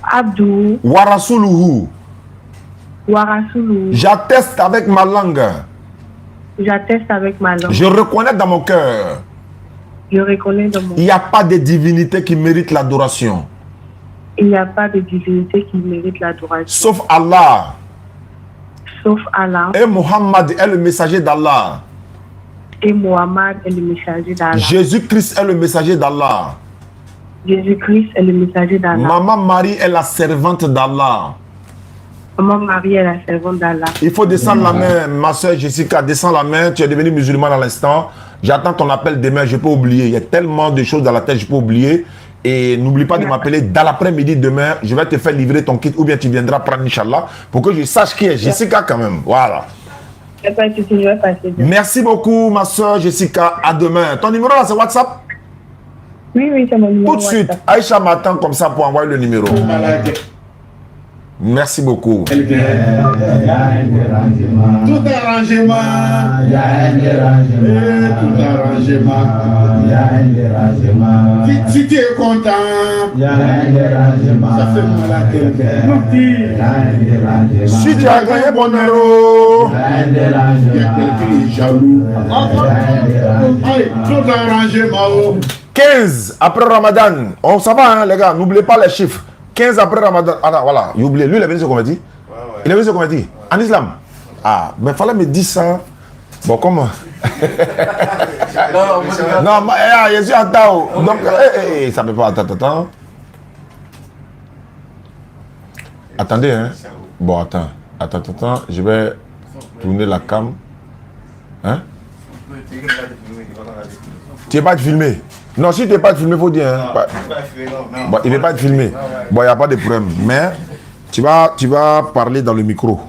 Abduhu. Wa rasuluhu. J'atteste avec ma langue. J'atteste avec ma langue. Je reconnais dans mon cœur. Je reconnais dans mon Il n'y a pas de divinité qui mérite l'adoration. Il n'y a pas de divinité qui mérite l'adoration. Sauf Allah. Sauf Allah. Et Muhammad est le messager d'Allah. Et Muhammad est le messager d'Allah. Jésus-Christ est le messager d'Allah. Jésus-Christ est le messager d'Allah. Maman Marie est la servante d'Allah. Maman Marie est la servante d'Allah. Il faut descendre la main, ma soeur Jessica, descends la main. Tu es devenue musulmane à l'instant. J'attends ton appel demain, je peux oublier. Il y a tellement de choses dans la tête, je peux oublier. Et n'oublie pas de m'appeler dans l'après-midi demain. Je vais te faire livrer ton kit ou bien tu viendras prendre, Inch'Allah, pour que je sache qui est Jessica quand même. Voilà. Merci beaucoup, ma soeur Jessica. À demain. Ton numéro là, c'est WhatsApp? Oui, c'est mon numéro. Tout de suite, Aïcha m'attend comme ça pour envoyer le numéro. Merci beaucoup. Tout arrangement. Si tu es content, ça fait mal à quelqu'un. Si tu as gagné mon euro, il y a quelqu'un qui est jaloux. Tout arrangement. 15 après Ramadan. On ça va, hein, les gars. N'oubliez pas les chiffres. 15 après Ramadan. Ah, voilà, il oublie. Lui, il est venu se convertir. Il est venu se convertir. En islam. Ah, mais il fallait me dire ça. Bon, comment? Non, mais je suis en temps. Donc, ça ne peut pas. Attends. Attendez, hein. Bon, attends. Je vais tourner la cam. Hein? Tu n'es pas filmé? Non, si tu n'es pas filmé, il faut dire. Hein. Bon, il ne veut pas être filmé. Bon, il n'y a pas de problème. Mais tu vas parler dans le micro.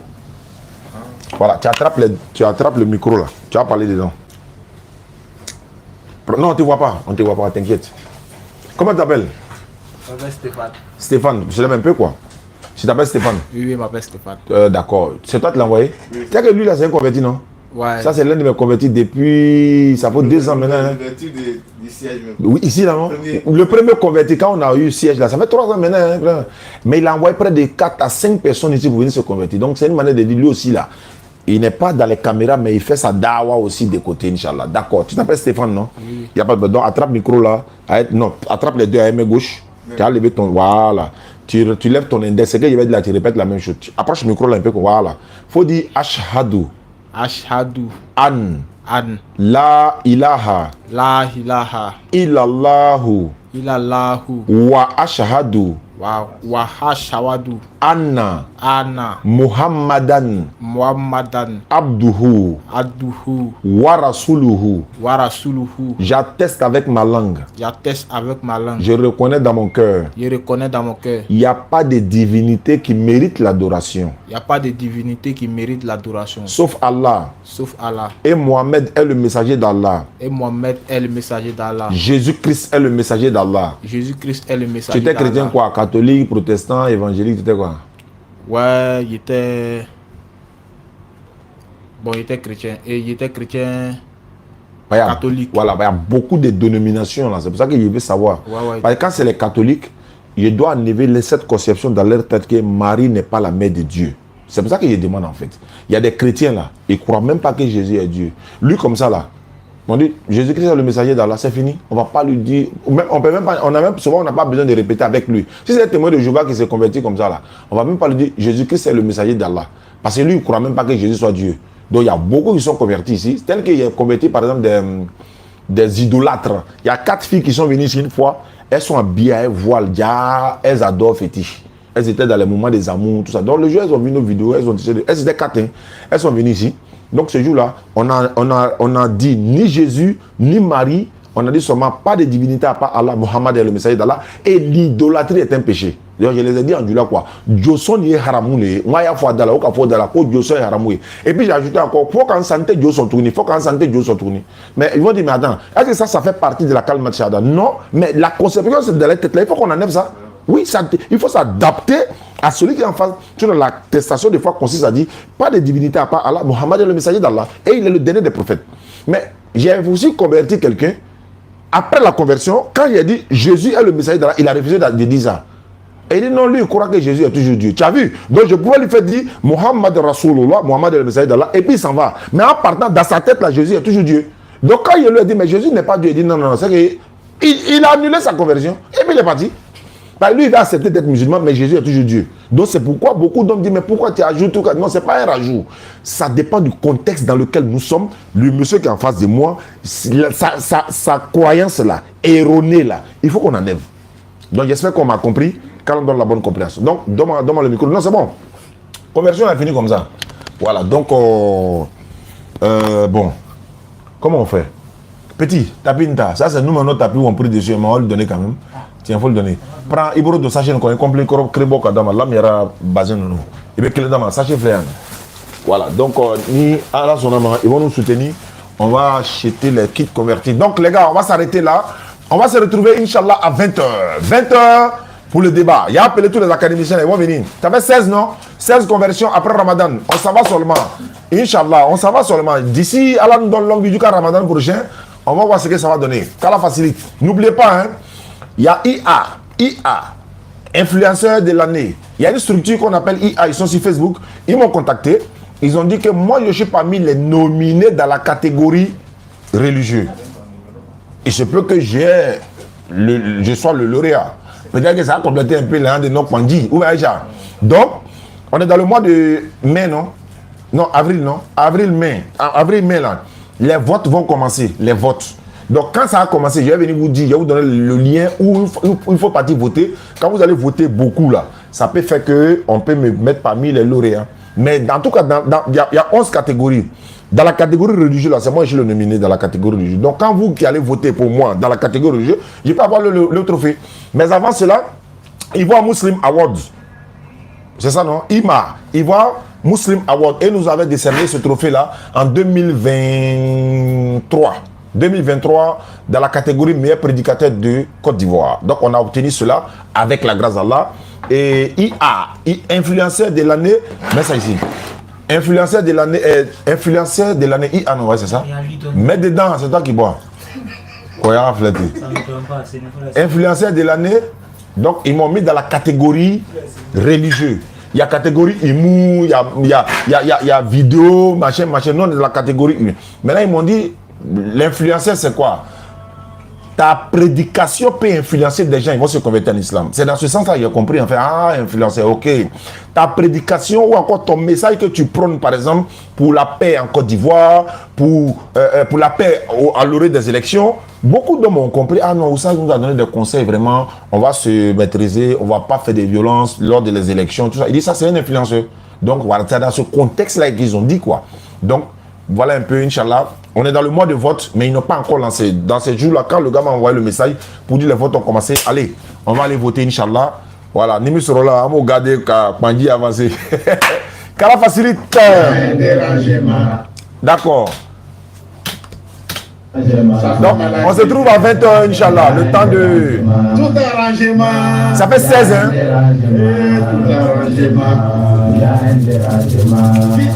Voilà, tu attrapes le micro là. Tu vas parler dedans. Non, on ne te voit pas. On ne te voit pas, t'inquiète. Comment tu t'appelles? Je m'appelle Stéphane. Stéphane, je l'aime un peu quoi. Tu t'appelles Stéphane? Oui, je m'appelle Stéphane. D'accord. C'est toi qui l'as envoyé? Tu sais que lui là, c'est un converti, non? Ouais. Ça, c'est l'un de mes convertis depuis. Ça fait 2 ans maintenant. Hein. Oui, ici là, non? Le premier converti, quand on a eu siège là, ça fait 3 ans maintenant. Hein. Mais il a envoyé près de 4 à 5 personnes ici pour venir se convertir. Donc, c'est une manière de dire lui aussi là. Il n'est pas dans les caméras, mais il fait sa dawa aussi de côté, Inch'Allah. D'accord. Tu t'appelles Stéphane, non? Oui. Il n'y a pas de besoin. Attrape le micro là. Non, attrape les deux à main gauche. Oui. Tu as levé ton. Voilà. Tu lèves ton index. C'est que je vais dire là, tu répètes la même chose. Tu approches le micro là un peu. Voilà. Il faut dire Ashhadu. Ashhadu. An. La ilaha. Illallahu. Wa ashhadu. Wa ashhadu. Anna. Muhammadan. Abduhu. Wa rasuluhu. J'atteste avec ma langue. Je reconnais dans mon cœur. Il n'y a pas de divinité qui mérite l'adoration. Sauf Allah. Et Mohammed est le messager d'Allah. Jésus-Christ est le messager d'Allah. Tu étais chrétien quoi? Catholique, protestant, évangélique, tu étais quoi? Ouais, il était chrétien. Et il était chrétien catholique. Voilà, il y a beaucoup de dénominations là. C'est pour ça que je veux savoir. Ouais. Parce que quand c'est les catholiques, je dois enlever cette conception dans leur tête que Marie n'est pas la mère de Dieu. C'est pour ça que je demande en fait. Il y a des chrétiens là, ils ne croient même pas que Jésus est Dieu. Lui comme ça là, on dit Jésus-Christ est le messager d'Allah, c'est fini. On ne va pas lui dire. Souvent on n'a pas besoin de répéter avec lui. Si c'est un témoin de Jéhovah qui s'est converti comme ça là, on ne va même pas lui dire Jésus-Christ est le messager d'Allah. Parce que lui, il ne croit même pas que Jésus soit Dieu. Donc il y a beaucoup qui sont convertis ici. Tel qu'il y a converti par exemple des idolâtres. Il y a 4 filles qui sont venues ici une fois. Elles sont habillées, elles voilent, elles adorent fétiche. Elles étaient dans les moments des amours, tout ça. Donc le jour, elles ont vu nos vidéos, elles étaient 4. Elles sont venues ici. Donc ce jour-là, on a dit ni Jésus, ni Marie. On a dit seulement pas de divinité à part Allah, Muhammad est le messager d'Allah. Et l'idolâtrie est un péché. Donc je les ai dit en là quoi. Joson est haramoulé. Moi, il y a foi d'Allah, il faut d'Allah, Joson est haramoulé. Et puis j'ai ajouté encore, faut qu'en santé Dieu soit tourné, Mais ils vont dire, mais attends, est-ce que ça fait partie de la calme Shahada? Non, mais la conception c'est de la tête là, il faut qu'on enlève ça. Oui, il faut s'adapter à celui qui est en face. L'attestation des fois consiste à dire, pas de divinité à part Allah, Muhammad est le messager d'Allah. Et il est le dernier des prophètes. Mais j'ai aussi converti quelqu'un. Après la conversion, quand il a dit Jésus est le messager d'Allah, il a refusé de dire ça. Et il dit non, lui, il croit que Jésus est toujours Dieu. Tu as vu? Donc je pouvais lui faire dire Muhammad Rasulullah, Muhammad est le messager d'Allah, et puis il s'en va. Mais en partant dans sa tête, là, Jésus est toujours Dieu. Donc quand il lui a dit, mais Jésus n'est pas Dieu, il dit non, non, non, c'est qu'il a annulé sa conversion, et puis il est parti. Bah, lui, il va accepter d'être musulman, mais Jésus est toujours Dieu. Donc c'est pourquoi beaucoup d'hommes disent, mais pourquoi tu ajoutes tout? Non, c'est pas un rajout. Ça dépend du contexte dans lequel nous sommes. Le monsieur qui est en face de moi, sa croyance là, erronée là, il faut qu'on enlève. Donc j'espère qu'on m'a compris quand on donne la bonne compréhension. Donc, donne-moi le micro. Non, c'est bon. Conversion est finie comme ça. Voilà, donc, bon. Comment on fait? Petit, tapis une tasse. Ça, c'est nous, notre tapis où on prie dessus. Mais on va le donner quand même. Tiens, il faut le donner. Prends Ibro de sachet, on est complet, crébo, kadama. Là, il y aura bazin, non. Et bien, quel est dans sachet fléan. Voilà, donc, ni à la sonama, ils vont nous soutenir. On va acheter les kits convertis. Donc, les gars, on va s'arrêter là. On va se retrouver, Inch'Allah, à 20h. 20h pour le débat. Il y a appelé tous les académiciens, ils vont venir. Tu avais 16, non? 16 conversions après Ramadan. On s'en va seulement. Inch'Allah, on s'en va seulement. D'ici, Allah nous donne longue vie jusqu'à Ramadan prochain. On va voir ce que ça va donner. Qu'Allah facilite. N'oubliez pas, hein, il y a IA, influenceur de l'année. Il y a une structure qu'on appelle IA. Ils sont sur Facebook. Ils m'ont contacté. Ils ont dit que moi, je suis parmi les nominés dans la catégorie religieuse. Il se peut que je sois le lauréat. Peut-être que ça a complété un peu l'un de nos pandis. Donc, on est dans le mois de mai, non? Non, avril, non? Avril-mai, là. Les votes vont commencer, les votes. Donc, quand ça a commencé, je vais venir vous dire, je vais vous donner le lien où il faut partir voter. Quand vous allez voter beaucoup, là, ça peut faire qu'on peut me mettre parmi les lauréats. Mais en tout cas, il y a 11 catégories. Dans la catégorie religieuse, là, c'est moi qui suis le nominé dans la catégorie religieuse. Donc, quand vous qui allez voter pour moi dans la catégorie religieuse, je peux avoir le trophée. Mais avant cela, Ivoire Muslim Awards. C'est ça, non? Ivoire Muslim Award. Et nous avons décerné ce trophée-là en 2023. 2023, dans la catégorie meilleur prédicateur de Côte d'Ivoire. Donc, on a obtenu cela avec la grâce d'Allah. Et influenceur de l'année, mets ça ici. Influenceur de l'année, IA, non, ouais, c'est ça. Mets dedans, c'est toi qui bois. Influenceur de l'année, donc ils m'ont mis dans la catégorie religieuse. Il y a catégorie imou, il y a vidéo, machin, non, dans la catégorie 1. Maintenant, ils m'ont dit, l'influenceur, c'est quoi? Ta prédication peut influencer des gens, ils vont se convertir en islam. C'est dans ce sens-là que j'ai compris. En fait, influenceur, ok. Ta prédication ou encore ton message que tu prônes, par exemple, pour la paix en Côte d'Ivoire, pour la paix à l'orée des élections, beaucoup d'hommes ont compris, non, ça nous a donné des conseils, vraiment, on va se maîtriser, on ne va pas faire des violences lors des élections, tout ça. Il dit, ça, c'est un influenceur. Donc, voilà, c'est dans ce contexte-là qu'ils ont dit, quoi. Donc, voilà un peu, Inch'Allah. On est dans le mois de vote, mais ils n'ont pas encore lancé. Dans ces jours-là, quand le gars m'a envoyé le message pour dire les votes ont commencé, allez, on va aller voter, Inch'Allah. Voilà, Nimi Sorola, on va regarder quand Pandi a avancé. Qu'Allah facilite. D'accord. Donc, on se trouve à 20h, Inch'Allah, le temps de... Tout arrangement. Ça fait 16, hein? Tout arrangement.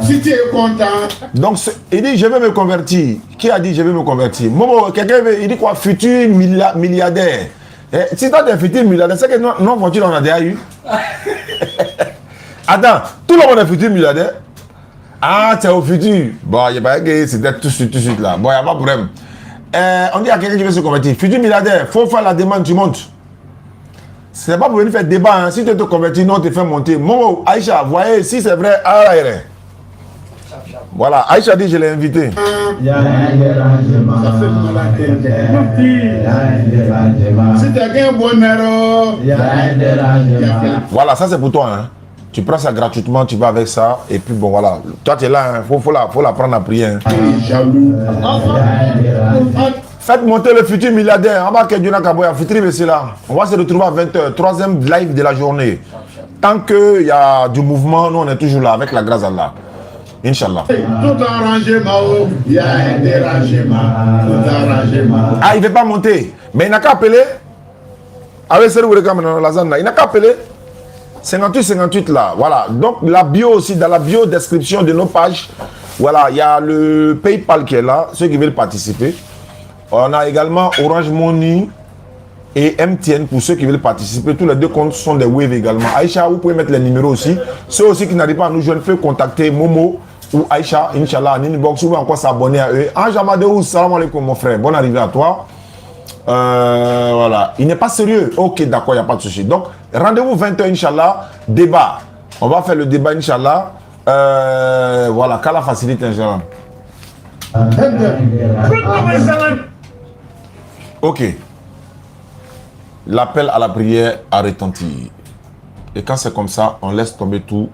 Si tu es content. Donc, il dit, je vais me convertir. Qui a dit, je vais me convertir? Momo, quelqu'un, il dit quoi? Futur milliardaire. Si toi, tu es futur milliardaire, c'est que non, voiture, on a déjà eu. Attends, tout le monde est futur milliardaire? Ah, c'est au futur. Bon, il n'y a pas que c'était tout de suite là. Bon, il n'y a pas de problème. On dit à quelqu'un qui veut se convertir. Futur milliardaire, il faut faire la demande, tu montes. Ce n'est pas pour venir faire débat. Hein. Si tu te convertis, non, tu te fais monter. Momo, Aïcha, voyez, si c'est vrai, voilà, Aïcha dit, je l'ai invité. Il y a un dérangement. Ça fait mal à la tête. Si tu as un bonheur, il y a un dérangement. Voilà, ça c'est pour toi. Hein. Tu prends ça gratuitement, tu vas avec ça, et puis bon voilà. Toi tu es là, il faut la prendre à prier. Hein. Faites monter le futur milliardaire. On va se retrouver à 20h, troisième live de la journée. Tant qu'il y a du mouvement, nous on est toujours là avec la grâce d'Allah. Inch'Allah. Tout arrangement, il y a un dérangement. Tout arrangement. Ah, il ne veut pas monter. Mais il n'a qu'à appeler. Avec ce il n'a qu'à appeler. 58 là, voilà. Donc la bio aussi, dans la bio description de nos pages, voilà, il y a le PayPal qui est là, ceux qui veulent participer. On a également Orange Money et MTN pour ceux qui veulent participer. Tous les deux comptes sont des Wave également. Aïcha, vous pouvez mettre les numéros aussi. Ceux aussi qui n'arrivent pas à nous joindre peuvent contacter Momo ou Aïcha, Inch'Allah, en inbox, ou encore s'abonner à eux. Ange Amadou, salam alaikum mon frère, bonne arrivée à toi. Voilà, il n'est pas sérieux. Ok, d'accord, il n'y a pas de souci. Donc, rendez-vous 20h, Inch'Allah, débat. On va faire le débat, Inch'Allah. Voilà, qu'Allah facilite, Inch'Allah. Ok. L'appel à la prière a retenti. Et quand c'est comme ça, on laisse tomber tout.